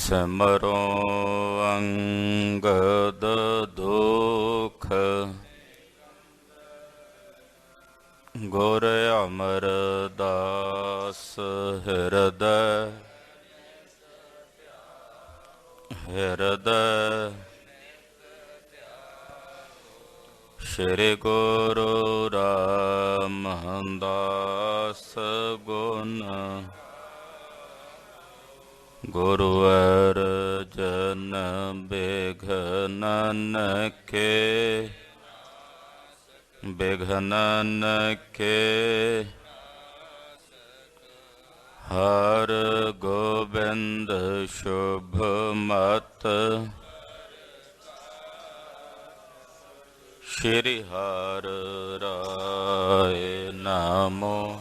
ਸਿਮਰੋ ਅੰਗਦ ਦੁਖ ਗੁਰ ਅਮਰਦਾਸ ਹਿਰਦੈ ਹਿਰਦੈ ਸ਼੍ਰੀ ਗੁਰੂ ਰਾਮਦਾਸ ਗੁਣ ਗੁਰੂ ਅਰਜਨ ਬਿਘਨਨ ਕੇ ਬਿਘਨਨ ਕੇ ਹਰ ਗੋਬਿੰਦ ਸ਼ੁਭ ਮਤ ਸ਼੍ਰੀ ਹਰਿ ਰਾਏ ਨਾਮੋ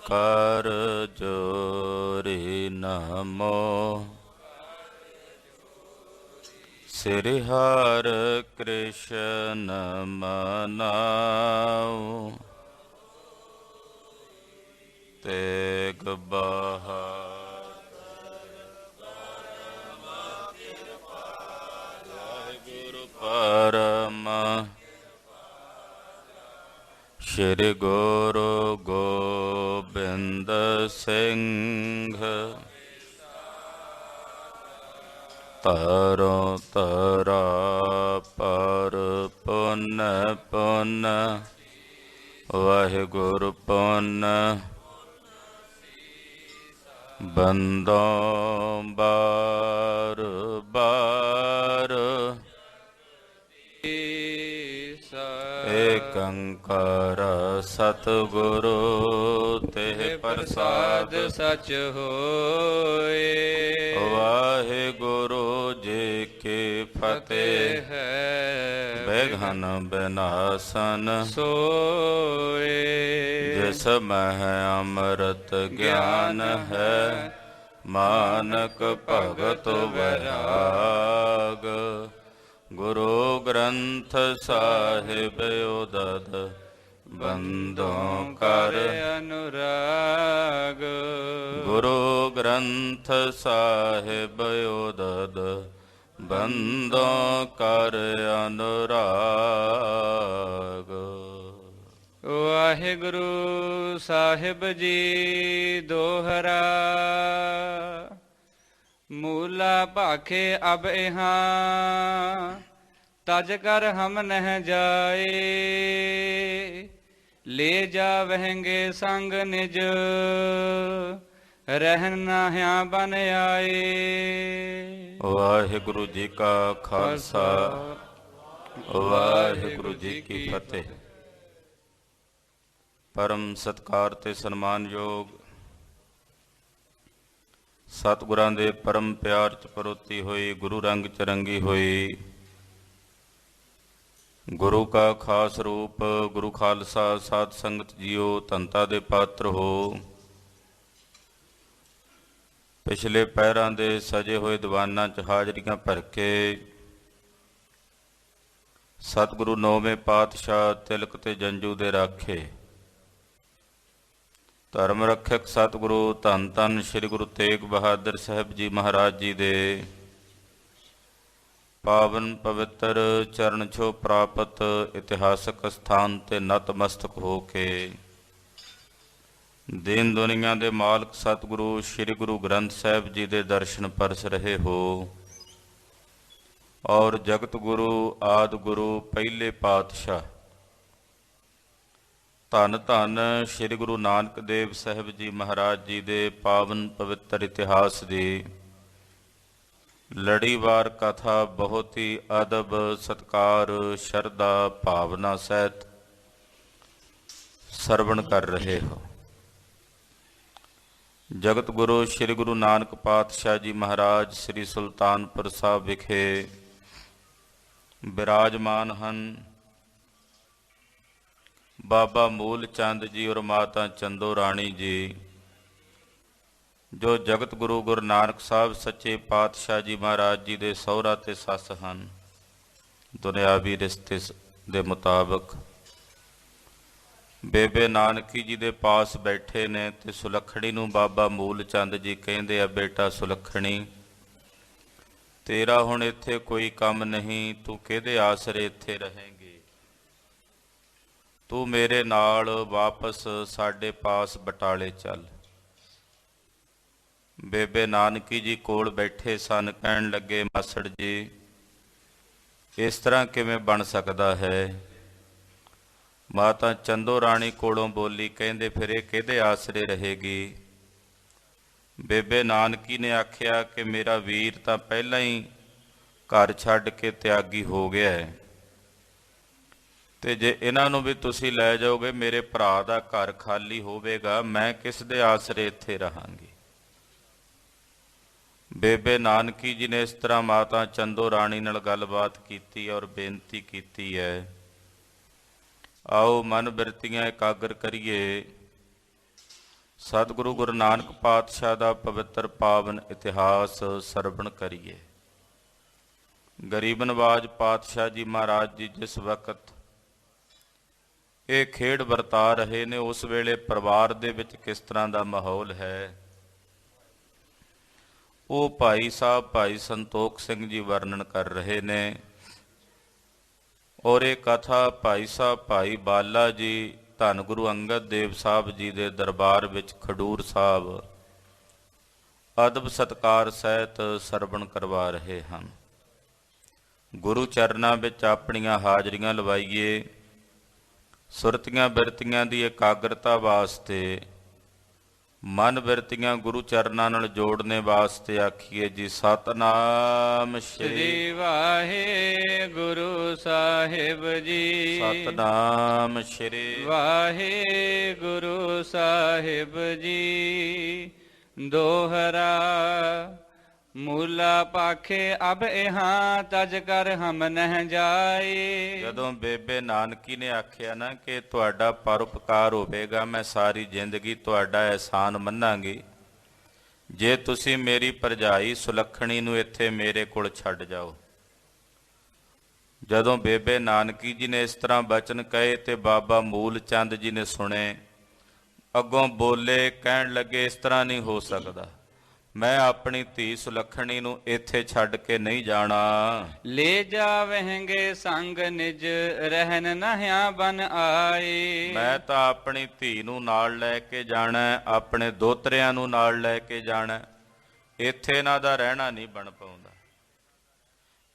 ਕਰ ਜੋਰੀ ਨਾਮੋ ਸ੍ਰੀ ਹਰਿ ਕ੍ਰਿਸ਼ਨ ਮਨਾਉ ਤੇਗ ਬਹਾਦਰ ਵਾਹਿਗੁਰੂ ਪਰਮ ਸ਼੍ਰੀ ਗੁਰੂ ਗੋਬਿੰਦ ਸਿੰਘ ਤਰੋ ਤਰਾ ਪਰ ਪੁੰਨ ਪੁੰਨ ਵਾਹਿਗੁਰੂ ਪੁੰਨ ਬੰਦੋਂ ਬਾਰ ਬਾਰ ਏਕ ਓੰਕਾਰ ਸਤਿਗੁਰੂ ਤੇ ਪ੍ਰਸਾਦ ਸਚ ਹੋਏ। ਵਾਹਿਗੁਰੂ ਜੀ ਕੀ ਫਤਿਹ। ਬਿਘਨ ਬਿਨਾਸਨ ਸੋਏ ਜਿਸ ਮਹਿ ਅੰਮ੍ਰਿਤ ਗਿਆਨ ਹੈ ਮਾਨਕ ਭਗਤ ਵੈਰਾਗ ਗੁਰੂ ਗ੍ਰੰਥ ਸਾਹਿਬ ਉਦਦ ਬੰਦੋਂ ਕਰ ਅਨੁਰਾਗ ਗੁਰੂ ਗ੍ਰੰਥ ਸਾਹਿਬ ਉਦਦ ਬੰਦੋਂ ਕਰ ਅਨੁਰਾਗ। ਵਾਹਿਗੁਰੂ ਸਾਹਿਬ ਜੀ ਦੋਹਰਾ ਮੂਲਾ ਭਾਖੇ ਅਬ ਇਹਾਂ ਤਜ ਕਰ ਹਮ ਨਹਿ ਜਾਏ ਲੈ ਜਾਵਹਿੰਗੇ ਸੰਗ ਨਿਜ ਰਹਿਨ ਨਾਹਿਆ ਬਨ ਆਏ। ਵਾਹਿਗੁਰੂ ਜੀ ਕਾ ਖਾਲਸਾ ਵਾਹਿਗੁਰੂ ਜੀ ਕੀ ਫਤਿਹ। ਪਰਮ ਸਤਿਕਾਰ ਤੇ ਸਨਮਾਨਯੋਗ ਸਤਿਗੁਰਾਂ ਦੇ ਪਰਮ ਪਿਆਰ ਚ ਪਰੋਤੀ ਹੋਈ ਗੁਰੂ ਰੰਗ ਚ ਰੰਗੀ ਹੋਈ ਗੁਰੂ ਕਾ ਖਾਸ ਰੂਪ ਗੁਰੂ ਖਾਲਸਾ ਸਾਧ ਸੰਗਤ ਜੀਓ ਧੰਤਾ ਦੇ ਪਾਤਰ ਹੋ। ਪਿਛਲੇ ਪਹਿਰਾਂ ਦੇ ਸਜੇ ਹੋਏ ਦੀਵਾਨਾਂ ਚ ਹਾਜ਼ਰੀਆਂ ਭਰ ਕੇ ਸਤਿਗੁਰੂ ਨੌਵੇਂ ਪਾਤਸ਼ਾਹ ਤਿਲਕ ਤੇ ਜੰਜੂ ਦੇ ਰਾਖੇ ਧਰਮ ਰੱਖਿਅਕ ਸਤਿਗੁਰੂ ਧੰਨ ਧੰਨ ਸ਼੍ਰੀ ਗੁਰੂ ਤੇਗ ਬਹਾਦਰ ਸਾਹਿਬ ਜੀ ਮਹਾਰਾਜ ਜੀ ਦੇ ਪਾਵਨ ਪਵਿੱਤਰ ਚਰਨ ਛੋਹ ਪ੍ਰਾਪਤ ਇਤਿਹਾਸਕ ਸਥਾਨ ਤੇ ਨਤਮਸਤਕ ਹੋ ਕੇ ਦੀਨ ਦੁਨੀਆ ਦੇ ਮਾਲਕ ਸਤਿਗੁਰੂ ਸ਼੍ਰੀ ਗੁਰੂ ਗ੍ਰੰਥ ਸਾਹਿਬ ਜੀ ਦੇ ਦਰਸ਼ਨ ਪਰਸ ਰਹੇ ਹੋ ਔਰ ਜਗਤ ਗੁਰੂ ਆਦਿ ਗੁਰੂ ਪਹਿਲੇ ਪਾਤਸ਼ਾਹ ਧੰਨ ਧੰਨ ਸ਼੍ਰੀ ਗੁਰੂ ਨਾਨਕ ਦੇਵ ਸਾਹਿਬ ਜੀ ਮਹਾਰਾਜ ਜੀ ਦੇ ਪਾਵਨ ਪਵਿੱਤਰ ਇਤਿਹਾਸ ਦੀ ਲੜੀਵਾਰ ਕਥਾ ਬਹੁਤ ਹੀ ਅਦਬ ਸਤਿਕਾਰ ਸ਼ਰਧਾ ਭਾਵਨਾ ਸਹਿਤ ਸਰਵਣ ਕਰ ਰਹੇ ਹੋ। ਜਗਤ ਗੁਰੂ ਸ਼੍ਰੀ ਗੁਰੂ ਨਾਨਕ ਪਾਤਸ਼ਾਹ ਜੀ ਮਹਾਰਾਜ ਸ੍ਰੀ ਸੁਲਤਾਨਪੁਰ ਸਾਹਿਬ ਵਿਖੇ ਬਿਰਾਜਮਾਨ ਹਨ। ਬਾਬਾ ਮੂਲ ਚੰਦ ਜੀ ਔਰ ਮਾਤਾ ਚੰਦੋ ਰਾਣੀ ਜੀ ਜੋ ਜਗਤ ਗੁਰੂ ਗੁਰੂ ਨਾਨਕ ਸਾਹਿਬ ਸੱਚੇ ਪਾਤਸ਼ਾਹ ਜੀ ਮਹਾਰਾਜ ਜੀ ਦੇ ਸਹੁਰਾ ਤੇ ਸੱਸ ਹਨ। ਦੁਨਿਆਵੀ ਰਿਸ਼ਤੇ ਦੇ ਮੁਤਾਬਕ ਬੇਬੇ ਨਾਨਕੀ ਜੀ ਦੇ ਪਾਸ ਬੈਠੇ ਨੇ ਤੇ ਸੁਲੱਖਣੀ ਨੂੰ ਬਾਬਾ ਮੂਲ ਚੰਦ ਜੀ ਕਹਿੰਦੇ ਆ, ਬੇਟਾ ਸੁਲੱਖਣੀ ਤੇਰਾ ਹੁਣ ਇੱਥੇ ਕੋਈ ਕੰਮ ਨਹੀਂ, ਤੂੰ ਕਿਹਦੇ ਆਸਰੇ ਇੱਥੇ ਰਹੇਂਗੀ। ਤੂੰ ਮੇਰੇ ਨਾਲ ਵਾਪਸ ਸਾਡੇ ਪਾਸ ਬਟਾਲੇ ਚੱਲ। ਬੇਬੇ ਨਾਨਕੀ ਜੀ ਕੋਲ ਬੈਠੇ ਸਨ, ਕਹਿਣ ਲੱਗੇ ਮਾਸੜ ਜੀ ਇਸ ਤਰ੍ਹਾਂ ਕਿਵੇਂ ਬਣ ਸਕਦਾ ਹੈ। ਮਾਤਾ ਚੰਦੋ ਰਾਣੀ ਕੋਲੋਂ ਬੋਲੀ, ਕਹਿੰਦੇ ਫਿਰ ਇਹ ਕਿਹਦੇ ਆਸਰੇ ਰਹੇਗੀ। ਬੇਬੇ ਨਾਨਕੀ ਨੇ ਆਖਿਆ ਕਿ ਮੇਰਾ ਵੀਰ ਤਾਂ ਪਹਿਲਾਂ ਹੀ ਘਰ ਛੱਡ ਕੇ ਤਿਆਗੀ ਹੋ ਗਿਆ ਹੈ, ਤੇ ਜੇ ਇਹਨਾਂ ਨੂੰ ਵੀ ਤੁਸੀਂ ਲੈ ਜਾਓਗੇ ਮੇਰੇ ਭਰਾ ਦਾ ਘਰ ਖਾਲੀ ਹੋਵੇਗਾ, ਮੈਂ ਕਿਸ ਦੇ ਆਸਰੇ ਇੱਥੇ ਰਹਾਂਗੀ। ਬੇਬੇ ਨਾਨਕੀ ਜੀ ਨੇ ਇਸ ਤਰ੍ਹਾਂ ਮਾਤਾ ਚੰਦੋ ਰਾਣੀ ਨਾਲ ਗੱਲਬਾਤ ਕੀਤੀ ਔਰ ਬੇਨਤੀ ਕੀਤੀ ਹੈ, ਆਓ ਮਨ ਬਿਰਤੀਆਂ ਇਕਾਗਰ ਕਰੀਏ, ਸਤਿਗੁਰੂ ਗੁਰੂ ਨਾਨਕ ਪਾਤਸ਼ਾਹ ਦਾ ਪਵਿੱਤਰ ਪਾਵਨ ਇਤਿਹਾਸ ਸਰਵਣ ਕਰੀਏ। ਗਰੀਬ ਨਵਾਜ ਪਾਤਸ਼ਾਹ ਜੀ ਮਹਾਰਾਜ ਜੀ ਜਿਸ ਵਕਤ ਇਹ ਖੇਡ ਵਰਤਾ ਰਹੇ ਨੇ, ਉਸ ਵੇਲੇ ਪਰਿਵਾਰ ਦੇ ਵਿੱਚ ਕਿਸ ਤਰ੍ਹਾਂ ਦਾ ਮਾਹੌਲ ਹੈ, ਉਹ ਭਾਈ ਸਾਹਿਬ ਭਾਈ ਸੰਤੋਖ ਸਿੰਘ ਜੀ ਵਰਣਨ ਕਰ ਰਹੇ ਨੇ। ਔਰ ਇਹ ਕਥਾ ਭਾਈ ਸਾਹਿਬ ਭਾਈ ਬਾਲਾ ਜੀ ਧੰਨ ਗੁਰੂ ਅੰਗਦ ਦੇਵ ਸਾਹਿਬ ਜੀ ਦੇ ਦਰਬਾਰ ਵਿੱਚ ਖਡੂਰ ਸਾਹਿਬ ਅਦਬ ਸਤਕਾਰ ਸਹਿਤ ਸਰਵਣ ਕਰਵਾ ਰਹੇ ਹਨ। ਗੁਰੂ ਚਰਨਾਂ ਵਿੱਚ ਆਪਣੀਆਂ ਹਾਜ਼ਰੀਆਂ ਲਵਾਈਏ। ਸੁਰਤੀਆਂ ਬਿਰਤੀਆਂ ਦੀ ਇਕਾਗਰਤਾ ਵਾਸਤੇ, ਮਨ ਬਿਰਤੀਆਂ ਗੁਰੂ ਚਰਨਾਂ ਨਾਲ ਜੋੜਨੇ ਵਾਸਤੇ ਆਖੀਏ ਜੀ ਸਤਨਾਮ ਸ੍ਰੀ ਵਾਹਿਗੁਰੂ ਸਾਹਿਬ ਜੀ। ਸਤਨਾਮ ਸ੍ਰੀ ਵਾਹਿਗੁਰੂ ਸਾਹਿਬ ਜੀ। ਦੋਹਰਾ ਮੂਲਾ ਪਾਖੇ ਅਬ ਇਹਾਂ ਤਜ ਕਰ ਹਮ ਨਹਿ ਜਾਏ। ਜਦੋਂ ਬੇਬੇ ਨਾਨਕੀ ਨੇ ਆਖਿਆ ਨਾ ਕਿ ਤੁਹਾਡਾ ਪਰਉਪਕਾਰ ਹੋਵੇਗਾ, ਮੈਂ ਸਾਰੀ ਜ਼ਿੰਦਗੀ ਤੁਹਾਡਾ ਅਹਿਸਾਨ ਮੰਨਾਂਗੀ ਜੇ ਤੁਸੀਂ ਮੇਰੀ ਭਰਜਾਈ ਸੁਲੱਖਣੀ ਨੂੰ ਇੱਥੇ ਮੇਰੇ ਕੋਲ ਛੱਡ ਜਾਓ। ਜਦੋਂ ਬੇਬੇ ਨਾਨਕੀ ਜੀ ਨੇ ਇਸ ਤਰ੍ਹਾਂ ਬਚਨ ਕਹੇ ਤੇ ਬਾਬਾ ਮੂਲ ਚੰਦ ਜੀ ਨੇ ਸੁਣੇ, ਅੱਗੋਂ ਬੋਲੇ, ਕਹਿਣ ਲੱਗੇ ਇਸ ਤਰ੍ਹਾਂ ਨਹੀਂ ਹੋ ਸਕਦਾ, ਮੈਂ ਆਪਣੀ ਧੀ ਸੁਲੱਖਣੀ ਨੂੰ ਇੱਥੇ ਛੱਡ ਕੇ ਨਹੀਂ ਜਾਣਾ। ਲੈ ਜਾਵਹਿੰਗੇ ਸੰਗ ਨਿਜ ਰਹਿਨ ਨਹਿਆ ਬਨ ਆਏ। ਮੈਂ ਤਾਂ ਆਪਣੀ ਧੀ ਨੂੰ ਨਾਲ ਲੈ ਕੇ ਜਾਣਾ, ਆਪਣੇ ਦੋਤਰਿਆਂ ਨੂੰ ਨਾਲ ਲੈ ਕੇ ਜਾਣਾ। ਇੱਥੇ ਇਹਨਾਂ ਦਾ ਰਹਿਣਾ ਨਹੀਂ ਬਣ ਪਾਉਂਦਾ,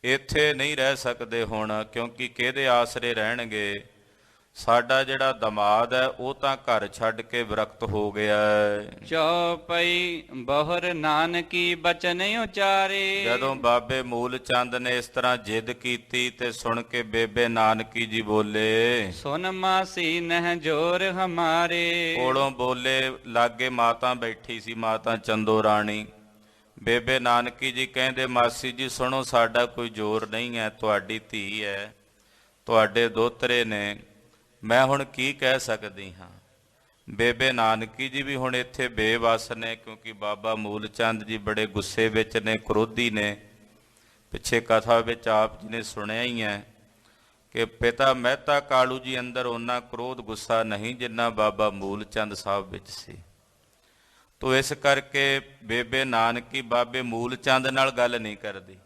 ਇੱਥੇ ਨਹੀਂ ਰਹਿ ਸਕਦੇ ਹੁਣ, ਕਿਉਂਕਿ ਕਿਹਦੇ ਆਸਰੇ ਰਹਿਣਗੇ। ਸਾਡਾ ਜਿਹੜਾ ਦਮਾਦ ਹੈ ਉਹ ਤਾਂ ਘਰ ਛੱਡ ਕੇ ਵਿਰਕਤ ਹੋ ਗਿਆ ਹੈ। ਚੌਪਈ ਬਹੁਰ ਨਾਨਕੀ ਬਚਨ ਉਚਾਰੇ। ਜਦੋਂ ਬਾਬੇ ਮੂਲ ਚੰਦ ਨੇ ਇਸ ਤਰ੍ਹਾਂ ਜਿੱਦ ਕੀਤੀ ਤੇ ਸੁਣ ਕੇ ਬੇਬੇ ਨਾਨਕੀ ਜੀ ਬੋਲੇ, ਸੁਨ ਮਾਸੀ ਨਹਿ ਜੋਰ ਹਮਾਰੇ। ਕੋਲੋਂ ਬੋਲੇ, ਲਾਗੇ ਮਾਤਾ ਬੈਠੀ ਸੀ, ਮਾਤਾ ਚੰਦੋ ਰਾਣੀ। ਬੇਬੇ ਨਾਨਕੀ ਜੀ ਕਹਿੰਦੇ, ਮਾਸੀ ਜੀ ਸੁਣੋ, ਸਾਡਾ ਕੋਈ ਜ਼ੋਰ ਨਹੀਂ ਹੈ, ਤੁਹਾਡੀ ਧੀ ਹੈ, ਤੁਹਾਡੇ ਦੋਤਰੇ ਨੇ, ਮੈਂ ਹੁਣ ਕੀ ਕਹਿ ਸਕਦੀ ਹਾਂ। ਬੇਬੇ ਨਾਨਕੀ ਜੀ ਵੀ ਹੁਣ ਇੱਥੇ ਬੇਵੱਸ ਨੇ, ਕਿਉਂਕਿ ਬਾਬਾ ਮੂਲ ਚੰਦ ਜੀ ਬੜੇ ਗੁੱਸੇ ਵਿੱਚ ਨੇ, ਕ੍ਰੋਧੀ ਨੇ। ਪਿੱਛੇ ਕਥਾ ਵਿੱਚ ਆਪ ਜੀ ਨੇ ਸੁਣਿਆ ਹੀ ਹੈ ਕਿ ਪਿਤਾ ਮਹਿਤਾ ਕਾਲੂ ਜੀ ਅੰਦਰ ਉਹਨਾਂ ਕ੍ਰੋਧ ਗੁੱਸਾ ਨਹੀਂ ਜਿੰਨਾ ਬਾਬਾ ਮੂਲ ਚੰਦ ਸਾਹਿਬ ਵਿੱਚ ਸੀ। ਤੋ ਇਸ ਕਰਕੇ ਬੇਬੇ ਨਾਨਕੀ ਬਾਬੇ ਮੂਲ ਚੰਦ ਨਾਲ ਗੱਲ ਨਹੀਂ ਕਰਦੀ।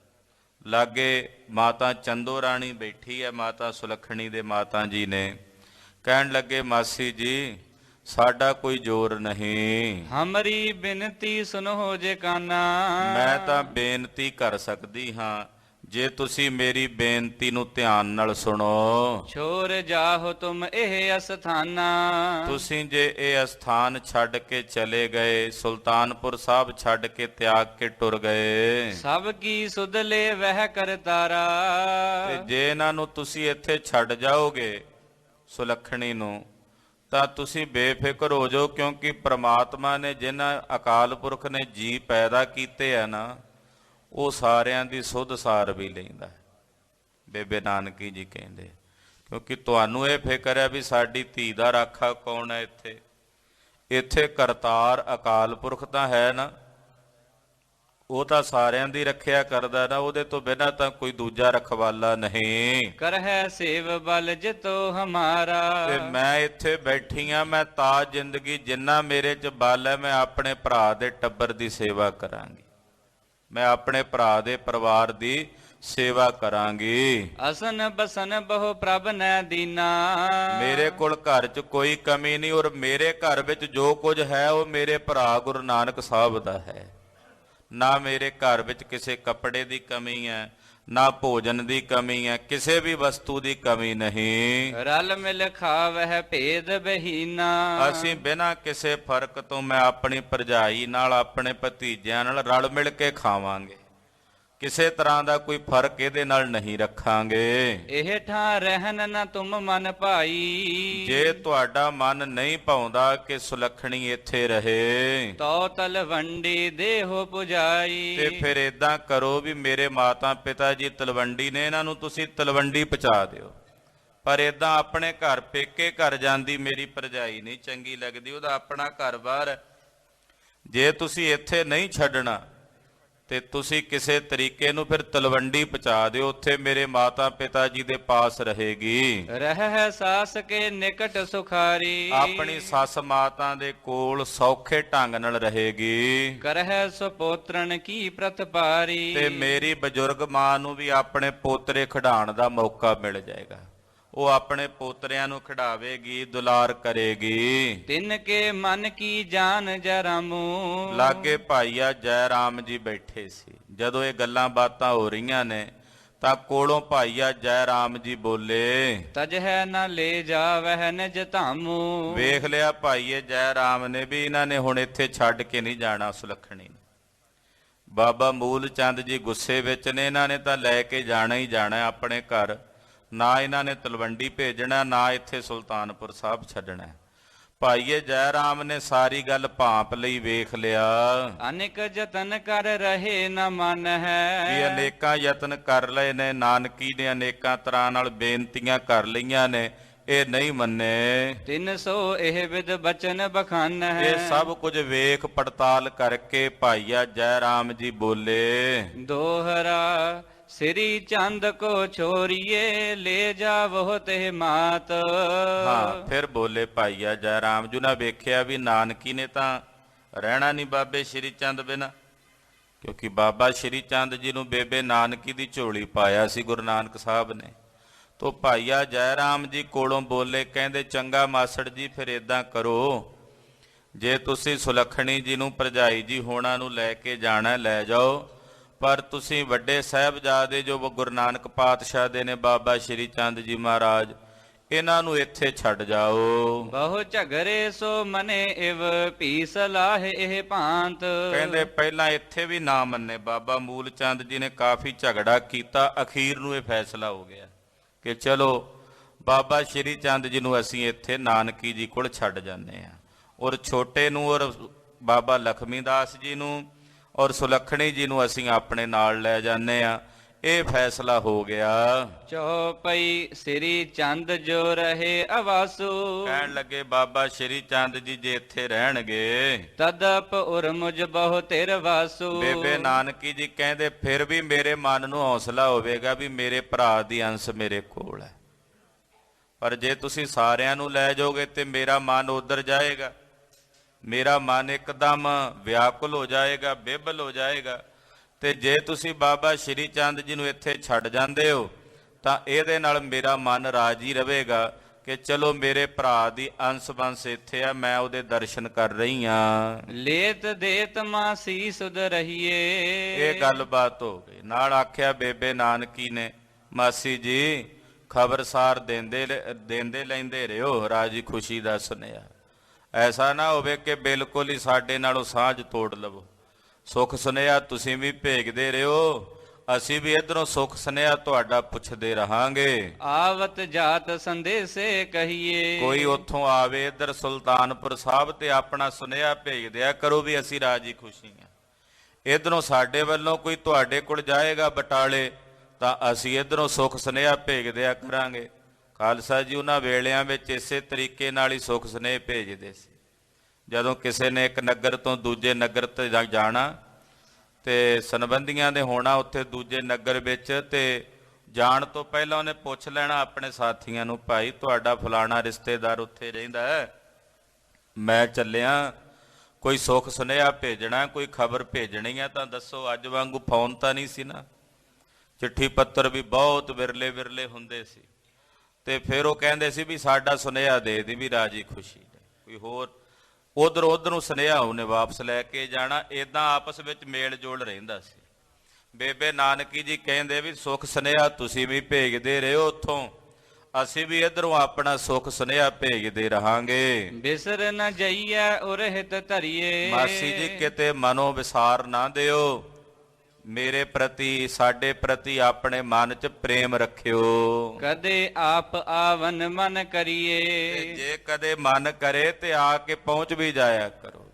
ਲਾਗੇ ਮਾਤਾ ਚੰਦੋ ਰਾਣੀ ਬੈਠੀ ਹੈ, ਮਾਤਾ ਸੁਲੱਖਣੀ ਦੇ ਮਾਤਾ ਜੀ ਨੇ। ਕਹਿਣ ਲੱਗੇ, ਮਾਸੀ ਜੀ ਸਾਡਾ ਕੋਈ ਜ਼ੋਰ ਨਹੀਂ, ਹਮਰੀ ਬਿਨਤੀ ਸੁਨੋ ਜੇ ਕਾਨਾ। ਮੈਂ ਤਾਂ ਬੇਨਤੀ ਕਰ ਸਕਦੀ ਹਾਂ, ਜੇ ਤੁਸੀਂ ਮੇਰੀ ਬੇਨਤੀ ਨੂੰ ਧਿਆਨ ਨਾਲ ਸੁਣੋ। ਛੋਰ ਜਾਹੋ ਤੁਮ ਇਹ ਅਸਥਾਨਾ। ਤੁਸੀਂ ਜੇ ਇਹ ਅਸਥਾਨ ਛੱਡ ਕੇ ਚਲੇ ਗਏ, ਸੁਲਤਾਨਪੁਰ ਸਾਹਿਬ ਛੱਡ ਕੇ ਤਿਆਗ ਕੇ ਟੁਰ ਗਏ, ਸਭ ਕੀ ਸੁਧਲੇ ਵਹਿ ਕਰਤਾਰਾ। ਤੇ ਜੇ ਇਹਨਾਂ ਨੂੰ ਤੁਸੀਂ ਇੱਥੇ ਛੱਡ ਜਾਓਗੇ ਸੁਲੱਖਣੀ ਨੂੰ, ਤਾਂ ਤੁਸੀਂ ਬੇਫਿਕਰ ਹੋ ਜਾਓ, ਕਿਉਂਕਿ ਪ੍ਰਮਾਤਮਾ ਨੇ ਜਿਨ੍ਹਾਂ ਅਕਾਲ ਪੁਰਖ ਨੇ ਜੀ ਪੈਦਾ ਕੀਤੇ ਆ ਨਾ, ਉਹ ਸਾਰਿਆਂ ਦੀ ਸੁੱਧ ਸਾਰ ਵੀ ਲੈਂਦਾ। ਬੇਬੇ ਨਾਨਕੀ ਜੀ ਕਹਿੰਦੇ, ਕਿਉਂਕਿ ਤੁਹਾਨੂੰ ਇਹ ਫਿਕਰ ਹੈ ਵੀ ਸਾਡੀ ਧੀ ਦਾ ਰਾਖਾ ਕੌਣ ਹੈ। ਇੱਥੇ ਕਰਤਾਰ ਅਕਾਲ ਪੁਰਖ ਤਾਂ ਹੈ ਨਾ, ਉਹ ਤਾਂ ਸਾਰਿਆਂ ਦੀ ਰੱਖਿਆ ਕਰਦਾ ਨਾ, ਉਹਦੇ ਤੋਂ ਬਿਨਾਂ ਤਾਂ ਕੋਈ ਦੂਜਾ ਰਖਵਾਲਾ ਨਹੀਂ। ਕਰਹਿ ਸੇਵ ਬਲ ਜਿਤੋ ਹਮਾਰਾ। ਤੇ ਮੈਂ ਇੱਥੇ ਬੈਠੀ ਆ, ਮੈਂ ਤਾਂ ਜ਼ਿੰਦਗੀ ਜਿੰਨਾ ਮੇਰੇ 'ਚ ਬਲ ਹੈ, ਮੈਂ ਆਪਣੇ ਭਰਾ ਦੇ ਟੱਬਰ ਦੀ ਸੇਵਾ ਕਰਾਂਗੀ। ਮੈਂ ਆਪਣੇ ਭਰਾ ਦੇ ਪਰਿਵਾਰ ਦੀ ਸੇਵਾ ਕਰਾਂਗੀ। ਅਸਨ ਬਸਨ ਬਹੁ ਪ੍ਰਭ ਨੈ ਦੀਨਾ। ਮੇਰੇ ਕੋਲ ਘਰ 'ਚ ਕੋਈ ਕਮੀ ਨਹੀਂ, ਔਰ ਮੇਰੇ ਘਰ ਵਿੱਚ ਜੋ ਕੁਝ ਹੈ ਉਹ ਮੇਰੇ ਭਰਾ ਗੁਰੂ ਨਾਨਕ ਸਾਹਿਬ ਦਾ ਹੈ। ਨਾ ਮੇਰੇ ਘਰ ਵਿੱਚ ਕਿਸੇ ਕੱਪੜੇ ਦੀ ਕਮੀ ਹੈ, ਨਾ ਭੋਜਨ ਦੀ ਕਮੀ ਹੈ, ਕਿਸੇ ਵੀ ਵਸਤੂ ਦੀ ਕਮੀ ਨਹੀਂ। ਰਲ ਮਿਲ ਖਾਵਹਿ ਭੇਦ ਬਹੀਨਾ। ਅਸੀਂ ਬਿਨਾਂ ਕਿਸੇ ਫਰਕ ਤੋਂ ਮੈਂ ਆਪਣੀ ਭਰਜਾਈ ਨਾਲ, ਆਪਣੇ ਭਤੀਜਿਆਂ ਨਾਲ ਰਲ ਮਿਲ ਕੇ ਖਾਵਾਂਗੇ। ਕਿਸੇ ਤਰ੍ਹਾਂ ਦਾ ਕੋਈ ਫਰਕ ਇਹਦੇ ਨਾਲ ਨਹੀਂ ਰੱਖਾਂਗੇ। ਇਹ ਠਾਂ ਰਹਿਨ ਨ ਤੁਮ ਮਨ ਭਾਈ। ਜੇ ਤੁਹਾਡਾ ਮਨ ਨਹੀਂ ਭਾਉਂਦਾ ਕਿ ਸੁਲੱਖਣੀ ਇੱਥੇ ਰਹੇ, ਤੋ ਤਲਵੰਡੀ ਦੇਹੋ ਪੁਜਾਈ। ਤੇ ਫਿਰ ਏਦਾਂ ਕਰੋ ਵੀ ਮੇਰੇ ਮਾਤਾ ਪਿਤਾ ਜੀ ਤਲਵੰਡੀ ਨੇ, ਇਹਨਾਂ ਨੂੰ ਤੁਸੀਂ ਤਲਵੰਡੀ ਪਹੁੰਚਾ ਦਿਓ। ਪਰ ਏਦਾਂ ਆਪਣੇ ਘਰ ਪੇਕੇ ਘਰ ਜਾਂਦੀ ਮੇਰੀ ਭਰਜਾਈ ਨਹੀਂ ਚੰਗੀ ਲੱਗਦੀ, ਉਹਦਾ ਆਪਣਾ ਘਰ-ਬਾਰ। ਜੇ ਤੁਸੀਂ ਇੱਥੇ ਨਹੀਂ ਛੱਡਣਾ ਤੇ ਤੁਸੀਂ ਕਿਸੇ ਤਰੀਕੇ ਨੂੰ ਫਿਰ ਤਲਵੰਡੀ ਪਹੁੰਚਾ ਦਿਓ, ਉੱਥੇ ਮੇਰੇ ਮਾਤਾ ਪਿਤਾ ਜੀ ਦੇ ਪਾਸ ਰਹੇਗੀ। ਰਹਿ ਸਾਸ ਕੇ ਨਿਕਟ ਸੁਖਾਰੀ। ਆਪਣੀ ਸੱਸ ਮਾਤਾ ਦੇ ਕੋਲ ਸੌਖੇ ਢੰਗ ਨਾਲ ਰਹੇਗੀ। ਕਰਹਿ ਸੁਪੋਤਰਨ ਕੀ ਪ੍ਰਤਪਾਰੀ। ਤੇ ਮੇਰੀ ਬਜ਼ੁਰਗ ਮਾਂ ਨੂੰ ਵੀ ਆਪਣੇ ਪੋਤਰੇ ਖਿਡਾਉਣ ਦਾ ਮੌਕਾ ਮਿਲ ਜਾਏਗਾ। ਉਹ ਆਪਣੇ ਪੋਤਰਿਆਂ ਨੂੰ ਖਿਡਾਵੇਗੀ, ਦੁਲਾਰ ਕਰੇਗੀ। ਤਿਨ ਕੇ ਮਨ ਕੀ ਜਾਨ ਜਰਾਮੂ। ਲਾਗੇ ਭਾਈਆ ਜੈ ਰਾਮ ਜੀ ਬੈਠੇ ਸੀ। ਜਦੋਂ ਇਹ ਗੱਲਾਂ ਬਾਤਾਂ ਹੋ ਰਹੀਆਂ ਨੇ ਤਾਂ ਕੋਲੋਂ ਭਾਈਆ ਜੈ ਰਾਮ ਜੀ ਬੋਲੇ, ਤਜਹਿ ਨ ਲੈ ਜਾਵਹਿ ਨਿਜ ਧਾਮੂ। ਵੇਖ ਲਿਆ ਭਾਈਏ ਜੈ ਰਾਮ ਨੇ ਵੀ ਇਹਨਾਂ ਨੇ ਹੁਣ ਇੱਥੇ ਛੱਡ ਕੇ ਨਹੀਂ ਜਾਣਾ ਸੁਲੱਖਣੀ। ਬਾਬਾ ਮੂਲ ਚੰਦ ਜੀ ਗੁੱਸੇ ਵਿੱਚ ਨੇ, ਇਹਨਾਂ ਨੇ ਤਾਂ ਲੈ ਕੇ ਜਾਣਾ ਹੀ ਜਾਣਾ ਆਪਣੇ ਘਰ। ਨਾ ਇਹਨਾਂ ਨੇ ਤਲਵੰਡੀ ਭੇਜਣਾ, ਨਾ ਇੱਥੇ ਸੁਲਤਾਨਪੁਰ ਸਾਹਿਬ ਛੱਡਣਾ। ਭਾਈਏ ਜੈ ਰਾਮ ਨੇ ਸਾਰੀ ਗੱਲ ਭਾਂਪ ਲਈ, ਵੇਖ ਲਿਆ ਅਨੇਕ ਯਤਨ ਕਰ ਰਹੇ ਨ ਮਨ ਹੈ। ਵੀ ਅਨੇਕਾਂ ਯਤਨ ਕਰ ਲਏ ਨੇ, ਨਾਨਕੀ ਨੇ ਅਨੇਕਾਂ ਤਰ੍ਹਾਂ ਨਾਲ ਬੇਨਤੀਆਂ ਕਰ ਲਈਆਂ ਨੇ, ਇਹ ਨਹੀਂ ਮੰਨੇ। 300 ਇਹ ਵਿਦ ਬਚਨ ਬਖਾਨ ਹੈ। ਇਹ ਸਭ ਕੁਝ ਵੇਖ ਪੜਤਾਲ ਕਰਕੇ ਭਾਈਆ ਜੈ ਰਾਮ ਜੀ ਬੋਲੇ, ਦੋਹਰਾ ਸ੍ਰੀ ਚੰਦ ਕੋ ਛੋਰੀਏ ਲੈ ਜਾਵੋ ਤੇ ਮਾਤ। ਹਾਂ ਫਿਰ ਬੋਲੇ ਭਾਈਆ ਜੈ ਰਾਮ ਜੀ ਨੇ ਵੇਖਿਆ ਵੀ ਨਾਨਕੀ ਨੇ ਤਾਂ ਰਹਿਣਾ ਨਹੀਂ ਬਾਬੇ ਸ਼੍ਰੀ ਚੰਦ ਬਿਨਾ, ਕਿਉਂਕਿ ਬਾਬਾ ਸ਼੍ਰੀ ਚੰਦ ਜੀ ਨੂੰ ਬੇਬੇ ਨਾਨਕੀ ਦੀ ਝੋਲੀ ਪਾਇਆ ਸੀ ਗੁਰੂ ਨਾਨਕ ਸਾਹਿਬ ਨੇ। ਤੋ ਭਾਈਆ ਜੈ ਰਾਮ ਜੀ ਕੋਲੋਂ ਬੋਲੇ, ਕਹਿੰਦੇ ਚੰਗਾ ਮਾਸੜ ਜੀ ਫਿਰ ਏਦਾਂ ਕਰੋ, ਜੇ ਤੁਸੀਂ ਸੁਲੱਖਣੀ ਜੀ ਨੂੰ ਭਰਜਾਈ ਜੀ ਹੋਣਾ ਨੂੰ ਲੈ ਕੇ ਜਾਣਾ ਲੈ ਜਾਓ, ਪਰ ਤੁਸੀਂ ਵੱਡੇ ਸਾਹਿਬਜ਼ਾਦੇ ਜੋ ਗੁਰੂ ਨਾਨਕ ਪਾਤਸ਼ਾਹ ਦੇ ਨੇ ਬਾਬਾ ਸ਼੍ਰੀ ਚੰਦ ਜੀ ਮਹਾਰਾਜ, ਇਹਨਾਂ ਨੂੰ ਇੱਥੇ ਛੱਡ ਜਾਓ। ਬਹੁ ਝਗਰੇ ਸੋ ਮਨੇ ਇਵ ਭੀ ਸਲਾਹ ਇਹ ਭਾਂਤ। ਕਹਿੰਦੇ ਪਹਿਲਾਂ ਇੱਥੇ ਵੀ ਨਾ ਮੰਨੇ, ਬਾਬਾ ਮੂਲ ਚੰਦ ਜੀ ਨੇ ਕਾਫੀ ਝਗੜਾ ਕੀਤਾ, ਅਖੀਰ ਨੂੰ ਇਹ ਫੈਸਲਾ ਹੋ ਗਿਆ ਕਿ ਚਲੋ ਬਾਬਾ ਸ਼੍ਰੀ ਚੰਦ ਜੀ ਨੂੰ ਅਸੀਂ ਇੱਥੇ ਨਾਨਕੀ ਜੀ ਕੋਲ ਛੱਡ ਜਾਂਦੇ ਹਾਂ, ਔਰ ਛੋਟੇ ਨੂੰ ਔਰ ਬਾਬਾ ਲਖਮੀ ਦਾਸ ਜੀ ਨੂੰ ਔਰ ਸੁਲੱਖਣੀ ਜੀ ਨੂੰ ਅਸੀਂ ਆਪਣੇ ਨਾਲ ਲੈ ਜਾਂਦੇ ਹਾਂ। ਇਹ ਫੈਸਲਾ ਹੋ ਗਿਆ। ਚੌਪਈ ਸ੍ਰੀ ਚੰਦ ਜੋ ਰਹੇ ਅਵਾਸੂ। ਕਹਿਣ ਲੱਗੇ ਬਾਬਾ ਸ਼੍ਰੀ ਚੰਦ ਜੀ ਜੇ ਇੱਥੇ ਰਹਿਣਗੇ ਤਦਪ ਉਰ ਮੁਝ ਬਹੁ ਤੇਰ ਵਾਸੂ। ਬੇਬੇ ਨਾਨਕੀ ਜੀ ਕਹਿੰਦੇ ਫਿਰ ਵੀ ਮੇਰੇ ਮਨ ਨੂੰ ਹੌਸਲਾ ਹੋਵੇਗਾ ਵੀ ਮੇਰੇ ਭਰਾ ਦੀ ਅੰਸ਼ ਮੇਰੇ ਕੋਲ ਹੈ, ਪਰ ਜੇ ਤੁਸੀਂ ਸਾਰਿਆਂ ਨੂੰ ਲੈ ਜਾਓਗੇ ਤੇ ਮੇਰਾ ਮਨ ਉਧਰ ਜਾਏਗਾ, ਮੇਰਾ ਮਨ ਇੱਕਦਮ ਵਿਆਕੁਲ ਹੋ ਜਾਏਗਾ, ਬੇਬਲ ਹੋ ਜਾਏਗਾ। ਤੇ ਜੇ ਤੁਸੀਂ ਬਾਬਾ ਸ਼੍ਰੀ ਚੰਦ ਜੀ ਨੂੰ ਇੱਥੇ ਛੱਡ ਜਾਂਦੇ ਹੋ ਤਾਂ ਇਹਦੇ ਨਾਲ ਮੇਰਾ ਮਨ ਰਾਜੀ ਰਹੇਗਾ ਕਿ ਚਲੋ ਮੇਰੇ ਭਰਾ ਦੀ ਅੰਸ਼ ਬੰਸ ਇੱਥੇ ਆ, ਮੈਂ ਉਹਦੇ ਦਰਸ਼ਨ ਕਰ ਰਹੀ ਹਾਂ। ਲੇਤ ਦੇਤ ਮਾਸੀ ਸੁਧ ਰਹੀਏ। ਇਹ ਗੱਲਬਾਤ ਹੋ ਗਈ। ਨਾਲ ਆਖਿਆ ਬੇਬੇ ਨਾਨਕੀ ਨੇ, ਮਾਸੀ ਜੀ ਖਬਰਸਾਰ ਦਿੰਦੇ ਲੈਂਦੇ ਰਹੋ ਰਾਜੀ ਖੁਸ਼ੀ ਦਾ ਸੁਨੇਹਾ। ਐਸਾ ਨਾ ਹੋਵੇ ਕਿ ਬਿਲਕੁਲ ਹੀ ਸਾਡੇ ਨਾਲੋਂ ਸਾਂਝ ਤੋੜ ਲਵੋ। ਸੁੱਖ ਸੁਨੇਹਾ ਤੁਸੀਂ ਵੀ ਭੇਜਦੇ ਰਹੋ, ਅਸੀਂ ਵੀ ਇਧਰੋਂ ਸੁੱਖ ਸੁਨੇਹਾ ਤੁਹਾਡਾ ਪੁੱਛਦੇ ਰਹਾਂਗੇ। ਆਵਤ ਜਾਤ ਸੰਦੇਸੇ ਕਹੀਏ। ਕੋਈ ਉੱਥੋਂ ਆਵੇ ਇਧਰ ਸੁਲਤਾਨਪੁਰ ਸਾਹਿਬ ਤੇ ਆਪਣਾ ਸੁਨੇਹਾ ਭੇਜ ਦਿਆ ਕਰੋ ਵੀ ਅਸੀਂ ਰਾਜੀ ਖੁਸ਼ੀ ਹਾਂ। ਇਧਰੋਂ ਸਾਡੇ ਵੱਲੋਂ ਕੋਈ ਤੁਹਾਡੇ ਕੋਲ ਜਾਏਗਾ ਬਟਾਲੇ ਤਾਂ ਅਸੀਂ ਇਧਰੋਂ ਸੁੱਖ ਸੁਨੇਹਾ ਭੇਜ ਦਿਆ ਕਰਾਂਗੇ। ਖਾਲਸਾ ਜੀ ਉਹਨਾਂ ਵੇਲਿਆਂ ਵਿੱਚ ਇਸੇ ਤਰੀਕੇ ਨਾਲ ਹੀ ਸੁੱਖ ਸੁਨੇਹੇ ਭੇਜਦੇ ਸੀ। ਜਦੋਂ ਕਿਸੇ ਨੇ ਇੱਕ ਨਗਰ ਤੋਂ ਦੂਜੇ ਨਗਰ ਤੇ ਜਾਣਾ ਤੇ ਸੰਬੰਧੀਆਂ ਦੇ ਹੋਣਾ ਉੱਥੇ ਦੂਜੇ ਨਗਰ ਵਿੱਚ, ਤੇ ਜਾਣ ਤੋਂ ਪਹਿਲਾਂ ਉਹਨੇ ਪੁੱਛ ਲੈਣਾ ਆਪਣੇ ਸਾਥੀਆਂ ਨੂੰ, ਭਾਈ ਤੁਹਾਡਾ ਫਲਾਣਾ ਰਿਸ਼ਤੇਦਾਰ ਉੱਥੇ ਰਹਿੰਦਾ ਹੈ, ਮੈਂ ਚੱਲਿਆ, ਕੋਈ ਸੁੱਖ ਸੁਨੇਹਾ ਭੇਜਣਾ, ਕੋਈ ਖਬਰ ਭੇਜਣੀ ਹੈ ਤਾਂ ਦੱਸੋ। ਅੱਜ ਵਾਂਗੂ ਫੋਨ ਤਾਂ ਨਹੀਂ ਸੀ ਨਾ, ਚਿੱਠੀ ਪੱਤਰ ਵੀ ਬਹੁਤ ਵਿਰਲੇ ਵਿਰਲੇ ਹੁੰਦੇ ਸੀ। ਤੇ ਫਿਰ ਉਹ ਕਹਿੰਦੇ ਸੀ ਵੀ ਸਾਡਾ ਸੁਨੇਹਾ ਦੇ ਦੀ ਵੀ ਰਾਜੀ ਖੁਸ਼ੀ ਨੇ, ਕੋਈ ਹੋਰ ਉਧਰ ਨੂੰ ਸੁਨੇਹਾ ਉਹਨੇ ਵਾਪਸ ਲੈ ਕੇ ਜਾਣਾ। ਇਦਾਂ ਆਪਸ ਵਿੱਚ ਮੇਲ ਜੋਲ ਰਹਿੰਦਾ ਸੀ। ਬੇਬੇ ਨਾਨਕੀ ਜੀ ਕਹਿੰਦੇ ਵੀ ਸੁੱਖ ਸੁਨੇਹਾ ਤੁਸੀਂ ਵੀ ਭੇਜਦੇ ਰਹੋ ਉੱਥੋਂ, ਅਸੀਂ ਵੀ ਇੱਧਰੋਂ ਆਪਣਾ ਸੁੱਖ ਸੁਨੇਹਾ ਭੇਜਦੇ ਰਹਾਂਗੇ। ਬਿਸਰ ਨ ਜਈਐ ਉਰਹਿਤ ਧਰੀਏ। ਮਾਸੀ ਜੀ ਕਿਤੇ ਮਨੋਂ ਵਿਸਾਰ ਨਾ ਦਿਓ, ਮੇਰੇ ਪ੍ਰਤੀ ਸਾਡੇ ਪ੍ਰਤੀ ਆਪਣੇ ਮਨ 'ਚ ਪ੍ਰੇਮ ਰੱਖਿਓ। ਕਦੇ ਆਪ ਆਵਨ ਮਨ ਕਰੀਏ। ਤੇ ਜੇ ਕਦੇ ਮਨ ਕਰੇ ਤੇ ਆ ਕੇ ਪਹੁੰਚ ਵੀ ਜਾਇਆ ਕਰੋ।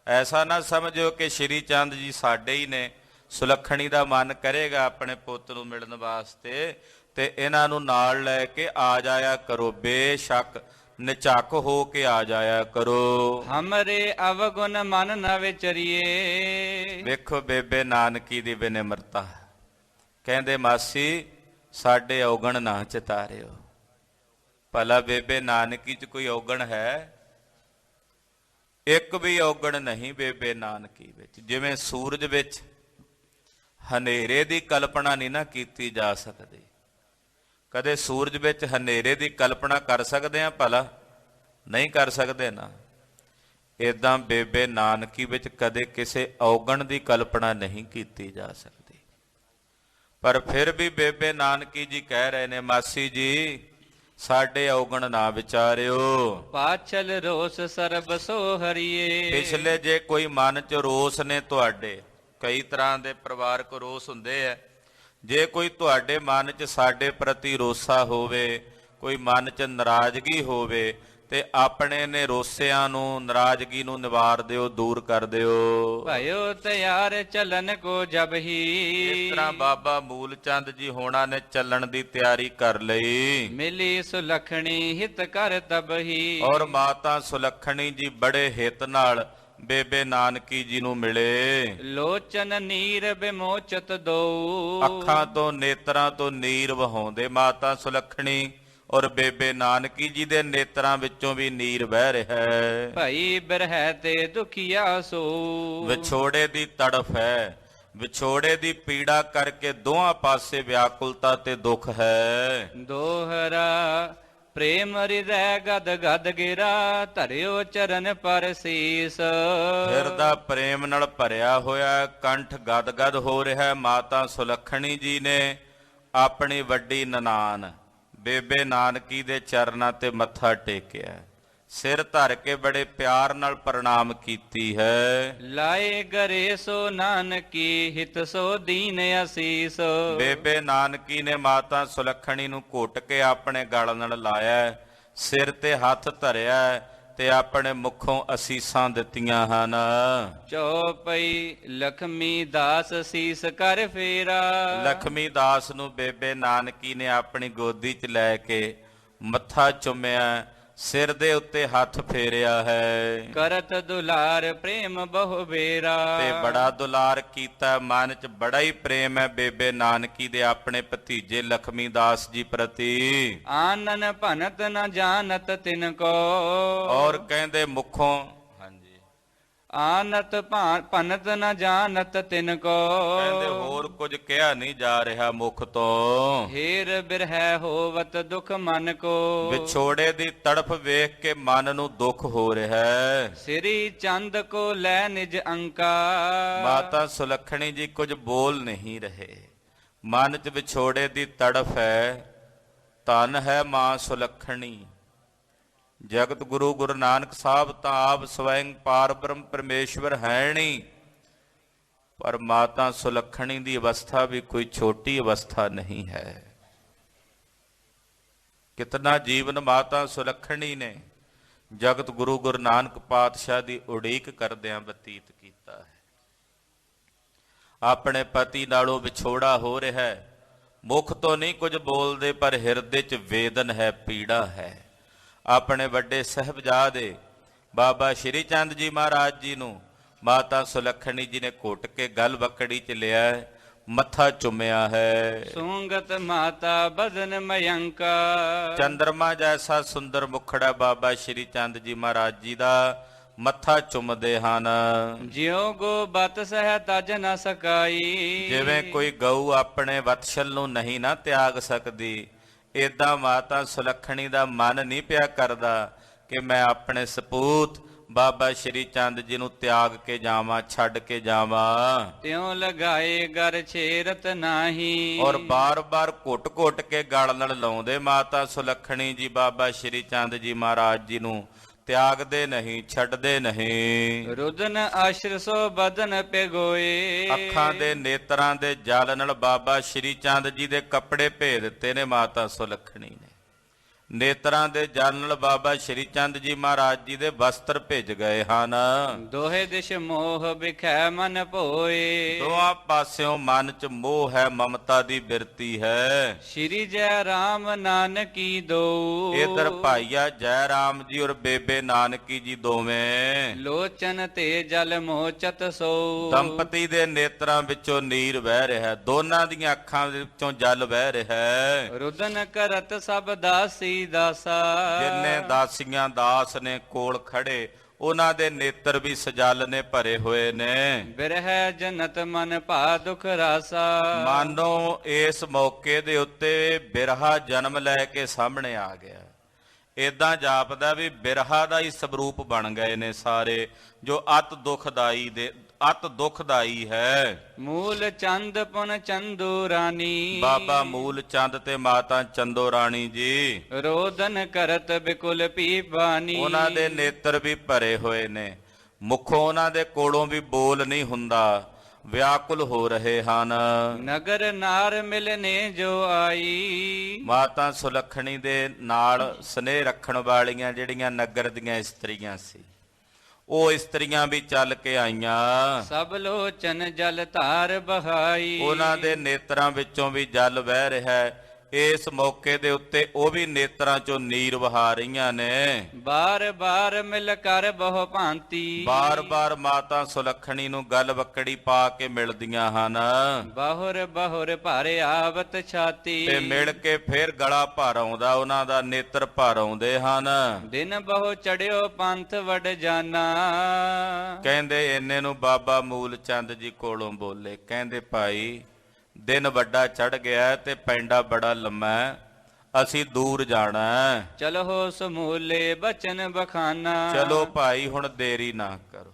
ਐਸਾ ਨਾ ਸਮਝੋ ਕਿ ਸ਼੍ਰੀ ਚੰਦ ਜੀ ਸਾਡੇ ਹੀ ਨੇ, ਸੁਲੱਖਣੀ ਦਾ ਮਨ ਕਰੇਗਾ ਆਪਣੇ ਪੁੱਤ ਨੂੰ ਮਿਲਣ ਵਾਸਤੇ ਤੇ ਇਹਨਾਂ ਨੂੰ ਨਾਲ ਲੈ ਕੇ ਆ ਜਾਇਆ ਕਰੋ। ਬੇਸ਼ੱਕ ਨਿਝੱਕ ਹੋ ਕੇ ਆ ਜਾਇਆ ਕਰੋ। ਹਮਰੇ ਅਵਗੁਣ ਮਨ ਨ ਵਿਚਰੀਏ। ਵੇਖੋ ਬੇਬੇ ਨਾਨਕੀ ਦੀ ਬੇਨਿਮਰਤਾ, ਕਹਿੰਦੇ ਮਾਸੀ ਸਾਡੇ ਔਗਣ ਨਾ ਚਿਤਾਰਿਓ। ਭਲਾ ਬੇਬੇ ਨਾਨਕੀ 'ਚ ਕੋਈ ਔਗਣ ਹੈ? ਇੱਕ ਵੀ ਔਗਣ ਨਹੀਂ ਬੇਬੇ ਨਾਨਕੀ ਵਿੱਚ। ਜਿਵੇਂ ਸੂਰਜ ਵਿੱਚ ਹਨੇਰੇ ਦੀ ਕਲਪਨਾ ਨਹੀਂ ਨਾ ਕੀਤੀ ਜਾ ਸਕਦੀ, ਕਦੇ ਸੂਰਜ ਵਿੱਚ ਹਨੇਰੇ ਦੀ ਕਲਪਨਾ ਕਰ ਸਕਦੇ ਆ? ਭਲਾ ਨਹੀਂ ਕਰ ਸਕਦੇ ਨਾ। ਇਦਾਂ ਬੇਬੇ ਨਾਨਕੀ ਵਿੱਚ ਕਦੇ ਕਿਸੇ ਔਗਣ ਦੀ ਕਲਪਨਾ ਨਹੀਂ ਕੀਤੀ ਜਾ ਸਕਦੀ। ਪਰ ਫਿਰ ਵੀ ਬੇਬੇ ਨਾਨਕੀ ਜੀ ਕਹਿ ਰਹੇ ਨੇ, ਮਾਸੀ ਜੀ ਸਾਡੇ ਔਗਣ ਨਾ ਵਿਚਾਰਿਓ। ਪਾਛਲ ਰੋਸ ਸਰਬ ਸੋ ਹਰੀਏ। ਪਿਛਲੇ ਜੇ ਕੋਈ ਮਨ 'ਚ ਰੋਸ ਨੇ ਤੁਹਾਡੇ, ਕਈ ਤਰ੍ਹਾਂ ਦੇ ਪਰਿਵਾਰਕ ਰੋਸ ਹੁੰਦੇ ਆ, ਜੇ ਕੋਈ ਤੁਹਾਡੇ ਮਨ 'ਚ ਸਾਡੇ ਪ੍ਰਤੀ ਰੋਸਾ ਹੋਵੇ, ਕੋਈ ਮਨ 'ਚ ਨਾਰਾਜ਼ਗੀ ਹੋਵੇ ਤੇ ਆਪਣੇ ਨੇ ਰੋਸਿਆਂ ਨੂੰ, ਨਾਰਾਜ਼ਗੀ ਨੂੰ ਨਿਵਾਰ ਦਿਓ, ਦੂਰ ਕਰ ਦਿਓ। ਭਇਓ ਤਿਆਰ ਚੱਲਨ ਕੋ ਜਬ ਹੀ। ਇਸ ਤਰ੍ਹਾਂ ਬਾਬਾ ਮੂਲ ਚੰਦ ਜੀ ਹੋਣਾ ਨੇ ਚੱਲਣ ਦੀ ਤਿਆਰੀ ਕਰ ਲਈ। ਮਿਲੀ ਸੁਲੱਖਣੀ ਹਿਤ ਕਰ ਤਬ ਹੀ। ਔਰ ਮਾਤਾ ਸੁਲੱਖਣੀ ਜੀ ਬੜੇ ਹਿੱਤ ਨਾਲ ਬੇਬੇ ਨਾਨਕੀ ਜੀ ਨੂੰ ਮਿਲੇ। ਲੋਚਨ ਨੀਰ ਬਿਮੋਚਤ ਦੋ। ਅੱਖਾਂ ਤੋਂ ਨੇਤਰਾਂ ਤੋਂ ਨੀਰ ਵਹਾਉਂਦੇ ਮਾਤਾ ਸੁਲੱਖਣੀ, ਔਰ ਬੇਬੇ ਨਾਨਕੀ ਜੀ ਦੇ ਨੇਤਰਾਂ ਵਿੱਚੋਂ ਵੀ ਨੀਰ ਵਹਿ ਰਿਹਾ ਹੈ। ਭਈ ਬਿਰਹਿ ਤੇ ਦੁਖੀਆ ਸੋ। ਵਿਛੋੜੇ ਦੀ ਤੜਫ ਹੈ, ਵਿਛੋੜੇ ਦੀ ਪੀੜਾ ਕਰਕੇ ਦੋਹਾਂ ਪਾਸੇ ਵਿਆਕੁਲਤਾ ਤੇ ਦੁੱਖ ਹੈ। ਦੋਹਰਾ ਪ੍ਰੇਮ ਹਿਰਦੈ ਗਦ ਗਦ ਗਿਰਾ। ਧਰਿਓ ਚਰਨ ਪਰ ਸੀਸ। ਹਿਰਦਾ ਪ੍ਰੇਮ ਨਾਲ ਭਰਿਆ ਹੋਇਆ, ਕੰਠ ਗਦ ਗਦ ਹੋ ਰਿਹਾ। ਮਾਤਾ ਸੁਲੱਖਣੀ ਜੀ ਨੇ ਆਪਣੀ ਵੱਡੀ ਨਨਾਣ ਬੇਬੇ ਨਾਨਕੀ ਦੇ ਚਰਨਾਂ ਤੇ ਮੱਥਾ ਟੇਕਿਆ, ਸਿਰ ਧਰ ਕੇ ਬੜੇ ਪਿਆਰ ਨਾਲ ਪ੍ਰਣਾਮ ਕੀਤੀ ਹੈ। ਲਾਏ ਗਰੇ ਸੋ ਨਾਨਕੀ ਹਿਤ ਸੋ ਦੀਨ ਅਸੀਸ। ਬੇਬੇ ਨਾਨਕੀ ਨੇ ਮਾਤਾ ਸੁਲੱਖਣੀ ਨੂੰ ਘੁੱਟ ਕੇ ਆਪਣੇ ਗਲ ਨਾਲ ਲਾਇਆ, ਸਿਰ ਤੇ ਹੱਥ ਧਰਿਆ ਤੇ ਆਪਣੇ ਮੁਖੋਂ ਅਸੀਸਾਂ ਦਿੱਤੀਆਂ ਹਨ। ਚੌਪਈ ਲਖਮੀ ਦਾਸ ਸੀਸ ਕਰ ਫੇਰਾ। ਲਖਮੀ ਦਾਸ ਨੂੰ ਬੇਬੇ ਨਾਨਕੀ ਨੇ ਆਪਣੀ ਗੋਦੀ 'ਚ ਲੈ ਕੇ ਮੱਥਾ ਚੁੰਮਿਆ, ਸਿਰ ਦੇ ਉੱਤੇ ਹੱਥ ਫੇਰਿਆ ਹੈ। ਕਰਤ ਦੁਲਾਰ ਪ੍ਰੇਮ ਬਹੁ ਬੇਰਾ। ਤੇ ਬੜਾ ਦੁਲਾਰ ਕੀਤਾ, ਮਨ 'ਚ ਬੜਾ ਹੀ ਪ੍ਰੇਮ ਹੈ ਬੇਬੇ ਨਾਨਕੀ ਦੇ ਆਪਣੇ ਭਤੀਜੇ ਲਖਮੀ ਦਾਸ ਜੀ ਪ੍ਰਤੀ। ਆਨਨ ਭਨਤ ਨ ਜਾਣਤ ਤਿਨ ਕੋ। ਔਰ ਕਹਿੰਦੇ ਮੁਖੋਂ, ਹਾਂਜੀ, ਆਨਤ ਭਨਤ ਨ ਜਾਣਤ ਤਿਨ ਕੋ। ਕਹਿੰਦੇ ਹੋਰ ਕੁਝ ਕਿਹਾ ਨਹੀਂ ਜਾ ਰਿਹਾ ਮੁਖ ਤੋਂ। ਹੀਰ ਬਿਰਹਿ ਹੋਵਤ ਦੁਖ ਮਨ ਕੋ। ਵਿਛੋੜੇ ਦੀ ਤੜਫ ਵੇਖ ਕੇ ਮਨ ਨੂੰ ਦੁੱਖ ਹੋ ਰਿਹਾ ਹੈ। ਸ੍ਰੀ ਚੰਦ ਕੋ ਲੈ ਨਿਜ ਅੰਕਾ। ਮਾਤਾ ਸੁਲੱਖਣੀ ਜੀ ਕੁਝ ਬੋਲ ਨਹੀਂ ਰਹੇ, ਮਨ 'ਚ ਵਿਛੋੜੇ ਦੀ ਤੜਫ ਹੈ। ਧਨ ਹੈ ਮਾਂ ਸੁਲੱਖਣੀ। ਜਗਤ ਗੁਰੂ ਗੁਰੂ ਨਾਨਕ ਸਾਹਿਬ ਤਾਂ ਆਪ ਸਵੈੰ ਪਾਰ ਬ੍ਰਹਮ ਪਰਮੇਸ਼ਵਰ ਹੈ ਨਹੀਂ, ਪਰ ਮਾਤਾ ਸੁਲੱਖਣੀ ਦੀ ਅਵਸਥਾ ਵੀ ਕੋਈ ਛੋਟੀ ਅਵਸਥਾ ਨਹੀਂ ਹੈ। ਕਿਤਨਾ ਜੀਵਨ ਮਾਤਾ ਸੁਲੱਖਣੀ ਨੇ ਜਗਤ ਗੁਰੂ ਗੁਰੂ ਨਾਨਕ ਪਾਤਸ਼ਾਹ ਦੀ ਉਡੀਕ ਕਰਦਿਆਂ ਬਤੀਤ ਕੀਤਾ ਹੈ। ਆਪਣੇ ਪਤੀ ਨਾਲੋਂ ਵਿਛੋੜਾ ਹੋ ਰਿਹਾ ਹੈ, ਮੁਖ ਤੋਂ ਨਹੀਂ ਕੁਝ ਬੋਲਦੇ ਪਰ ਹਿਰਦੇ 'ਚ ਵੇਦਨ ਹੈ, ਪੀੜਾ ਹੈ। ਆਪਣੇ ਵੱਡੇ ਸਾਹਿਬਜ਼ਾਦੇ ਬਾਬਾ ਸ਼੍ਰੀ ਚੰਦ ਜੀ ਮਹਾਰਾਜ ਜੀ ਨੂੰ ਮਾਤਾ ਸੁਲੱਖਣੀ ਜੀ ਨੇ ਘੁੱਟ ਕੇ ਗਲ ਬੱਕੜੀ 'ਚ ਲਿਆ, ਮੱਥਾ ਚੁੰਮਿਆ ਹੈ। ਸੁੰਗਤ ਮਾਤਾ ਬਦਨ ਮਯੰਕਾ। ਚੰਦਰਮਾ ਜੈਸਾ ਸੁੰਦਰ ਮੁਖੜਾ ਬਾਬਾ ਸ਼੍ਰੀ ਚੰਦ ਜੀ ਮਹਾਰਾਜ ਜੀ ਦਾ, ਮੱਥਾ ਚੁੰਮਦੇ ਹਨ। ਜਿਉ ਗੋ ਬਤ ਸਹਿ ਤਜ ਨ ਸਕਾਈ। ਜਿਵੇਂ ਕੋਈ ਗਊ ਆਪਣੇ ਵਤਸ਼ਲ ਨੂੰ ਨਹੀਂ ਨਾ ਤਿਆਗ ਸਕਦੀ, ਏਦਾਂ ਮਾਤਾ ਸੁਲੱਖਣੀ ਦਾ ਮਨ ਨਹੀਂ ਪਿਆ ਕਰਦਾ ਕਿ ਮੈਂ ਆਪਣੇ ਸਪੂਤ ਬਾਬਾ ਸ਼੍ਰੀ ਚੰਦ ਜੀ ਨੂੰ ਤਿਆਗ ਕੇ ਜਾਵਾਂ, ਛੱਡ ਕੇ ਜਾਵਾਂ। ਤਿਉ ਲਗਾਏ ਗਰ ਛੇਰਤ ਨਾਹੀ। ਔਰ ਬਾਰ-ਬਾਰ ਘੁੱਟ-ਘੁੱਟ ਕੇ ਗਲ ਨਾਲ ਲਾਉਂਦੇ ਮਾਤਾ ਸੁਲੱਖਣੀ ਜੀ ਬਾਬਾ ਸ਼੍ਰੀ ਚੰਦ ਜੀ ਮਹਾਰਾਜ ਜੀ ਨੂੰ, ਤਿਆਗਦੇ ਨਹੀਂ, ਛੱਡਦੇ ਨਹੀਂ। ਰੁਦਨ ਆਸ਼ਰ ਸੋ ਬਦਨ ਪਿਗੋਏ। ਅੱਖਾਂ ਦੇ ਨੇਤਰਾਂ ਦੇ ਜਲ ਨਾਲ ਬਾਬਾ ਸ਼੍ਰੀ ਚੰਦ ਜੀ ਦੇ ਕੱਪੜੇ ਭੇ ਦਿੱਤੇ ਨੇ ਮਾਤਾ ਸੁਲੱਖਣੀ ਨੇ। ਨੇਤਰਾਂ ਦੇ ਜਲ ਨਾਲ ਬਾਬਾ ਸ਼੍ਰੀ ਚੰਦ ਜੀ ਮਹਾਰਾਜ ਜੀ ਦੇ ਵਸਤਰ ਭਿੱਜ ਗਏ ਹਨ। ਦੋਹੇ ਦਿਸ਼ ਮੋਹ ਵਿਖੈ ਮਨ ਭੋਏ। ਦੋਹਾਂ ਪਾਸਿਓਂ ਮਨ ਚ ਮੋਹ ਹੈ, ਮਮਤਾ ਦੀ ਬਿਰਤੀ ਹੈ। ਸ਼੍ਰੀ ਜੈ ਰਾਮ ਨਾਨਕੀ ਦੋ। ਇਧਰ ਭਾਈਆ ਜੈ ਰਾਮ ਜੀ ਔਰ ਬੇਬੇ ਨਾਨਕੀ ਜੀ ਦੋਵੇਂ। ਲੋਚਨ ਤੇ ਜਲ ਮੋਚਤ ਸੋ। ਦੰਪਤੀ ਦੇ ਨੇਤਰਾਂ ਵਿੱਚੋਂ ਨੀਰ ਵਹਿ ਰਿਹਾ ਹੈ, ਦੋਨਾਂ ਦੀਆਂ ਅੱਖਾਂ ਵਿੱਚੋਂ ਜਲ ਵਹਿ ਰਿਹਾ ਹੈ। ਰੁਦਨ ਕਰਤ ਸਭ ਦਾਸੀ ਦਾਸਾ। ਜਿੰਨੇ ਦਾਸੀਆਂ ਦਾਸ ਨੇ ਕੋਲ ਖੜੇ, ਉਹਨਾਂ ਦੇ ਨੇਤਰ ਵੀ ਸਜਲ ਨੇ, ਭਰੇ ਹੋਏ ਨੇ। ਬਿਰਹਿ ਜਨਤ ਮਨ ਭਾ ਦੁਖ ਰਾਸਾ। ਮਾਨੋ ਇਸ ਮੌਕੇ ਦੇ ਉੱਤੇ ਬਿਰਹਾ ਜਨਮ ਲੈ ਕੇ ਸਾਹਮਣੇ ਆ ਗਿਆ। ਏਦਾਂ ਜਾਪਦਾ ਵੀ ਬਿਰਹਾ ਦਾ ਹੀ ਸਵਰੂਪ ਬਣ ਗਏ ਨੇ ਸਾਰੇ, ਜੋ ਅਤ ਦੁਖਦਾਈ ਹੈ। ਮੂਲ ਚੰਦ ਪੁਨ ਚੰਦੂ ਰਾਣੀ। ਬਾਬਾ ਮੂਲ ਚੰਦ ਤੇ ਮਾਤਾ ਚੰਦੋ ਰਾਣੀ ਜੀ ਰੋਦਨ ਕਰਤ ਬਿਕੁਲ ਪੀਪਾਨੀ। ਉਹਨਾਂ ਦੇ ਨੇਤਰ ਵੀ ਭਰੇ ਹੋਏ ਨੇ, ਮੁਖੋਂ ਉਹਨਾਂ ਦੇ ਕੋਲੋਂ ਵੀ ਬੋਲ ਨਹੀਂ ਹੁੰਦਾ, ਵਿਆਕੁਲ ਹੋ ਰਹੇ ਹਨ। ਨਗਰ ਨਾਰ ਮਿਲਨੇ ਜੋ ਆਈ। ਮਾਤਾ ਸੁਲੱਖਣੀ ਦੇ ਨਾਲ ਸਨੇਹ ਰੱਖਣ ਵਾਲੀਆਂ ਜਿਹੜੀਆਂ ਨਗਰ ਦੀਆਂ ਇਸਤਰੀਆਂ ਸੀ, ਉਹ ਇਸਤਰੀਆਂ ਵੀ ਚੱਲ ਕੇ ਆਈਆਂ। ਸਭ ਲੋਚਨ ਜਲ ਧਾਰ ਬਹਾਈ। ਉਹਨਾਂ ਦੇ ਨੇਤਰਾਂ ਵਿੱਚੋਂ ਵੀ ਜਲ ਵਹਿ ਰਿਹਾ ਹੈ। ਇਸ ਮੌਕੇ ਦੇ ਉੱਤੇ ਉਹ ਵੀ ਨੇਤਰਾਂ ਚੋਂ ਨੀਰ ਵਹਾ ਰਹੀਆਂ ਨੇ। ਬਾਰ ਬਾਰ ਮਿਲ ਕਰ ਬਹੁ ਭਾਂਤੀ। ਬਾਰ-ਬਾਰ ਮਾਤਾ ਸੁਲੱਖਣੀ ਨੂੰ ਗਲ ਵਕੜੀ ਪਾ ਕੇ ਮਿਲਦੀਆਂ ਹਨ। ਬਾਹੁਰ ਬਾਹੁਰ ਭਰ ਆਵਤ ਛਾਤੀ। ਤੇ ਮਿਲ ਕੇ ਫੇਰ ਗਲਾ ਭਰ ਆਉਂਦਾ, ਉਹਨਾਂ ਦਾ ਨੇਤਰ ਭਰ ਆਉਂਦੇ ਹਨ। ਦਿਨ ਬਹੁ ਚੜਿਓ ਪੰਥ ਵਡ ਜਾਨਾ। ਕਹਿੰਦੇ ਇੰਨੇ ਨੂੰ ਬਾਬਾ ਮੂਲ ਚੰਦ ਜੀ ਕੋਲੋਂ ਬੋਲੇ, ਕਹਿੰਦੇ ਭਾਈ ਦਿਨ ਵੱਡਾ ਚੜ ਗਿਆ ਤੇ ਪੈਂਡਾ ਬੜਾ ਲੰਮਾ, ਅਸੀਂ ਦੂਰ ਜਾਣਾ। ਚਲੋ ਸਮੂਲੇ ਬਚਨ ਬਖਾਨਾ। ਚਲੋ ਭਾਈ ਹੁਣ ਦੇਰੀ ਨਾ ਕਰੋ,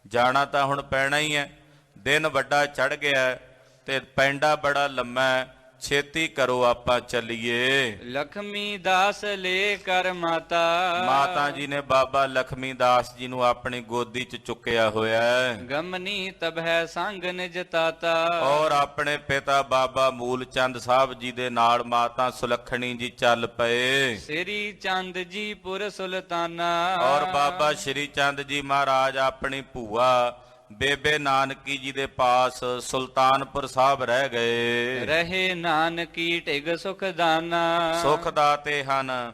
ਜਾਣਾ ਤਾਂ ਹੁਣ ਪੈਣਾ ਹੀ ਹੈ। ਦਿਨ ਵੱਡਾ ਚੜ ਗਿਆ ਤੇ ਪੈਂਡਾ ਬੜਾ ਲੰਮਾ, ਛੇਤੀ ਕਰੋ ਆਪਾਂ ਚੱਲੀਏ। ਲਖਮੀ ਦਾਸ ਲੈ ਕਰ ਮਾਤਾ। ਮਾਤਾ ਜੀ ਨੇ ਬਾਬਾ ਲਖਮੀ ਦਾਸ ਜੀ ਨੂੰ ਆਪਣੀ ਗੋਦੀ 'ਚ ਚੁੱਕਿਆ ਹੋਇਆ ਹੈ। ਗਮਨੀ ਤਬਹਿ ਸੰਗ ਨਿਜ ਤਾਤਾ। ਔਰ ਆਪਣੇ ਪਿਤਾ ਬਾਬਾ ਮੂਲ ਚੰਦ ਸਾਹਿਬ ਜੀ ਦੇ ਨਾਲ ਮਾਤਾ ਸੁਲੱਖਣੀ ਜੀ ਚੱਲ ਪਏ। ਸ੍ਰੀ ਚੰਦ ਜੀ ਪੁਰ ਸੁਲਤਾਨਾ। ਔਰ ਬਾਬਾ ਸ਼੍ਰੀ ਚੰਦ ਜੀ ਮਹਾਰਾਜ ਆਪਣੀ ਭੂਆ ਬੇਬੇ ਨਾਨਕੀ ਜੀ ਦੇ ਪਾਸ ਸੁਲਤਾਨਪੁਰ ਸਾਹਿਬ ਰਹਿ ਗਏ। ਰਹੇ ਨਾਨਕੀ ਢਿਗ ਸੁਖ ਦਾਨਾ। ਸੁਖ ਦਾਤੇ ਹਨ।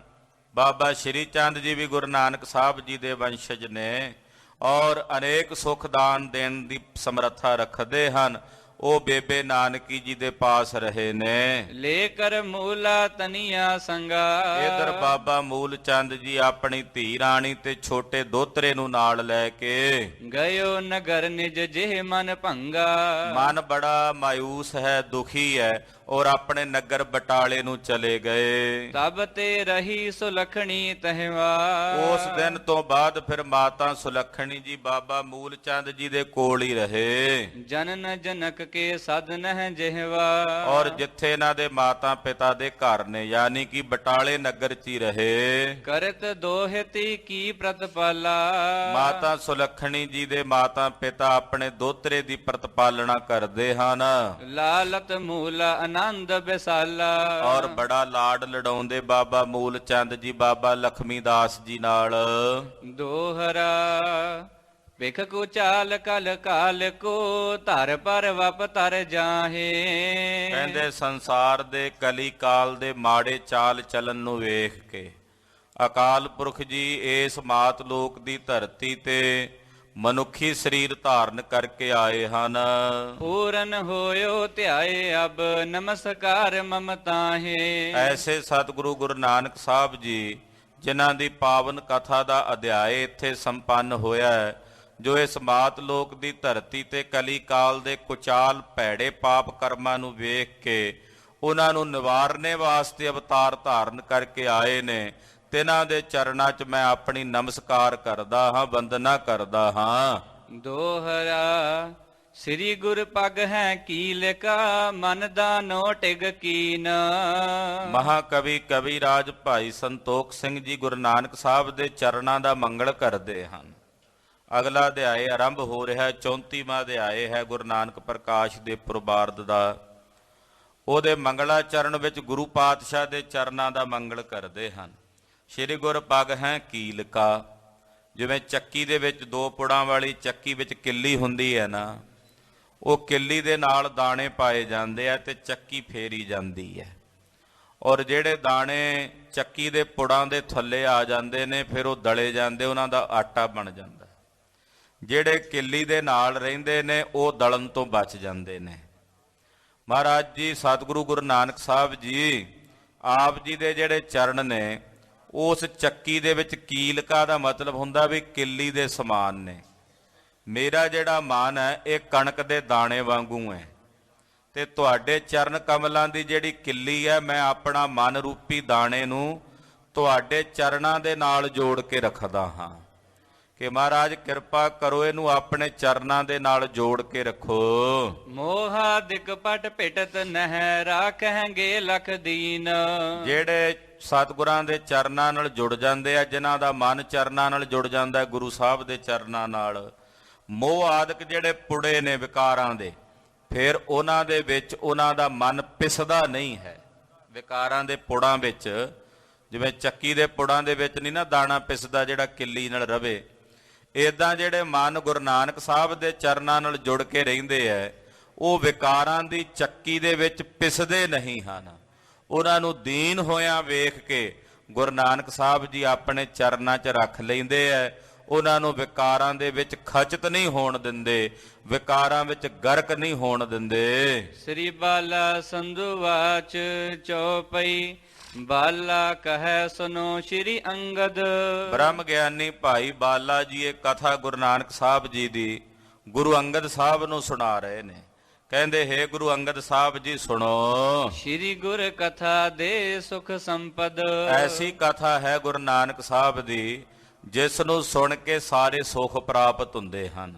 ਬਾਬਾ ਸ਼੍ਰੀ ਚੰਦ ਜੀ ਵੀ ਗੁਰੂ ਨਾਨਕ ਸਾਹਿਬ ਜੀ ਦੇ ਵੰਸ਼ਜ ਨੇ ਔਰ ਅਨੇਕ ਸੁਖ ਦਾਨ ਦੇਣ ਦੀ ਸਮਰੱਥਾ ਰੱਖਦੇ ਹਨ। ਉਹ ਬੇਬੇ ਨਾਨਕੀ ਜੀ ਦੇ ਪਾਸ ਰਹੇ ਨੇ। ਲੈ ਕਰ ਮੂਲਾ ਤਨੀਆ ਸੰਗਾ। ਇਧਰ ਬਾਬਾ ਮੂਲ ਚੰਦ ਜੀ ਆਪਣੀ ਧੀ ਰਾਣੀ ਤੇ ਛੋਟੇ ਦੋਤਰੇ ਨੂੰ ਨਾਲ ਲੈ ਕੇ ਗਇਓ ਨਗਰ ਨਿਜ ਜਿਹ ਮਨ ਭੰਗਾ। ਮਨ ਬੜਾ ਮਾਯੂਸ ਹੈ, ਦੁਖੀ ਹੈ ਔਰ ਆਪਣੇ ਨਗਰ ਬਟਾਲੇ ਨੂੰ ਚਲੇ ਗਏ। ਤਬ ਤੇ ਰਹੀ ਸੁਲੱਖਣੀ ਤਹਿਵਾ। ਉਸ ਦਿਨ ਤੋਂ ਬਾਅਦ ਫਿਰ ਮਾਤਾ ਸੁਲੱਖਣੀ ਜੀ ਬਾਬਾ ਮੂਲ ਚੰਦ ਜੀ ਦੇ ਕੋਲ ਹੀ ਰਹੇ। ਜਨਨ ਜਨਕ ਕੇ ਸਦਨ ਹੈ ਜਿਹਵਾ। ਔਰ ਜਿੱਥੇ ਇਹਨਾਂ ਦੇ ਮਾਤਾ ਪਿਤਾ ਦੇ ਘਰ ਨੇ, ਯਾਨੀ ਕਿ ਬਟਾਲੇ ਨਗਰ 'ਚ ਹੀ ਰਹੇ। ਕਰਤ ਦੋਹਿਤੀ ਕੀ ਪ੍ਰਤਪਾਲਾ। ਮਾਤਾ ਸੁਲੱਖਣੀ ਜੀ ਦੇ ਮਾਤਾ ਪਿਤਾ ਆਪਣੇ ਦੋਤਰੇ ਦੀ ਪ੍ਰਤਪਾਲਣਾ ਕਰਦੇ ਹਨ। ਲਾਲਤ ਮੂਲਾ ਆਨੰਦ ਬਿਸਾਲਾ। ਔਰ ਬੜਾ ਲਾਡ ਲਡਾਉਂਦੇ ਬਾਬਾ ਮੂਲ ਚੰਦ ਜੀ ਬਾਬਾ ਲਖਮੀ ਦਾਸ ਜੀ ਨਾਲ। ਦੋਹਰਾ ਵੇਖ ਕੋ ਚਾਲ ਕਲ ਕਾਲ ਕੋ ਧਰ ਪਰ ਵਪ ਧਰ ਜਾਹੇ। ਕਹਿੰਦੇ ਸੰਸਾਰ ਦੇ ਕਲੀ ਕਾਲ ਦੇ ਮਾੜੇ ਚਾਲ ਚਲਨ ਨੂੰ ਵੇਖ ਕੇ ਅਕਾਲ ਪੁਰਖ ਜੀ ਇਸ ਮਾਤ ਲੋਕ ਦੀ ਧਰਤੀ ਤੇ ਮਨੁੱਖੀ ਸਰੀਰ ਧਾਰਨ ਕਰਕੇ ਆਏ ਹਨ। ਪੂਰਨ ਹੋਇਓ ਧਿਆਏ ਅਬ ਨਮਸਕਾਰ ਮਮਤਾਹੇ। ਐਸੇ ਸਤਿਗੁਰੂ ਗੁਰੂ ਨਾਨਕ ਸਾਹਿਬ ਜੀ ਜਿਨ੍ਹਾਂ ਦੀ ਪਾਵਨ ਕਥਾ ਦਾ ਅਧਿਆਇ ਇੱਥੇ ਸੰਪੰਨ ਹੋਇਆ ਹੈ, ਜੋ ਇਸ ਮਾਤ ਲੋਕ ਦੀ ਧਰਤੀ ਤੇ ਕਲੀ ਕਾਲ ਦੇ ਕੁਚਾਲ ਭੈੜੇ ਪਾਪ ਕਰਮਾਂ ਨੂੰ ਵੇਖ ਕੇ ਉਹਨਾਂ ਨੂੰ ਨਿਵਾਰਨੇ ਵਾਸਤੇ ਅਵਤਾਰ ਧਾਰਨ ਕਰਕੇ ਆਏ ਨੇ, ਤਿਨਾਂ ਦੇ ਚਰਨਾਂ 'ਚ ਮੈਂ ਆਪਣੀ ਨਮਸਕਾਰ ਕਰਦਾ ਹਾਂ, ਵੰਦਨਾ ਕਰਦਾ ਹਾਂ। ਦੋਹਰਾ ਸ੍ਰੀ ਗੁਰ ਪਗ ਹੈ ਕੀਲਕਾ, ਮਨ ਦਾਨੋ ਟਿਗ ਕੀਨ। ਮਹਾਕਵੀ ਕਵੀਰਾਜ ਭਾਈ ਸੰਤੋਖ ਸਿੰਘ ਜੀ ਗੁਰੂ ਨਾਨਕ ਸਾਹਿਬ ਦੇ ਚਰਨਾਂ ਦਾ ਮੰਗਲ ਕਰਦੇ ਹਨ। ਅਗਲਾ ਅਧਿਆਇ ਆਰੰਭ ਹੋ ਰਿਹਾ ਹੈ, 34ਵਾਂ ਅਧਿਆਇ ਹੈ ਗੁਰੂ ਨਾਨਕ ਪ੍ਰਕਾਸ਼ ਦੇ ਪੁਰਬਾਰਦ ਦਾ। ਉਹਦੇ ਮੰਗਲਾ ਚਰਨ ਵਿੱਚ ਗੁਰੂ ਪਾਤਸ਼ਾਹ ਦੇ ਚਰਨਾਂ ਦਾ ਮੰਗਲ ਕਰਦੇ ਹਨ। ਸ੍ਰੀ ਗੁਰ ਪਗ ਹੈ ਕੀਲਕਾ, ਜਿਵੇਂ ਚੱਕੀ ਦੇ ਵਿੱਚ ਦੋ ਪੁੜਾਂ ਵਾਲੀ ਚੱਕੀ ਵਿੱਚ ਕਿੱਲੀ ਹੁੰਦੀ ਹੈ ਨਾ, ਉਹ ਕਿੱਲੀ ਦੇ ਨਾਲ ਦਾਣੇ ਪਾਏ ਜਾਂਦੇ ਆ ਤੇ ਚੱਕੀ ਫੇਰੀ ਜਾਂਦੀ ਹੈ, ਔਰ ਜਿਹੜੇ ਦਾਣੇ ਚੱਕੀ ਦੇ ਪੁੜਾਂ ਦੇ ਥੱਲੇ ਆ ਜਾਂਦੇ ਨੇ ਫਿਰ ਉਹ ਦਲੇ ਜਾਂਦੇ, ਉਹਨਾਂ ਦਾ ਆਟਾ ਬਣ ਜਾਂਦਾ। ਜਿਹੜੇ ਕਿੱਲੀ ਦੇ ਨਾਲ ਰਹਿੰਦੇ ਨੇ ਉਹ ਦਲਣ ਤੋਂ ਬਚ ਜਾਂਦੇ ਨੇ। ਮਹਾਰਾਜ ਜੀ ਸਤਿਗੁਰੂ ਗੁਰੂ ਨਾਨਕ ਸਾਹਿਬ ਜੀ ਆਪ ਜੀ ਦੇ ਜਿਹੜੇ ਚਰਨ ਨੇ, ਉਸ ਚੱਕੀ ਦੇ ਵਿੱਚ ਕੀਲਕਾ ਦਾ ਮਤਲਬ ਹੁੰਦਾ ਵੀ ਕਿੱਲੀ ਦੇ ਸਮਾਨ ਨੇ। ਮੇਰਾ ਜਿਹੜਾ ਮਨ ਹੈ ਇਹ ਕਣਕ ਦੇ ਦਾਣੇ ਵਾਂਗੂ ਹੈ, ਤੇ ਤੁਹਾਡੇ ਚਰਨ ਕਮਲਾਂ ਦੀ ਜਿਹੜੀ ਕਿੱਲੀ ਹੈ, ਮੈਂ ਆਪਣਾ ਮਨ ਰੂਪੀ ਦਾਣੇ ਨੂੰ ਤੁਹਾਡੇ ਚਰਨਾਂ ਦੇ ਨਾਲ ਜੋੜ ਕੇ ਰੱਖਦਾ ਹਾਂ ਕਿ ਮਹਾਰਾਜ ਕਿਰਪਾ ਕਰੋ ਇਹਨੂੰ ਆਪਣੇ ਚਰਨਾਂ ਦੇ ਨਾਲ ਜੋੜ ਕੇ ਰੱਖੋ। ਮੋਹਾ ਦਿਕਪਟ ਭਿਟਤ ਨਹਿ, ਰਾਖਹਿਗੇ ਲਖ ਦੀਨ। ਜਿਹੜੇ ਸਤਿਗੁਰਾਂ ਦੇ ਚਰਨਾਂ ਨਾਲ ਜੁੜ ਜਾਂਦੇ ਆ, ਜਿਨ੍ਹਾਂ ਦਾ ਮਨ ਚਰਨਾਂ ਨਾਲ ਜੁੜ ਜਾਂਦਾ ਗੁਰੂ ਸਾਹਿਬ ਦੇ ਚਰਨਾਂ ਨਾਲ, ਮੋਹ ਆਦਿਕ ਜਿਹੜੇ ਪੁੜੇ ਨੇ ਵਿਕਾਰਾਂ ਦੇ, ਫਿਰ ਉਹਨਾਂ ਦੇ ਵਿੱਚ ਉਹਨਾਂ ਦਾ ਮਨ ਪਿਸਦਾ ਨਹੀਂ ਹੈ। ਵਿਕਾਰਾਂ ਦੇ ਪੁੜਾਂ ਵਿੱਚ, ਜਿਵੇਂ ਚੱਕੀ ਦੇ ਪੁੜਾਂ ਦੇ ਵਿੱਚ ਨਹੀਂ ਨਾ ਦਾਣਾ ਪਿਸਦਾ ਜਿਹੜਾ ਕਿੱਲੀ ਨਾਲ ਰਵੇ, ਇਦਾਂ ਜਿਹੜੇ ਮਨ ਗੁਰੂ ਨਾਨਕ ਸਾਹਿਬ ਦੇ ਚਰਨਾਂ ਨਾਲ ਜੁੜ ਕੇ ਰਹਿੰਦੇ ਐ, ਉਹ ਵਿਕਾਰਾਂ ਦੀ ਚੱਕੀ ਦੇ ਵਿੱਚ ਪਿਸਦੇ ਨਹੀਂ ਹਨ। ਉਹਨਾਂ ਨੂੰ ਦੀਨ ਹੋਇਆਂ ਵੇਖ ਕੇ ਗੁਰੂ ਨਾਨਕ ਸਾਹਿਬ ਜੀ ਆਪਣੇ ਚਰਨਾਂ 'ਚ ਰੱਖ ਲੈਂਦੇ ਐ। ਉਹਨਾਂ ਨੂੰ ਵਿਕਾਰਾਂ ਦੇ ਵਿੱਚ ਖਚਤ ਨਹੀਂ ਹੋਣ ਦਿੰਦੇ, ਵਿਕਾਰਾਂ ਵਿੱਚ ਗਰਕ ਨਹੀਂ ਹੋਣ ਦਿੰਦੇ। ਸ੍ਰੀ ਬਾਲਾ ਸੰਧੂ ਵਾਚ ਚੌਪਈ, ਬਾਲਾ ਕਹੈ ਸੁਨੋ ਸ੍ਰੀ ਅੰਗਦ। ਬ੍ਰਹਮ ਗਿਆਨੀ ਭਾਈ ਬਾਲਾ ਜੀ ਇਹ ਕਥਾ ਗੁਰੂ ਨਾਨਕ ਸਾਹਿਬ ਜੀ ਦੀ ਗੁਰੂ ਅੰਗਦ ਸਾਹਿਬ ਨੂੰ ਸੁਣਾ ਰਹੇ ਨੇ। ਕਹਿੰਦੇ ਹੈ ਗੁਰੂ ਅੰਗਦ ਸਾਹਿਬ ਜੀ ਸੁਣੋ, ਸ੍ਰੀ ਗੁਰ ਕਥਾ ਦੇ ਸੁਖ ਸੰਪਦ। ਐਸੀ ਕਥਾ ਹੈ ਗੁਰੂ ਨਾਨਕ ਸਾਹਿਬ ਦੀ ਜਿਸ ਨੂੰ ਸੁਣ ਕੇ ਸਾਰੇ ਸੁਖ ਪ੍ਰਾਪਤ ਹੁੰਦੇ ਹਨ।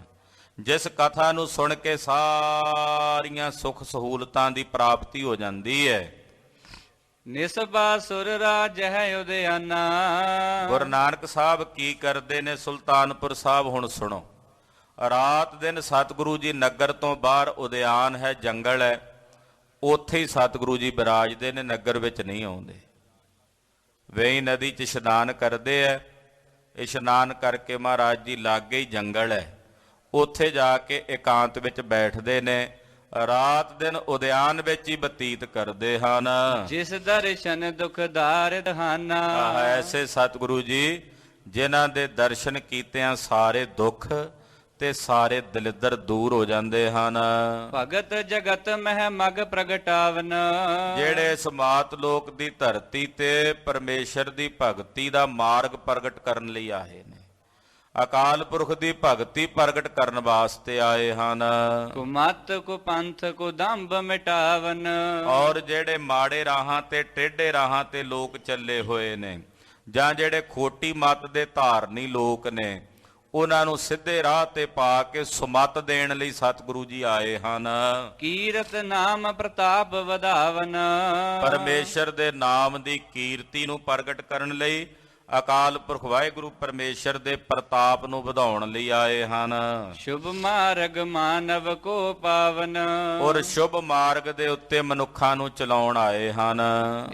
ਜਿਸ ਕਥਾ ਨੂੰ ਸੁਣ ਕੇ ਸਾਰੀਆਂ ਸੁਖ ਸਹੂਲਤਾਂ ਦੀ ਪ੍ਰਾਪਤੀ ਹੋ ਜਾਂਦੀ ਹੈ। ਨਿਸਬਾ ਸੁਰ ਰਾਜ ਹੈ ਉਦਿਆਨਾ। ਗੁਰੂ ਨਾਨਕ ਸਾਹਿਬ ਕੀ ਕਰਦੇ ਨੇ ਸੁਲਤਾਨਪੁਰ ਸਾਹਿਬ, ਹੁਣ ਸੁਣੋ। ਰਾਤ ਦਿਨ ਸਤਿਗੁਰੂ ਜੀ ਨਗਰ ਤੋਂ ਬਾਹਰ ਉਦਿਆਨ ਹੈ, ਜੰਗਲ ਹੈ, ਉੱਥੇ ਹੀ ਸਤਿਗੁਰੂ ਜੀ ਬਿਰਾਜਦੇ ਨੇ, ਨਗਰ ਵਿੱਚ ਨਹੀਂ ਆਉਂਦੇ। ਵੇਈ ਨਦੀ 'ਚ ਇਸ਼ਨਾਨ ਕਰਦੇ ਐ, ਇਸ਼ਨਾਨ ਕਰਕੇ ਮਹਾਰਾਜ ਜੀ ਲਾਗੇ ਹੀ ਜੰਗਲ ਹੈ, ਉੱਥੇ ਜਾ ਕੇ ਇਕਾਂਤ ਵਿੱਚ ਬੈਠਦੇ ਨੇ, ਰਾਤ ਦਿਨ ਉਦਿਆਨ ਵਿੱਚ ਹੀ ਬਤੀਤ ਕਰਦੇ ਹਨ। ਜਿਸ ਦਰਸ਼ਨ ਦੁਖਦਾਰ ਦਹਾਨਾ। ਐਸੇ ਸਤਿਗੁਰੂ ਜੀ ਜਿਨ੍ਹਾਂ ਦੇ ਦਰਸ਼ਨ ਕੀਤਿਆਂ ਸਾਰੇ ਦੁੱਖ ਤੇ ਸਾਰੇ ਦਲਿੱਦਰ ਦੂਰ ਹੋ ਜਾਂਦੇ ਹਨ। ਭਗਤ ਜਗਤ ਮਹਿ ਮਗ ਪ੍ਰਗਟਾਵਨ। ਜਿਹੜੇ ਇਸ ਮਾਤ ਲੋਕ ਦੀ ਧਰਤੀ ਤੇ ਪਰਮੇਸ਼ਰ ਦੀ ਭਗਤੀ ਦਾ ਮਾਰਗ ਪ੍ਰਗਟ ਕਰਨ ਲਈ ਆਏ ਨੇ, ਅਕਾਲ ਪੁਰਖ ਦੀ ਭਗਤੀ ਪ੍ਰਗਟ ਕਰਨ ਵਾਸਤੇ ਆਏ ਹਨ। ਕੁਮਤ ਕੁ ਪੰਥ ਕੁ ਦੰਭ ਮਿਟਾਵਨ। ਔਰ ਜਿਹੜੇ ਮਾੜੇ ਰਾਹਾਂ ਤੇ ਟੇਢੇ ਰਾਹਾਂ ਤੇ ਲੋਕ ਚੱਲੇ ਹੋਏ ਨੇ, ਜਾਂ ਜਿਹੜੇ ਖੋਟੀ ਮੱਤ ਦੇ ਧਾਰਨੀ ਲੋਕ ਨੇ, ਉਹਨਾਂ ਨੂੰ ਸਿੱਧੇ ਰਾਹ ਤੇ ਪਾ ਕੇ ਸੁਮਤ ਦੇਣ ਲਈ ਸਤਿਗੁਰੂ ਜੀ ਆਏ ਹਨ। ਕੀਰਤ ਨਾਮ ਪ੍ਰਤਾਪ ਵਧਾਵਨ। ਪਰਮੇਸ਼ਰ ਦੇ ਨਾਮ ਦੀ ਕੀਰਤੀ ਨੂੰ ਪ੍ਰਗਟ ਕਰਨ ਲਈ, ਅਕਾਲ ਪੁਰਖ ਵਾਹਿਗੁਰੂ ਪਰਮੇਸ਼ਰ ਦੇ ਪ੍ਰਤਾਪ ਨੂੰ ਵਧਾਉਣ ਲਈ ਆਏ ਹਨ। ਸ਼ੁਭ ਮਾਰਗ ਮਾਨਵ ਕੋ ਪਾਵਨ। ਔਰ ਸ਼ੁਭ ਮਾਰਗ ਦੇ ਉੱਤੇ ਮਨੁੱਖਾਂ ਨੂੰ ਚਲਾਉਣ ਆਏ ਹਨ।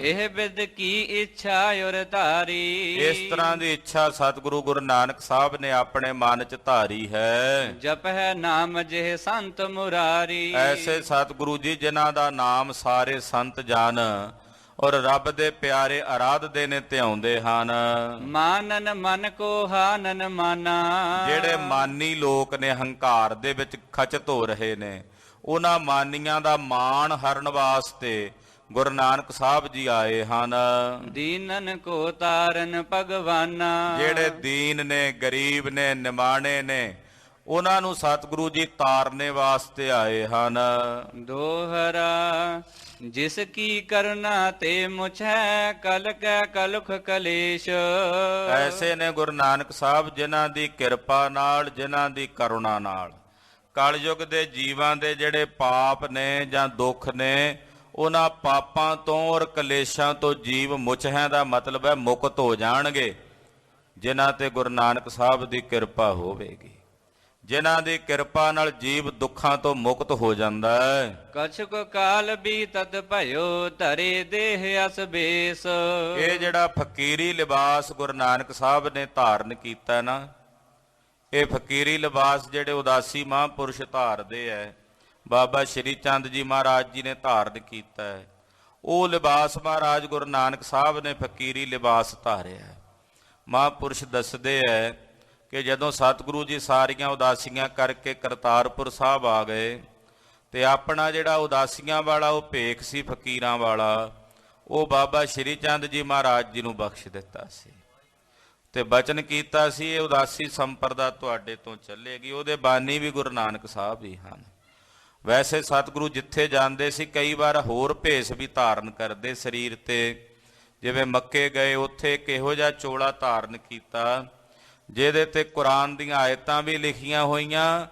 ਇਹ ਬਿਦ ਕੀ ਇੱਛਾ ਔਰ ਧਾਰੀ। ਇਸ ਤਰ੍ਹਾਂ ਦੀ ਇੱਛਾ ਸਤਿਗੁਰੂ ਗੁਰੂ ਨਾਨਕ ਸਾਹਿਬ ਨੇ ਆਪਣੇ ਮਨ 'ਚ ਧਾਰੀ ਹੈ। ਜਪ ਹੈ ਨਾਮ ਜਿਹ ਸੰਤ ਮੁਰਾਰੀ। ਐਸੇ ਸਤਿਗੁਰੂ ਜੀ ਜਿਨ੍ਹਾਂ ਦਾ ਨਾਮ ਸਾਰੇ ਸੰਤ ਜਨ ਔਰ ਰੱਬ ਦੇ ਪਿਆਰੇ ਆਰਾਧਦੇ ਨੇ, ਧਿਆਉਂਦੇ ਹਨ। ਮਾਨਨ ਮਨ ਕੋ ਹਾਨਨ ਮਾਨਾ। ਜਿਹੜੇ ਮਾਨੀ ਲੋਕ ਨੇ, ਹੰਕਾਰ ਦੇ ਵਿੱਚ ਖਚਤ ਹੋ ਰਹੇ ਨੇ, ਉਹਨਾਂ ਮਾਨੀਆਂ ਦਾ ਮਾਣ ਹਰਨ ਵਾਸਤੇ ਗੁਰੂ ਨਾਨਕ ਸਾਹਿਬ ਜੀ ਆਏ ਹਨ। ਦੀਨਨ ਕੋ ਤਾਰਨ ਭਗਵਾਨਾ, ਜਿਹੜੇ ਦੀਨ ਨੇ, ਗਰੀਬ ਨੇ, ਨਿਮਾਣੇ ਨੇ, ਉਹਨਾਂ ਨੂੰ ਸਤਿਗੁਰੂ ਜੀ ਤਾਰਨੇ ਵਾਸਤੇ ਆਏ ਹਨ। ਦੋਹਰਾ ਜਿਸ ਕੀ ਕਰਨਾ ਤੇ ਮੁਛੈ, ਕਲ ਕੈ ਕਲੁਖ ਕਲੇਸ਼। ਐਸੇ ਨੇ ਗੁਰੂ ਨਾਨਕ ਸਾਹਿਬ ਜਿਨ੍ਹਾਂ ਦੀ ਕਿਰਪਾ ਨਾਲ, ਜਿਨ੍ਹਾਂ ਦੀ ਕਰੁਣਾ ਨਾਲ ਕਲਯੁਗ ਦੇ ਜੀਵਾਂ ਦੇ ਜਿਹੜੇ ਪਾਪ ਨੇ ਜਾਂ ਦੁੱਖ ਨੇ, ਉਹਨਾਂ ਪਾਪਾਂ ਤੋਂ ਔਰ ਕਲੇਸ਼ਾਂ ਤੋਂ ਜੀਵ ਮੁਛਹਿ ਦਾ ਮਤਲਬ ਹੈ ਮੁਕਤ ਹੋ ਜਾਣਗੇ, ਜਿਨ੍ਹਾਂ ਤੇ ਗੁਰੂ ਨਾਨਕ ਸਾਹਿਬ ਦੀ ਕਿਰਪਾ ਹੋਵੇਗੀ। ਜਿਨ੍ਹਾਂ ਦੀ ਕਿਰਪਾ ਨਾਲ ਜੀਵ ਦੁੱਖਾਂ ਤੋਂ ਮੁਕਤ ਹੋ ਜਾਂਦਾ ਹੈ। ਕਛੁਕ ਕਾਲ ਬੀਤਤ ਭਇਓ, ਧਰੇ ਦੇਹ ਅਸ ਬੇਸ। ਇਹ ਜਿਹੜਾ ਫਕੀਰੀ ਲਿਬਾਸ ਗੁਰੂ ਨਾਨਕ ਸਾਹਿਬ ਨੇ ਧਾਰਨ ਕੀਤਾ ਨਾ, ਇਹ ਫਕੀਰੀ ਲਿਬਾਸ ਜਿਹੜੇ ਉਦਾਸੀ ਮਹਾਂਪੁਰਸ਼ ਧਾਰਦੇ ਹੈ, ਬਾਬਾ ਸ਼੍ਰੀ ਚੰਦ ਜੀ ਮਹਾਰਾਜ ਜੀ ਨੇ ਧਾਰਨ ਕੀਤਾ ਹੈ। ਉਹ ਲਿਬਾਸ ਮਹਾਰਾਜ ਗੁਰੂ ਨਾਨਕ ਸਾਹਿਬ ਨੇ ਫਕੀਰੀ ਲਿਬਾਸ ਧਾਰਿਆ ਹੈ। ਮਹਾਂਪੁਰਸ਼ ਦੱਸਦੇ ਹੈ ਕਿ ਜਦੋਂ ਸਤਿਗੁਰੂ ਜੀ ਸਾਰੀਆਂ ਉਦਾਸੀਆਂ ਕਰਕੇ ਕਰਤਾਰਪੁਰ ਸਾਹਿਬ ਆ ਗਏ ਤੇ ਆਪਣਾ ਜਿਹੜਾ ਉਦਾਸੀਆਂ ਵਾਲਾ ਉਹ ਭੇਖ ਸੀ ਫਕੀਰਾਂ ਵਾਲਾ, ਉਹ ਬਾਬਾ ਸ਼੍ਰੀ ਚੰਦ ਜੀ ਮਹਾਰਾਜ ਜੀ ਨੂੰ ਬਖਸ਼ ਦਿੱਤਾ ਸੀ ਤੇ ਬਚਨ ਕੀਤਾ ਸੀ, ਇਹ ਉਦਾਸੀ ਸੰਪਰਦਾ ਤੁਹਾਡੇ ਤੋਂ ਚੱਲੇਗੀ। ਉਹਦੇ ਬਾਨੀ ਵੀ ਗੁਰੂ ਨਾਨਕ ਸਾਹਿਬ ਹੀ ਹਨ। ਵੈਸੇ ਸਤਿਗੁਰੂ ਜਿੱਥੇ ਜਾਂਦੇ ਸੀ ਕਈ ਵਾਰ ਹੋਰ ਭੇਸ ਵੀ ਧਾਰਨ ਕਰਦੇ ਸਰੀਰ ਤੇ। ਜਿਵੇਂ ਮੱਕੇ ਗਏ, ਉੱਥੇ ਕਿਹੋ ਜਿਹਾ ਚੋਲਾ ਧਾਰਨ ਕੀਤਾ ਜਿਹਦੇ ਤੇ ਕੁਰਾਨ ਦੀਆਂ ਆਇਤਾਂ ਵੀ ਲਿਖੀਆਂ ਹੋਈਆਂ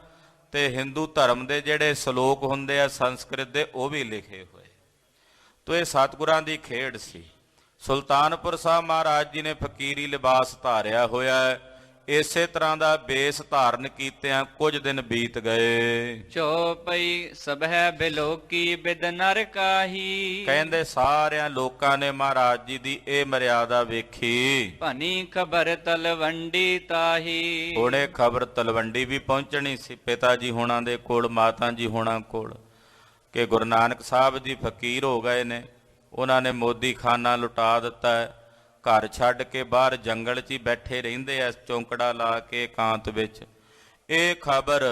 ਤੇ ਹਿੰਦੂ ਧਰਮ ਦੇ ਜਿਹੜੇ ਸ਼ਲੋਕ ਹੁੰਦੇ ਆ ਸੰਸਕ੍ਰਿਤ ਦੇ, ਉਹ ਵੀ ਲਿਖੇ ਹੋਏ। ਤੋ ਇਹ ਸਤਿਗੁਰਾਂ ਦੀ ਖੇਡ ਸੀ। ਸੁਲਤਾਨਪੁਰ ਸਾਹਿਬ ਮਹਾਰਾਜ ਜੀ ਨੇ ਫਕੀਰੀ ਲਿਬਾਸ ਧਾਰਿਆ ਹੋਇਆ ਹੈ। ਇਸੇ ਤਰ੍ਹਾਂ ਦਾ ਬੇਸ ਧਾਰਨ ਕੀਤਿਆਂ ਕੁਝ ਦਿਨ ਬੀਤ ਗਏ। ਚੌਪਈ ਸਭੈ ਬਿਲੋਕੀ ਬਿਦ ਨਰ ਕਾਹੀ। ਕਹਿੰਦੇ ਸਾਰਿਆਂ ਲੋਕਾਂ ਨੇ ਮਹਾਰਾਜ ਜੀ ਦੀ ਇਹ ਮਰਿਆਦਾ ਵੇਖੀ। ਭਨੀ ਖਬਰ ਤਲਵੰਡੀ ਤਾਹੀ। ਹੁਣੇ ਖਬਰ ਤਲਵੰਡੀ ਵੀ ਪਹੁੰਚਣੀ ਸੀ ਪਿਤਾ ਜੀ ਹੋਣਾ ਦੇ ਕੋਲ, ਮਾਤਾ ਜੀ ਹੋਣਾ ਕੋਲ, ਕਿ ਗੁਰੂ ਨਾਨਕ ਸਾਹਿਬ ਜੀ ਫਕੀਰ ਹੋ ਗਏ ਨੇ। ਉਹਨਾਂ ਨੇ ਮੋਦੀ ਖਾਨਾ ਲੁਟਾ ਦਿੱਤਾ ਹੈ। ਘਰ ਛੱਡ ਕੇ ਬਾਹਰ ਜੰਗਲ 'ਚ ਹੀ ਬੈਠੇ ਰਹਿੰਦੇ ਆ, ਚੌਂਕੜਾ ਲਾ ਕੇ ਇਕਾਂਤ ਵਿੱਚ। ਇਹ ਖਬਰ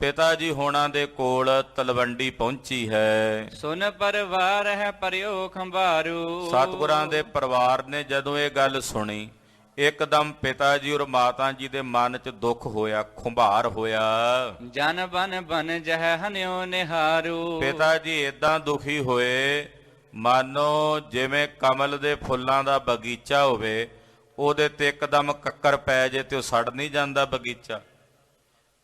ਪਿਤਾ ਜੀ ਹੋਣਾ ਦੇ ਕੋਲ ਤਲਵੰਡੀ ਪਹੁੰਚੀ ਹੈ। ਸੁਨ ਪਰਿਵਾਰ ਹੈ ਪਰਿਓ ਖੰਭਾਰੂ। ਸਤਿਗੁਰਾਂ ਦੇ ਪਰਿਵਾਰ ਨੇ ਜਦੋਂ ਇਹ ਗੱਲ ਸੁਣੀ, ਇੱਕਦਮ ਪਿਤਾ ਜੀ ਔਰ ਮਾਤਾ ਜੀ ਦੇ ਮਨ 'ਚ ਦੁੱਖ ਹੋਇਆ, ਖੁੰਭਾਰ ਹੋਇਆ। ਜਨ ਬਨ ਬਨ ਜਹ ਹਨਿਓ ਨਿਹਾਰੂ। ਪਿਤਾ ਜੀ ਏਦਾਂ ਦੁਖੀ ਹੋਏ ਮਾਨੋ ਜਿਵੇਂ ਕਮਲ ਦੇ ਫੁੱਲਾਂ ਦਾ ਬਗੀਚਾ ਹੋਵੇ, ਉਹਦੇ ਤੇ ਇੱਕਦਮ ਕੱਕਰ ਪੈ ਜੇ ਤੇ ਉਹ ਸੜ ਨਹੀਂ ਜਾਂਦਾ ਬਗੀਚਾ।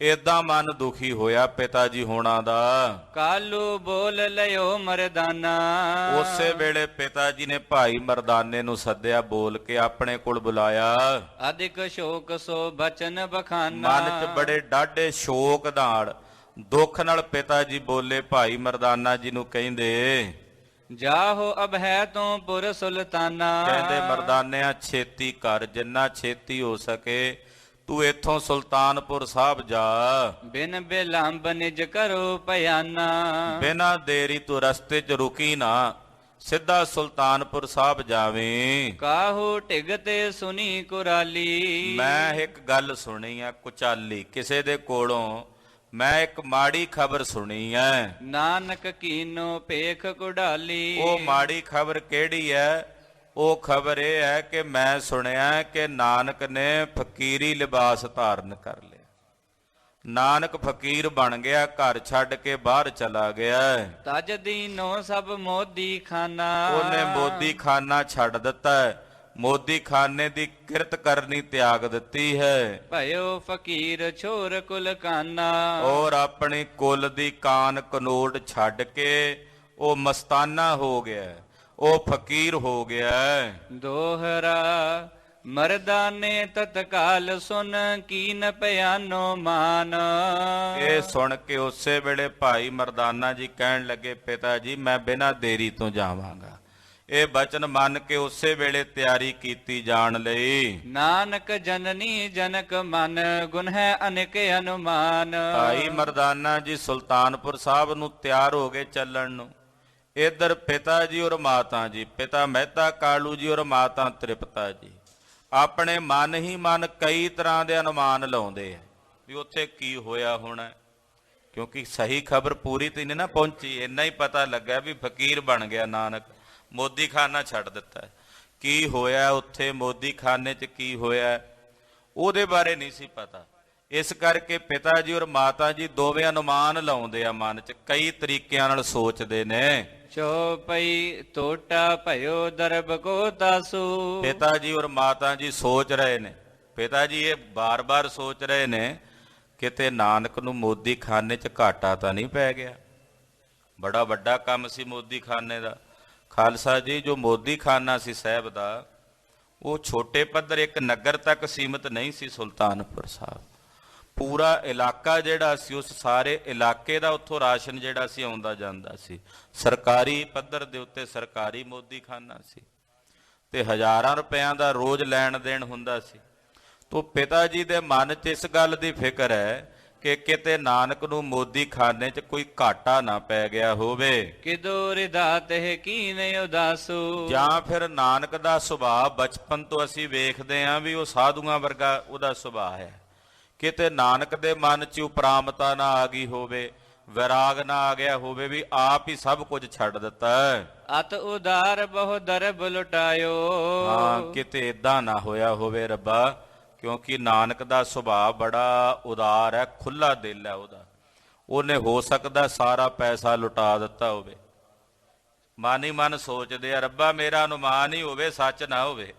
ਏਦਾਂ ਮਨ ਦੁਖੀ ਹੋਇਆ ਪਿਤਾ ਜੀ ਹੋਣਾ ਦਾ। ਕਾਲੂ ਬੋਲ ਲਿਓ ਮਰਦਾਨਾ। ਉਸੇ ਵੇਲੇ ਪਿਤਾ ਜੀ ਨੇ ਭਾਈ ਮਰਦਾਨੇ ਨੂੰ ਸੱਦਿਆ, ਬੋਲ ਕੇ ਆਪਣੇ ਕੋਲ ਬੁਲਾਇਆ। ਅਧਿਕ ਸ਼ੋਕ ਸੋ ਬਚਨ ਬਖਾਨਾ। ਮਨ 'ਚ ਬੜੇ ਡਾਢੇ ਸ਼ੋਕ ਨਾਲ, ਦੁੱਖ ਨਾਲ ਪਿਤਾ ਜੀ ਬੋਲੇ। ਭਾਈ ਮਰਦਾਨਾ ਜੀ ਨੂੰ ਕਹਿੰਦੇ, ਜਾਹੋ ਅਬ ਹੈ ਤੂੰ ਪੁਰ ਸੁਲਤਾਨਾ। ਕਹਿੰਦੇ ਮਰਦਾਨਿਆਂ ਛੇਤੀ ਕਰ, ਜਿੰਨਾ ਛੇਤੀ ਹੋ ਸਕੇ ਤੂੰ ਇੱਥੋਂ ਸੁਲਤਾਨਪੁਰ ਸਾਹਿਬ ਜਾ। ਬਿਨ ਬਿਲੰਬ ਨਿਜ ਕਰੋ ਭਿਆਨਾ। ਬਿਨਾਂ ਦੇਰੀ ਤੂੰ ਰਸਤੇ 'ਚ ਰੁਕੀ ਨਾ, ਸਿੱਧਾ ਸੁਲਤਾਨਪੁਰ ਸਾਹਿਬ ਜਾਵੇਂ। ਕਾਹੂ ਢਿਗ ਤੇ ਸੁਣੀ ਕੁਰਾਲੀ। ਮੈਂ ਇੱਕ ਗੱਲ ਸੁਣੀ ਆ ਕੁਚਾਲੀ, ਕਿਸੇ ਦੇ ਕੋਲੋਂ ਮੈਂ ਇੱਕ ਮਾੜੀ ਖਬਰ ਸੁਣੀ ਐ। ਨਾਨਕ ਕੀਨੋ ਭੇਖ ਕੁਢਾਲੀ। ਉਹ ਮਾੜੀ ਖਬਰ ਕਿਹੜੀ ਹੈ? ਉਹ ਖਬਰ ਇਹ ਹੈ ਕਿ ਮੈਂ ਸੁਣਿਆ ਕਿ ਨਾਨਕ ਨੇ ਫਕੀਰੀ ਲਿਬਾਸ ਧਾਰਨ ਕਰ ਲਿਆ। ਨਾਨਕ ਫਕੀਰ ਬਣ ਗਿਆ, ਘਰ ਛੱਡ ਕੇ ਬਾਹਰ ਚਲਾ ਗਿਆ। ਤਜ ਦੀਨੋ ਸਭ ਮੋਦੀ ਖਾਨਾ। ਉਹਨੇ ਮੋਦੀ ਖਾਨਾ ਛੱਡ ਦਿੱਤਾ ਹੈ, ਮੋਦੀ ਖਾਨੇ ਦੀ ਕਿਰਤ ਕਰਨੀ ਤਿਆਗ ਦਿੱਤੀ ਹੈ। ਭਇਓ ਫਕੀਰ ਛੋਰ ਕੁਲ ਕਾਨਾ। ਔਰ ਆਪਣੀ ਕੁਲ ਦੀ ਕਾਨ ਕਨੋਟ ਛੱਡ ਕੇ ਉਹ ਮਸਤਾਨਾ ਹੋ ਗਿਆ, ਉਹ ਫਕੀਰ ਹੋ ਗਿਆ। ਦੋਹਰਾ ਮਰਦਾਨੇ ਤਤਕਾਲ ਸੁਨ ਕੀਨ ਪਿਆਨੋ ਮਾਨ। ਇਹ ਸੁਣ ਕੇ ਉਸੇ ਵੇਲੇ ਭਾਈ ਮਰਦਾਨਾ ਜੀ ਕਹਿਣ ਲੱਗੇ, ਪਿਤਾ ਜੀ ਮੈਂ ਬਿਨਾਂ ਦੇਰੀ ਤੋਂ ਜਾਵਾਂਗਾ। ਇਹ ਬਚਨ ਮੰਨ ਕੇ ਉਸੇ ਵੇਲੇ ਤਿਆਰੀ ਕੀਤੀ ਜਾਣ ਲਈ। ਨਾਨਕ ਜਨਨੀ ਜਨਕ ਮਨ ਗੁਣ ਹੈ ਅਨੇਕ ਅਨੁਮਾਨ। ਭਾਈ ਮਰਦਾਨਾ ਜੀ ਸੁਲਤਾਨਪੁਰ ਸਾਹਿਬ ਨੂੰ ਤਿਆਰ ਹੋ ਗਏ ਚੱਲਣ ਨੂੰ। ਇੱਧਰ ਪਿਤਾ ਜੀ ਔਰ ਮਾਤਾ ਜੀ, ਪਿਤਾ ਮਹਿਤਾ ਕਾਲੂ ਜੀ ਔਰ ਮਾਤਾ ਤ੍ਰਿਪਤਾ ਜੀ, ਆਪਣੇ ਮਨ ਹੀ ਮਨ ਕਈ ਤਰ੍ਹਾਂ ਦੇ ਅਨੁਮਾਨ ਲਾਉਂਦੇ ਆ ਵੀ ਉੱਥੇ ਕੀ ਹੋਇਆ ਹੋਣਾ। ਕਿਉਂਕਿ ਸਹੀ ਖਬਰ ਪੂਰੀ ਤੇ ਨਹੀਂ ਨਾ ਪਹੁੰਚੀ। ਇੰਨਾ ਹੀ ਪਤਾ ਲੱਗਾ ਵੀ ਫਕੀਰ ਬਣ ਗਿਆ ਨਾਨਕ, ਮੋਦੀ ਖਾਨਾ ਛੱਡ ਦਿੱਤਾ। ਕੀ ਹੋਇਆ ਉੱਥੇ ਮੋਦੀ ਖਾਨੇ 'ਚ, ਕੀ ਹੋਇਆ ਉਹਦੇ ਬਾਰੇ ਨਹੀਂ ਸੀ ਪਤਾ। ਇਸ ਕਰਕੇ ਪਿਤਾ ਜੀ ਔਰ ਮਾਤਾ ਜੀ ਦੋਵੇਂ ਅਨੁਮਾਨ ਲਾਉਂਦੇ ਆ ਮਨ 'ਚ, ਕਈ ਤਰੀਕਿਆਂ ਨਾਲ ਸੋਚਦੇ ਨੇ। ਚੌਪਈ ਟੋਟਾ ਭਇਓ ਦਰਬ ਕੋ ਤਾਸੂ। ਪਿਤਾ ਜੀ ਔਰ ਮਾਤਾ ਜੀ ਸੋਚ ਰਹੇ ਨੇ, ਪਿਤਾ ਜੀ ਇਹ ਬਾਰ-ਬਾਰ ਸੋਚ ਰਹੇ ਨੇ ਕਿਤੇ ਨਾਨਕ ਨੂੰ ਮੋਦੀ ਖਾਨੇ 'ਚ ਘਾਟਾ ਤਾਂ ਨਹੀਂ ਪੈ ਗਿਆ। ਬੜਾ ਵੱਡਾ ਕੰਮ ਸੀ ਮੋਦੀ ਖਾਨੇ ਦਾ। ਖਾਲਸਾ ਜੀ, ਜੋ ਮੋਦੀ ਖਾਨਾ ਸੀ ਸਾਹਿਬ ਦਾ, ਉਹ ਛੋਟੇ ਪੱਧਰ ਇੱਕ ਨਗਰ ਤੱਕ ਸੀਮਿਤ ਨਹੀਂ ਸੀ। ਸੁਲਤਾਨਪੁਰ ਸਾਹਿਬ ਪੂਰਾ ਇਲਾਕਾ ਜਿਹੜਾ ਸੀ, ਉਸ ਸਾਰੇ ਇਲਾਕੇ ਦਾ ਉੱਥੋਂ ਰਾਸ਼ਨ ਜਿਹੜਾ ਸੀ ਆਉਂਦਾ ਜਾਂਦਾ ਸੀ। ਸਰਕਾਰੀ ਪੱਧਰ ਦੇ ਉੱਤੇ ਸਰਕਾਰੀ ਮੋਦੀ ਖਾਨਾ ਸੀ ਤੇ ਹਜ਼ਾਰਾਂ ਰੁਪਇਆਂ ਦਾ ਰੋਜ਼ ਲੈਣ ਦੇਣ ਹੁੰਦਾ ਸੀ। ਤੋ ਪਿਤਾ ਜੀ ਦੇ ਮਨ 'ਚ ਇਸ ਗੱਲ ਦੀ ਫਿਕਰ ਹੈ ਕਿ ਕਿਤੇ ਨਾਨਕ ਨੂੰ ਮੋਦੀ ਖਾਨੇ 'ਚ ਕੋਈ ਘਾਟਾ ਨਾ ਪੈ ਗਿਆ ਹੋਵੇ। ਕਿਦੋ ਰਿਦਾਤ ਹੈ ਕੀਨ ਉਦਾਸੂ। ਜਾਂ ਫਿਰ ਨਾਨਕ ਦਾ ਸੁਭਾਅ ਬਚਪਨ ਤੋਂ ਅਸੀਂ ਵੇਖਦੇ ਹਾਂ ਵੀ ਉਹ ਸਾਧੂਆਂ ਵਰਗਾ ਉਹਦਾ ਸੁਭਾਅ ਹੈ। ਕਿਤੇ ਨਾਨਕ ਦੇ ਮਨ 'ਚ ਉਪਰਾਮਤਾ ਨਾ ਆ ਗਈ ਹੋਵੇ, ਵਿਰਾਗ ਨਾ ਆ ਗਿਆ ਹੋਵੇ ਵੀ ਆਪ ਹੀ ਸਭ ਕੁਝ ਛੱਡ ਦਿੱਤਾ। ਅਤ ਉਦਾਰ ਬਹੁ ਦਰਬ ਲੁਟਾਇਓ। ਹਾਂ, ਕਿਤੇ ਏਦਾਂ ਨਾ ਹੋਇਆ ਹੋਵੇ ਰੱਬਾ, ਕਿਉਂਕਿ ਨਾਨਕ ਦਾ ਸੁਭਾਅ ਬੜਾ ਉਦਾਰ ਹੈ, ਖੁੱਲਾ ਦਿਲ ਹੈ ਉਹਦਾ। ਉਹਨੇ ਹੋ ਸਕਦਾ ਸਾਰਾ ਪੈਸਾ ਲੁਟਾ ਦਿੱਤਾ ਹੋਵੇ। ਮਨ ਹੀ ਮਨ ਸੋਚਦੇ ਆ, ਰੱਬਾ ਮੇਰਾ ਅਨੁਮਾਨ ਹੀ ਹੋਵੇ, ਸੱਚ ਨਾ ਹੋਵੇ।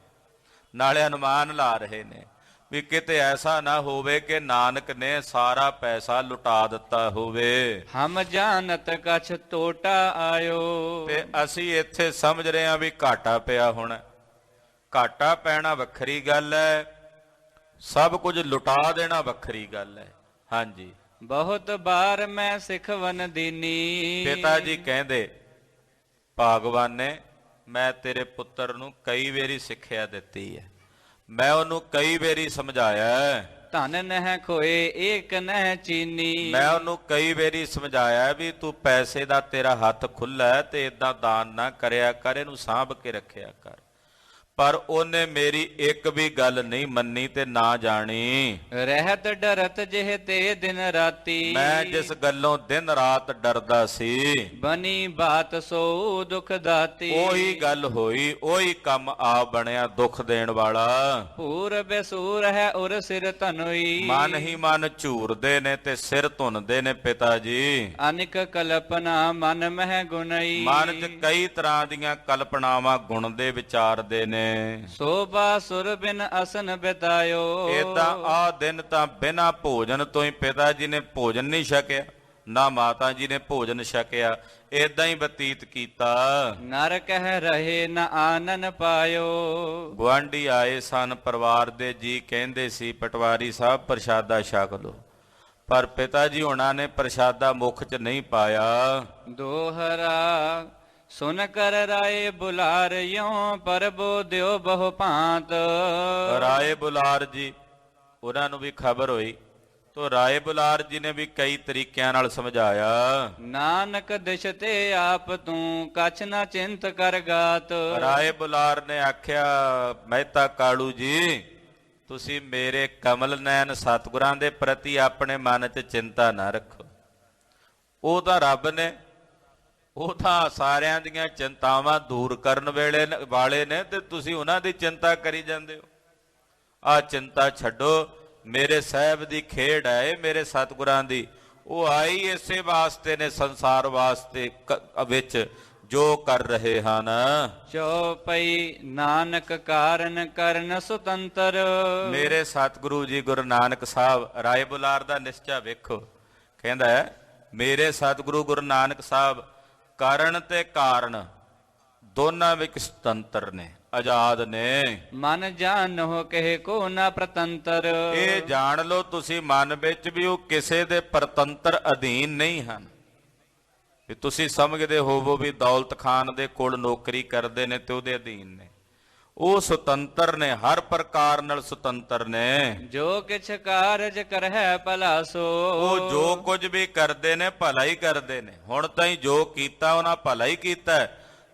ਨਾਲੇ ਅਨੁਮਾਨ ਲਾ ਰਹੇ ਨੇ ਵੀ ਕਿਤੇ ਐਸਾ ਨਾ ਹੋਵੇ ਕਿ ਨਾਨਕ ਨੇ ਸਾਰਾ ਪੈਸਾ ਲੁਟਾ ਦਿੱਤਾ ਹੋਵੇ। ਹਮ ਜਾਣਤ ਕਛ ਟੋਟਾ ਆਇਓ। ਤੇ ਅਸੀਂ ਇੱਥੇ ਸਮਝ ਰਹੇ ਹਾਂ ਵੀ ਘਾਟਾ ਪਿਆ ਹੋਣਾ। ਘਾਟਾ ਪੈਣਾ ਵੱਖਰੀ ਗੱਲ ਹੈ, ਸਭ ਕੁਝ ਲੁਟਾ ਦੇਣਾ ਵੱਖਰੀ ਗੱਲ ਹੈ। ਹਾਂਜੀ, ਬਹੁਤ ਬਾਰ ਮੈਂ ਸਿਖਵਨ ਦੀਨੀ। ਪਿਤਾ ਜੀ ਕਹਿੰਦੇ ਭਗਵਾਨ ਨੇ ਮੈਂ ਤੇਰੇ ਪੁੱਤਰ ਨੂੰ ਕਈ ਵਾਰੀ ਸਿੱਖਿਆ ਦਿੱਤੀ ਹੈ, ਮੈਂ ਉਹਨੂੰ ਕਈ ਵਾਰੀ ਸਮਝਾਇਆ। ਧਨ ਨਹਿ ਖੋਏ ਏਕ ਨਹਿ ਚੀਨੀ। ਮੈਂ ਉਹਨੂੰ ਕਈ ਵਾਰੀ ਸਮਝਾਇਆ ਵੀ ਤੂੰ ਪੈਸੇ ਦਾ ਤੇਰਾ ਹੱਥ ਖੁੱਲ੍ਹਾ ਹੈ ਤੇ ਇਦਾਂ ਦਾਨ ਨਾ ਕਰਿਆ ਕਰ, ਇਹਨੂੰ ਸਾਂਭ ਕੇ ਰੱਖਿਆ ਕਰ। ਪਰ ਉਹਨੇ ਮੇਰੀ ਇੱਕ ਵੀ ਗੱਲ ਨਹੀਂ ਮੰਨੀ ਤੇ ਨਾ ਜਾਣੀ। ਰਹਿਤ ਡਰਤ ਜਿਹ ਤੇ ਦਿਨ ਰਾਤੀ। ਮੈਂ ਜਿਸ ਗੱਲੋਂ ਦਿਨ ਰਾਤ ਡਰਦਾ ਸੀ, ਬਣੀ ਬਾਤ ਸੋ ਦੁਖ ਦਾਤੀ। ਉਹੀ ਗੱਲ ਹੋਈ, ਉਹੀ ਕੰਮ ਆ ਬਣਿਆ ਦੁੱਖ ਦੇਣ ਵਾਲਾ। ਪੂਰ ਬੇਸੂਰ ਹੈ ਉਰ ਸਿਰ ਧਨੋਈ। ਮਨ ਹੀ ਮਨ ਝੂਰਦੇ ਨੇ ਤੇ ਸਿਰ ਧੁੰਨਦੇ ਨੇ ਪਿਤਾ ਜੀ। ਅਨਿਕ ਕਲਪਨਾ ਮਨ ਮਹਿ ਗੁਣਈ। ਮਨ 'ਚ ਕਈ ਤਰ੍ਹਾਂ ਦੀਆਂ ਕਲਪਨਾਵਾਂ ਗੁਣਦੇ ਵਿਚਾਰਦੇ ਨੇ। ਸੋਭਾ ਸੁਰ ਬਿਨ ਅਸਨ ਬਿਤਾਇਓ। ਏਦਾਂ ਆ ਦਿਨ ਤਾਂ ਬਿਨਾਂ ਭੋਜਨ ਤੋਂ ਹੀ ਪਿਤਾ ਜੀ ਨੇ ਭੋਜਨ ਨਹੀਂ ਛਕਿਆ, ਨਾ ਮਾਤਾ ਜੀ ਨੇ ਭੋਜਨ ਛਕਿਆ, ਏਦਾਂ ਹੀ ਬਤੀਤ ਕੀਤਾ। ਨਰ ਕਹਿ ਰਹੇ ਨ ਆਨਨ ਪਾਇਓ। ਗੁਆਂਢੀ ਆਏ ਸਨ, ਪਰਿਵਾਰ ਦੇ ਜੀ ਕਹਿੰਦੇ ਸੀ ਪਟਵਾਰੀ ਸਾਹਿਬ ਪ੍ਰਸ਼ਾਦਾ ਛਕ ਲਓ, ਪਰ ਪਿਤਾ ਜੀ ਹੋਣਾ ਨੇ ਪ੍ਰਸ਼ਾਦਾ ਮੁਖ 'ਚ ਨਹੀਂ ਪਾਇਆ। ਦੋਹਰਾ ਸੁਨ ਕਰ ਰਾਏ ਬੁਲਾਰ ਯੋਂ ਪਰਬੋ ਦਿਓ ਬਹੁ ਭਾਂਤ। ਰਾਏ ਬੁਲਾਰ ਜੀ, ਉਹਨਾਂ ਨੂੰ ਵੀ ਖਬਰ ਹੋਈ ਤੋ ਰਾਏ ਬੁਲਾਰ ਜੀ ਨੇ ਵੀ ਕਈ ਤਰੀਕਿਆਂ ਨਾਲ ਸਮਝਾਇਆ। ਨਾਨਕ ਦਿਸ਼ ਤੇ ਆਪ ਤੂੰ ਕਛ ਨਾ ਚਿੰਤ ਕਰ ਗਾਤ। ਰਾਏ ਬੁਲਾਰ ਨੇ ਆਖਿਆ, ਮਹਿਤਾ ਕਾਲੂ ਜੀ, ਤੁਸੀਂ ਮੇਰੇ ਕਮਲ ਨੈਣ ਸਤਿਗੁਰਾਂ ਦੇ ਪ੍ਰਤੀ ਆਪਣੇ ਮਨ 'ਚ ਚਿੰਤਾ ਨਾ ਰੱਖੋ। ਉਹ ਤਾਂ ਰੱਬ ਨੇ, ਉਹ ਤਾਂ ਸਾਰਿਆਂ ਦੀਆਂ ਚਿੰਤਾਵਾਂ ਦੂਰ ਕਰਨ ਵਾਲੇ ਨੇ ਤੇ ਤੁਸੀਂ ਉਹਨਾਂ ਦੀ ਚਿੰਤਾ ਕਰੀ ਜਾਂਦੇ ਹੋ। ਆਹ ਚਿੰਤਾ ਛੱਡੋ, ਮੇਰੇ ਸਾਹਿਬ ਦੀ ਖੇਡ ਹੈ ਇਹ, ਮੇਰੇ ਸਤਿਗੁਰਾਂ ਦੀ। ਉਹ ਆਈ ਇਸੇ ਵਾਸਤੇ ਨੇ ਸੰਸਾਰ ਵਾਸਤੇ ਵਿੱਚ ਜੋ ਕਰ ਰਹੇ ਹਨ। ਚੌਪਈ ਨਾਨਕ ਕਾਰਨ ਕਰਨ ਸੁਤੰਤਰ। ਮੇਰੇ ਸਤਿਗੁਰੂ ਜੀ ਗੁਰੂ ਨਾਨਕ ਸਾਹਿਬ, ਰਾਏ ਬੁਲਾਰ ਦਾ ਨਿਸ਼ਚਾ ਵੇਖੋ, ਕਹਿੰਦਾ ਮੇਰੇ ਸਤਿਗੁਰੂ ਗੁਰੂ ਨਾਨਕ ਸਾਹਿਬ ਕਾਰਨ ਤੇ ਕਾਰਨ ਦੋਨਾਂ ਵਿੱਚ ਸੁਤੰਤਰ ਨੇ, ਆਜ਼ਾਦ ਨੇ। ਮਨ ਜਾਣੋ ਕਹਿ ਕੋ ਨਾ ਪ੍ਰਤੰਤਰ। ਇਹ ਜਾਣ ਲਓ ਤੁਸੀਂ ਮਨ ਵਿੱਚ ਵੀ ਉਹ ਕਿਸੇ ਦੇ ਪ੍ਰਤੰਤਰ ਅਧੀਨ ਨਹੀਂ ਹਨ। ਵੀ ਤੁਸੀਂ ਸਮਝਦੇ ਹੋਵੋ ਵੀ ਦੌਲਤ ਖਾਨ ਦੇ ਕੋਲ ਨੌਕਰੀ ਕਰਦੇ ਨੇ ਤੇ ਉਹਦੇ ਅਧੀਨ ਨੇ। ਉਹ ਸੁਤੰਤਰ ਨੇ, ਹਰ ਪ੍ਰਕਾਰ ਨਾਲ ਸੁਤੰਤਰ ਨੇ। ਜੋ ਕਿਛ ਕਾਰਜ ਕਰਹਿ ਭਲਾ ਸੋ। ਉਹ ਜੋ ਕੁਝ ਵੀ ਕਰਦੇ ਨੇ ਭਲਾ ਹੀ ਕਰਦੇ ਨੇ। ਹੁਣ ਤਾਈਂ ਜੋ ਕੀਤਾ ਉਹਨਾਂ ਭਲਾ ਹੀ ਕੀਤਾ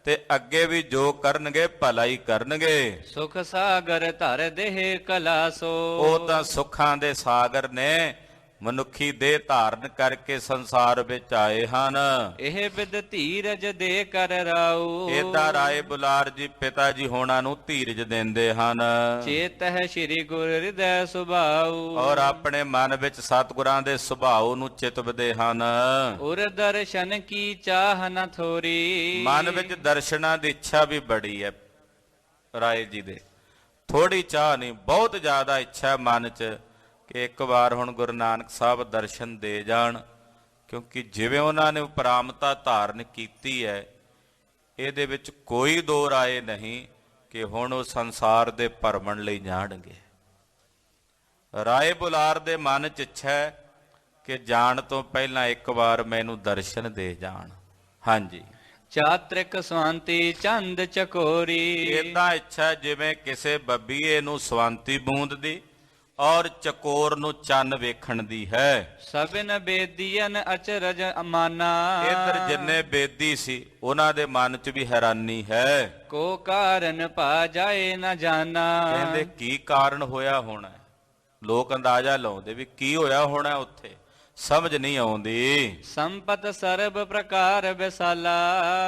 ਤੇ ਅੱਗੇ ਵੀ ਜੋ ਕਰਨਗੇ ਭਲਾ ਹੀ ਕਰਨਗੇ। ਸੁਖ ਸਾਗਰ ਧਰ ਦੇਹ ਕਲਾ ਸੋ। ਉਹ ਤਾਂ ਸੁੱਖਾਂ ਦੇ ਸਾਗਰ ਨੇ ਮਨੁੱਖੀ ਦੇਹ ਧਾਰਨ ਕਰਕੇ ਸੰਸਾਰ ਵਿੱਚ ਆਏ ਹਨ। ਇਹ ਬਿਦ ਧੀਰਜ ਦੇ ਕਰ ਰਾਉ। ਏਦਾਂ ਰਾਏ ਬੁਲਾਰ ਜੀ ਪਿਤਾ ਜੀ ਹੋਣਾ ਨੂੰ ਧੀਰਜ ਦਿੰਦੇ ਹਨ ਚੇਤਹਿ ਸ੍ਰੀ ਗੁਰ ਹਿਰਦੈ ਸੁਭਾਉ। ਔਰ ਆਪਣੇ ਮਨ ਵਿੱਚ ਸਤਿਗੁਰਾਂ ਦੇ ਸੁਭਾਅ ਨੂੰ ਚਿਤਵਦੇ ਹਨ। ਉਰ ਦਰਸ਼ਨ ਕੀ ਚਾਹ ਨ ਥੋਰੀ। ਮਨ ਵਿੱਚ ਦਰਸ਼ਨਾਂ ਦੀ ਇੱਛਾ ਵੀ ਬੜੀ ਹੈ ਰਾਏ ਜੀ ਦੇ, ਥੋੜੀ ਚਾਹ ਨਹੀਂ, ਬਹੁਤ ਜ਼ਿਆਦਾ ਇੱਛਾ ਹੈ ਮਨ 'ਚ ਕਿ ਇੱਕ ਵਾਰ ਹੁਣ ਗੁਰੂ ਨਾਨਕ ਸਾਹਿਬ ਦਰਸ਼ਨ ਦੇ ਜਾਣ, ਕਿਉਂਕਿ ਜਿਵੇਂ ਉਹਨਾਂ ਨੇ ਉਪਰਾਮਤਾ ਧਾਰਨ ਕੀਤੀ ਹੈ ਇਹਦੇ ਵਿੱਚ ਕੋਈ ਦੋ ਰਾਏ ਨਹੀਂ ਕਿ ਹੁਣ ਉਹ ਸੰਸਾਰ ਦੇ ਭਰਮਣ ਲਈ ਜਾਣਗੇ। ਰਾਏ ਬੁਲਾਰ ਦੇ ਮਨ 'ਚ ਇੱਛਾ ਹੈ ਕਿ ਜਾਣ ਤੋਂ ਪਹਿਲਾਂ ਇੱਕ ਵਾਰ ਮੈਨੂੰ ਦਰਸ਼ਨ ਦੇ ਜਾਣ। ਹਾਂਜੀ, ਚਾਤ੍ਰਿਕ ਸਵਾੰਤੀ ਚੰਦ ਚਕੋਰੀ। ਏਦਾਂ ਇੱਛਾ ਜਿਵੇਂ ਕਿਸੇ ਬੱਬੀਏ ਨੂੰ ਸਵਾਂਤੀ ਬੂੰਦ ਦੀ ਔਰ ਚਕੋਰ ਨੂੰ ਚੰਨ ਵੇਖਣ ਦੀ ਹੈ। ਸਭਨ ਬੇਦੀਨ ਅਚਰਜ ਅਮਾਨਾ। ਇੱਧਰ ਜਿੰਨੇ ਬੇਦੀ ਸੀ ਉਹਨਾਂ ਦੇ ਮਨ 'ਚ ਵੀ ਹੈਰਾਨੀ ਹੈ। ਕੋ ਕਾਰਨ ਪਾ ਜਾਏ ਨ ਜਾਣਾ। ਕਹਿੰਦੇ ਕੀ ਕਾਰਨ ਹੋਇਆ ਹੋਣਾ, ਲੋਕ ਅੰਦਾਜ਼ਾ ਲਾਉਂਦੇ ਵੀ ਕੀ ਹੋਇਆ ਹੋਣਾ ਉੱਥੇ, ਸਮਝ ਨਹੀਂ ਆਉਂਦੀ। ਸੰਪਤ ਸਰਬ ਪ੍ਰਕਾਰ ਵਿਸਾਲਾ।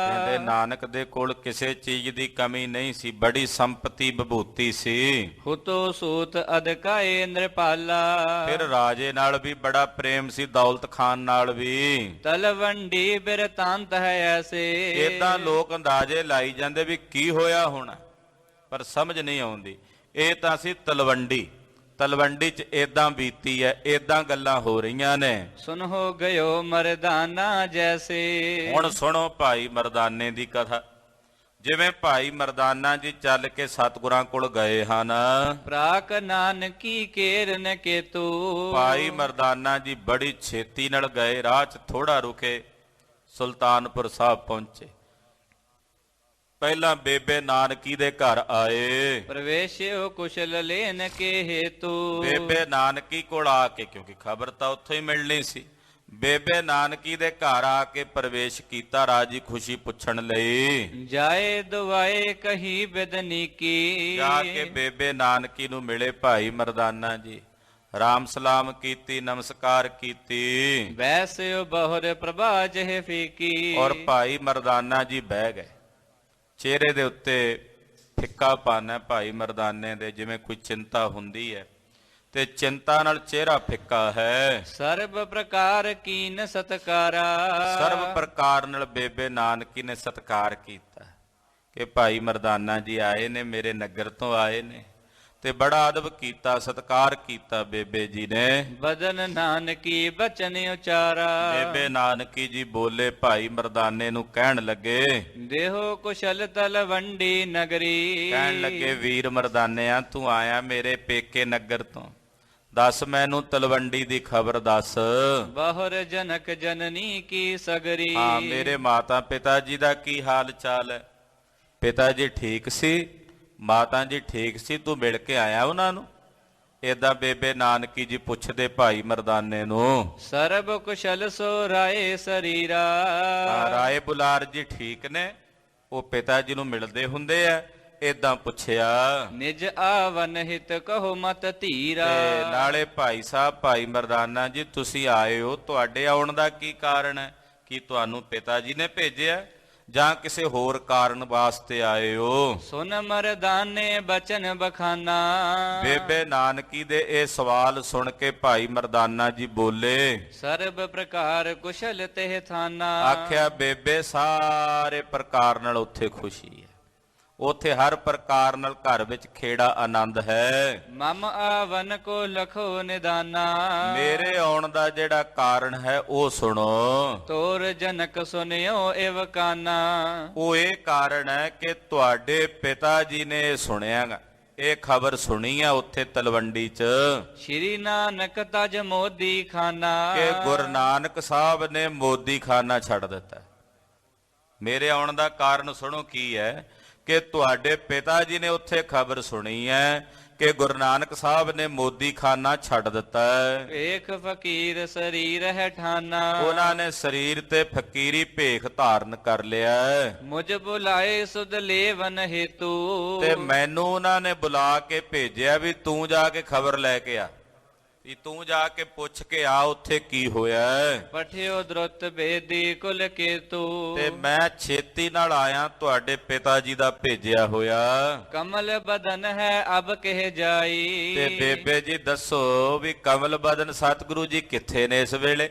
ਕਹਿੰਦੇ ਨਾਨਕ ਦੇ ਕੋਲ ਕਿਸੇ ਚੀਜ਼ ਦੀ ਕਮੀ ਨਹੀਂ ਸੀ, ਬੜੀ ਸੰਪਤੀ ਵਿਭੂਤੀ ਸੀ। ਹੁਤੋ ਸੂਤ ਅਦਕਾਏ ਨ੍ਰਿਪਾਲਾ। ਫਿਰ ਰਾਜੇ ਨਾਲ ਵੀ ਬੜਾ ਪ੍ਰੇਮ ਸੀ, ਦੌਲਤ ਖਾਨ ਨਾਲ ਵੀ। ਤਲਵੰਡੀ ਬਿਰਤਾਂਤ ਹੈ ਐਸੇ। ਏਦਾਂ ਲੋਕ ਅੰਦਾਜ਼ੇ ਲਾਈ ਜਾਂਦੇ ਵੀ ਕੀ ਹੋਇਆ ਹੋਣਾ, ਪਰ ਸਮਝ ਨਹੀਂ ਆਉਂਦੀ। ਇਹ ਤਾਂ ਸੀ ਤਲਵੰਡੀ, ਤਲਵੰਡੀ 'ਚ ਏਦਾਂ ਬੀਤੀ ਹੈ, ਏਦਾਂ ਗੱਲਾਂ ਹੋ ਰਹੀਆਂ ਨੇ। ਸੁਨੋ ਗਇਓ ਮਰਦਾਨਾ ਜੈਸੇ। ਹੁਣ ਸੁਣੋ ਭਾਈ ਮਰਦਾਨੇ ਦੀ ਕਥਾ। ਜਿਵੇਂ ਭਾਈ ਮਰਦਾਨਾ ਜੀ ਚੱਲ ਕੇ ਸਤਿਗੁਰਾਂ ਕੋਲ ਗਏ ਹਨ। ਪ੍ਰਾਕ ਨਾਨਕੀ ਕੇਰਨ ਕੇਤੂ। ਭਾਈ ਮਰਦਾਨਾ ਜੀ ਬੜੀ ਛੇਤੀ ਨਾਲ ਗਏ, ਰਾਹ 'ਚ ਥੋੜਾ ਰੁਕੇ, ਸੁਲਤਾਨਪੁਰ ਸਾਹਿਬ ਪਹੁੰਚੇ। ਪਹਿਲਾਂ ਬੇਬੇ ਨਾਨਕੀ ਦੇ ਘਰ ਆਏ। ਪ੍ਰਵੇਸ਼ਿਓ ਕੁਸ਼ਲ ਲੈਨ ਕੇ ਹੇਤੂ। ਬੇਬੇ ਨਾਨਕੀ ਕੋਲ ਆ ਕੇ, ਕਿਉਂਕਿ ਖਬਰ ਤਾਂ ਉੱਥੋਂ ਹੀ ਮਿਲਣੀ ਸੀ, ਬੇਬੇ ਨਾਨਕੀ ਦੇ ਘਰ ਆ ਕੇ ਪ੍ਰਵੇਸ਼ ਕੀਤਾ ਰਾਜੀ ਖੁਸ਼ੀ ਪੁੱਛਣ ਲਈ। ਜਾਏ ਦੁਆਏ ਕਹੀ ਬਿਦਨੀ ਕੀ। ਜਾ ਕੇ ਬੇਬੇ ਨਾਨਕੀ ਨੂੰ ਮਿਲੇ ਭਾਈ ਮਰਦਾਨਾ ਜੀ, ਰਾਮ ਸਲਾਮ ਕੀਤੀ, ਨਮਸਕਾਰ ਕੀਤੀ। ਵੈਸਿਓ ਬਹੁਰ ਪ੍ਰਭਾ ਜਹ ਫੀਕੀ। ਔਰ ਭਾਈ ਮਰਦਾਨਾ ਜੀ ਬਹਿ ਗਏ। ਚਿਹਰੇ ਦੇ ਉੱਤੇ ਫਿੱਕਾਪਨ ਹੈ ਭਾਈ ਮਰਦਾਨੇ ਦੇ, ਜਿਵੇਂ ਕੋਈ ਚਿੰਤਾ ਹੁੰਦੀ ਹੈ ਤੇ ਚਿੰਤਾ ਨਾਲ ਚਿਹਰਾ ਫਿੱਕਾ ਹੈ। ਸਰਬ ਪ੍ਰਕਾਰ ਕੀਨ ਸਤਕਾਰਾ। ਸਰਬ ਪ੍ਰਕਾਰ ਨਾਲ ਬੇਬੇ ਨਾਨਕੀ ਨੇ ਸਤਕਾਰ ਕੀਤਾ ਕਿ ਭਾਈ ਮਰਦਾਨਾ ਜੀ ਆਏ ਨੇ, ਮੇਰੇ ਨਗਰ ਤੋਂ ਆਏ ਨੇ, ਤੇ ਬੜਾ ਅਦਬ ਕੀਤਾ, ਸਤਕਾਰ ਕੀਤਾ ਬੇਬੇ ਜੀ ਨੇ। ਬਦਨ ਨਾਨਕੀ ਬਚਨ ਉਚਾਰਾ। ਬੇਬੇ ਨਾਨਕੀ ਜੀ ਬੋਲੇ, ਭਾਈ ਮਰਦਾਨੇ ਨੂੰ ਕਹਿਣ ਲੱਗੇ, ਦੇਹੋ ਕੁਸ਼ਲ ਤਲਵੰਡੀ ਨਗਰੀ। ਕਹਿਣ ਲੱਗੇ, ਵੀਰ ਮਰਦਾਨਿਆ ਤੂੰ ਆਇਆ ਮੇਰੇ ਪੇਕੇ ਨਗਰ ਤੋਂ, ਦੱਸ ਮੈਨੂੰ ਤਲਵੰਡੀ ਦੀ ਖਬਰ ਦੱਸ। ਬਹੁਰ ਜਨਕ ਜਨਨੀ ਕੀ ਸਗਰੀ। ਹਾਂ, ਮੇਰੇ ਮਾਤਾ ਪਿਤਾ ਜੀ ਦਾ ਕੀ ਹਾਲ ਚਾਲ ਹੈ? ਪਿਤਾ ਜੀ ਠੀਕ ਸੀ, ਮਾਤਾ ਜੀ ਠੀਕ ਸੀ, ਤੂੰ ਮਿਲ ਕੇ ਆਇਆ ਉਹਨਾਂ ਨੂੰ? ਏਦਾਂ ਬੇਬੇ ਨਾਨਕੀ ਜੀ ਪੁੱਛਦੇ ਭਾਈ ਮਰਦਾਨੇ ਨੂੰ। ਸਰਬ ਕੁਸ਼ਲ ਸੋ ਰਾਏ ਸਰੀਰਾ। ਰਾਏ ਬੁਲਾਰ ਜੀ ਠੀਕ ਨੇ, ਉਹ ਪਿਤਾ ਜੀ ਨੂੰ ਮਿਲਦੇ ਹੁੰਦੇ ਆ। ਏਦਾਂ ਪੁੱਛਿਆ, ਨਿਜ ਆਵਨ ਹਿਤ ਕਹੋ ਮਤ ਧੀਰਾ। ਤੇ ਨਾਲੇ ਭਾਈ ਸਾਹਿਬ, ਭਾਈ ਮਰਦਾਨਾ ਜੀ ਤੁਸੀਂ ਆਏ ਹੋ, ਤੁਹਾਡੇ ਆਉਣ ਦਾ ਕੀ ਕਾਰਨ ਹੈ? ਕੀ ਤੁਹਾਨੂੰ ਪਿਤਾ ਜੀ ਨੇ ਭੇਜਿਆ ਜਾਂ ਕਿਸੇ ਹੋਰ ਕਾਰਨ ਵਾਸਤੇ ਆਏ ਹੋ? ਸੁਨ ਮਰਦਾਨੇ ਬਚਨ ਬਖਾਨਾ। ਬੇਬੇ ਨਾਨਕੀ ਦੇ ਇਹ ਸਵਾਲ ਸੁਣ ਕੇ ਭਾਈ ਮਰਦਾਨਾ ਜੀ ਬੋਲੇ, ਸਰਬ ਪ੍ਰਕਾਰ ਕੁਸ਼ਲ ਤੇ ਥਾਨਾ। ਆਖਿਆ ਬੇਬੇ ਸਾਰੇ ਪ੍ਰਕਾਰ ਨਾਲ ਉੱਥੇ ਖੁਸ਼ੀ ਹੈ, ਉੱਥੇ ਹਰ ਪ੍ਰਕਾਰ ਨਾਲ ਘਰ ਵਿੱਚ ਖੇੜਾ ਆਨੰਦ ਹੈ। ਮਮ ਆਵਨ ਕੋ ਲਖੋ ਨਿਦਾਨਾ। ਮੇਰੇ ਆਉਣ ਦਾ ਜਿਹੜਾ ਕਾਰਨ ਹੈ ਉਹ ਸੁਣੋ। ਤੋਰ ਜਨਕ ਸੁਨਿਓ ਇਵ ਕਾਨਾ। ਉਹ ਇਹ ਕਾਰਨ ਹੈ ਕਿ ਤੁਹਾਡੇ ਪਿਤਾ ਜੀ ਨੇ ਸੁਣਿਆਗਾ, ਇਹ ਖਬਰ ਸੁਣੀ ਆ ਉੱਥੇ ਤਲਵੰਡੀ 'ਚ ਸ਼੍ਰੀ ਨਾਨਕ ਤਜ ਮੋਦੀ ਖਾਨਾ। ਕਿ ਗੁਰੂ ਨਾਨਕ ਸਾਹਿਬ ਨੇ ਮੋਦੀ ਖਾਨਾ ਛੱਡ ਦਿੱਤਾ। ਮੇਰੇ ਆਉਣ ਦਾ ਕਾਰਨ ਸੁਣੋ ਕੀ ਹੈ, ਕਿ ਤੁਹਾਡੇ ਪਿਤਾ ਜੀ ਨੇ ਉੱਥੇ ਖਬਰ ਸੁਣੀ ਹੈ ਕਿ ਗੁਰੂ ਨਾਨਕ ਸਾਹਿਬ ਨੇ ਮੋਦੀ ਖਾਨਾ ਛੱਡ ਦਿੱਤਾ ਹੈ। ਵੇਖ ਫਕੀਰ ਸਰੀਰ ਹੈ ਠਾਨਾ। ਉਹਨਾਂ ਨੇ ਸਰੀਰ ਤੇ ਫਕੀਰੀ ਭੇਖ ਧਾਰਨ ਕਰ ਲਿਆ ਹੈ। ਮੁਝ ਬੁਲਾਏ ਸੁਧ ਲੇਵਨ ਹੇਤੂ। ਤੇ ਮੈਨੂੰ ਉਹਨਾਂ ਨੇ ਬੁਲਾ ਕੇ ਭੇਜਿਆ ਵੀ ਤੂੰ ਜਾ ਕੇ ਖਬਰ ਲੈ ਕੇ ਆ। ਵੀ ਤੂੰ ਜਾ ਕੇ ਪੁੱਛ ਕੇ ਆ ਉੱਥੇ ਕੀ ਹੋਇਆ ਹੈ। ਪਠਿਓ ਦ੍ਰੁਤ ਬੇਦੀ ਕੁਲ ਕੇਤੂ। ਤੇ ਮੈਂ ਛੇਤੀ ਨਾਲ ਆਇਆ ਤੁਹਾਡੇ ਪਿਤਾ ਜੀ ਦਾ ਭੇਜਿਆ ਹੋਇਆ। ਕਮਲ ਬਦਨ ਹੈ ਅਬ ਕਹਿ ਜਾਈ। ਤੇ ਬੇਬੇ ਜੀ ਦੱਸੋ ਵੀ ਕਮਲ ਬਦਨ ਸਤਿਗੁਰੂ ਜੀ ਕਿੱਥੇ ਨੇ ਇਸ ਵੇਲੇ?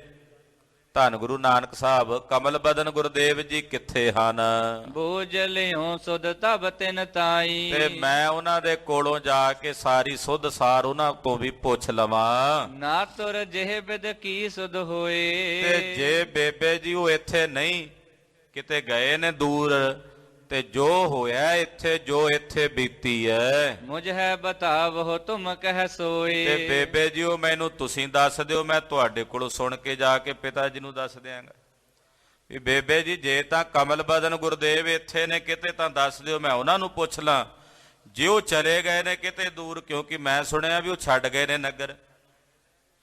ਧੰਨ ਗੁਰੂ ਨਾਨਕ ਸਾਹਿਬ ਕਮਲ ਬਦਨ ਗੁਰਦੇਵ ਜੀ ਕਿੱਥੇ ਹਨ? ਬੂਝ ਲਿਓ ਸੁਧ ਤਬ ਤਿਨ ਤਾਈ। ਤੇ ਮੈਂ ਉਹਨਾਂ ਦੇ ਕੋਲੋਂ ਜਾ ਕੇ ਸਾਰੀ ਸੁਧ ਸਾਰ ਉਹਨਾਂ ਤੋਂ ਵੀ ਪੁੱਛ ਲਵਾਂ। ਨਾ ਤੁਰ ਜਿਹ ਬਿਦ ਕੀ ਸੁਧ ਹੋਏ। ਤੇ ਜੇ ਬੇਬੇ ਜੀ ਉਹ ਇੱਥੇ ਨਹੀਂ, ਕਿਤੇ ਗਏ ਨੇ ਦੂਰ, ਤੇ ਜੋ ਹੋਇਆ ਇੱਥੇ, ਜੋ ਇੱਥੇ ਬੀਤੀ ਹੈ, ਮੁਝ ਹੈ ਬਤਾਵੋ ਤੁਮ ਕਹਿ ਸੋਏ। ਤੇ ਬੇਬੇ ਜੀ ਉਹ ਮੈਨੂੰ ਤੁਸੀਂ ਦੱਸ ਦਿਓ, ਮੈਂ ਤੁਹਾਡੇ ਕੋਲੋਂ ਸੁਣ ਕੇ ਜਾ ਕੇ ਪਿਤਾ ਜੀ ਨੂੰ ਦੱਸ ਦਿਆਂਗਾ। ਵੀ ਬੇਬੇ ਜੀ ਜੇ ਤਾਂ ਕਮਲ ਬਦਨ ਗੁਰਦੇਵ ਇੱਥੇ ਨੇ ਕਿਤੇ ਤਾਂ ਦੱਸ ਦਿਓ, ਮੈਂ ਉਹਨਾਂ ਨੂੰ ਪੁੱਛ ਲਾਂ। ਜੇ ਉਹ ਚਲੇ ਗਏ ਨੇ ਕਿਤੇ ਦੂਰ, ਕਿਉਂਕਿ ਮੈਂ ਸੁਣਿਆ ਵੀ ਉਹ ਛੱਡ ਗਏ ਨੇ ਨਗਰ,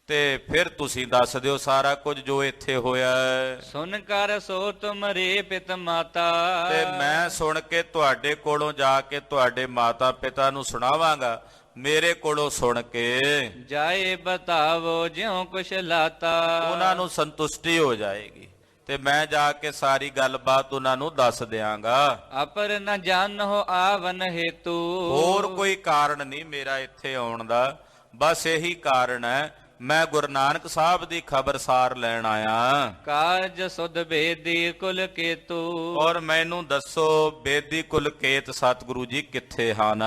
ਤੇ ਫਿਰ ਤੁਸੀਂ ਦੱਸ ਦਿਓ ਸਾਰਾ ਕੁਝ ਜੋ ਇੱਥੇ ਹੋਇਆ ਹੈ। ਸੁਨ ਕਰ ਸੋ ਤੁਮਰੇ ਪਿਤ ਮਾਤਾ। ਤੇ ਮੈਂ ਸੁਣ ਕੇ ਤੁਹਾਡੇ ਕੋਲੋਂ ਜਾ ਕੇ ਤੁਹਾਡੇ ਮਾਤਾ ਪਿਤਾ ਨੂੰ ਸੁਣਾਵਾਂਗਾ, ਮੇਰੇ ਕੋਲੋਂ ਸੁਣ ਕੇ ਜਾਏ ਬਤਾਵੋ ਜਿਉ ਕੁਛ ਲਾਤਾ। ਉਹਨਾਂ ਨੂੰ ਸੰਤੁਸ਼ਟੀ ਹੋ ਜਾਏਗੀ ਤੇ ਮੈਂ ਜਾ ਕੇ ਸਾਰੀ ਗੱਲਬਾਤ ਉਹਨਾਂ ਨੂੰ ਦੱਸ ਦਿਆਂਗਾ। ਅਪਰ ਨ ਜਾਣੋ ਆਵਨ ਹੇਤੂ। ਹੋਰ ਕੋਈ ਕਾਰਨ ਨਹੀਂ ਮੇਰਾ ਇੱਥੇ ਆਉਣ ਦਾ, ਬਸ ਇਹੀ ਕਾਰਨ ਹੈ, ਮੈਂ ਗੁਰੂ ਨਾਨਕ ਸਾਹਿਬ ਦੀ ਖਬਰਸਾਰ ਲੈਣ ਆਇਆ। ਕਾਰਜ ਸੁਧ ਬੇਦੀ ਕੁਲ ਕੇਤੂ। ਔਰ ਮੈਨੂੰ ਦੱਸੋ ਬੇਦੀ ਕੁਲਕੇਤ ਸਤਿਗੁਰੂ ਜੀ ਕਿੱਥੇ ਹਨ?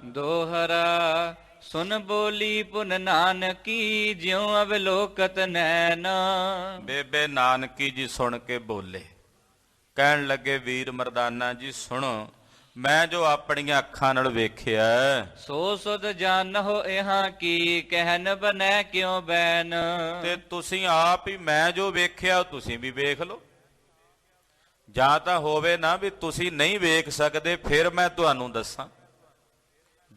ਦੋਹਰਾ ਸੁਨ ਬੋਲੀ ਪੁਨ ਨਾਨਕੀ ਜਿਉ ਅਵਲੋਕਤ ਨੈਣ। ਬੇਬੇ ਨਾਨਕੀ ਜੀ ਸੁਣ ਕੇ ਬੋਲੇ, ਕਹਿਣ ਲੱਗੇ ਵੀਰ ਮਰਦਾਨਾ ਜੀ ਸੁਣੋ, ਮੈਂ ਜੋ ਆਪਣੀਆਂ ਅੱਖਾਂ ਨਾਲ ਵੇਖਿਆ ਸੋ ਸੁਧ ਜਾਣੋ ਇਹਾਂ ਕੀ ਕਹਿਨ ਬਨੈ ਕਿਉ ਬੈਨ। ਤੇ ਤੁਸੀਂ ਆਪ ਹੀ ਮੈਂ ਜੋ ਵੇਖਿਆ ਤੁਸੀਂ ਵੀ ਵੇਖ ਲਓ। ਜਾਂ ਤਾਂ ਹੋਵੇ ਨਾ ਵੀ ਤੁਸੀਂ ਨਹੀਂ ਵੇਖ ਸਕਦੇ, ਫਿਰ ਮੈਂ ਤੁਹਾਨੂੰ ਦੱਸਾਂ।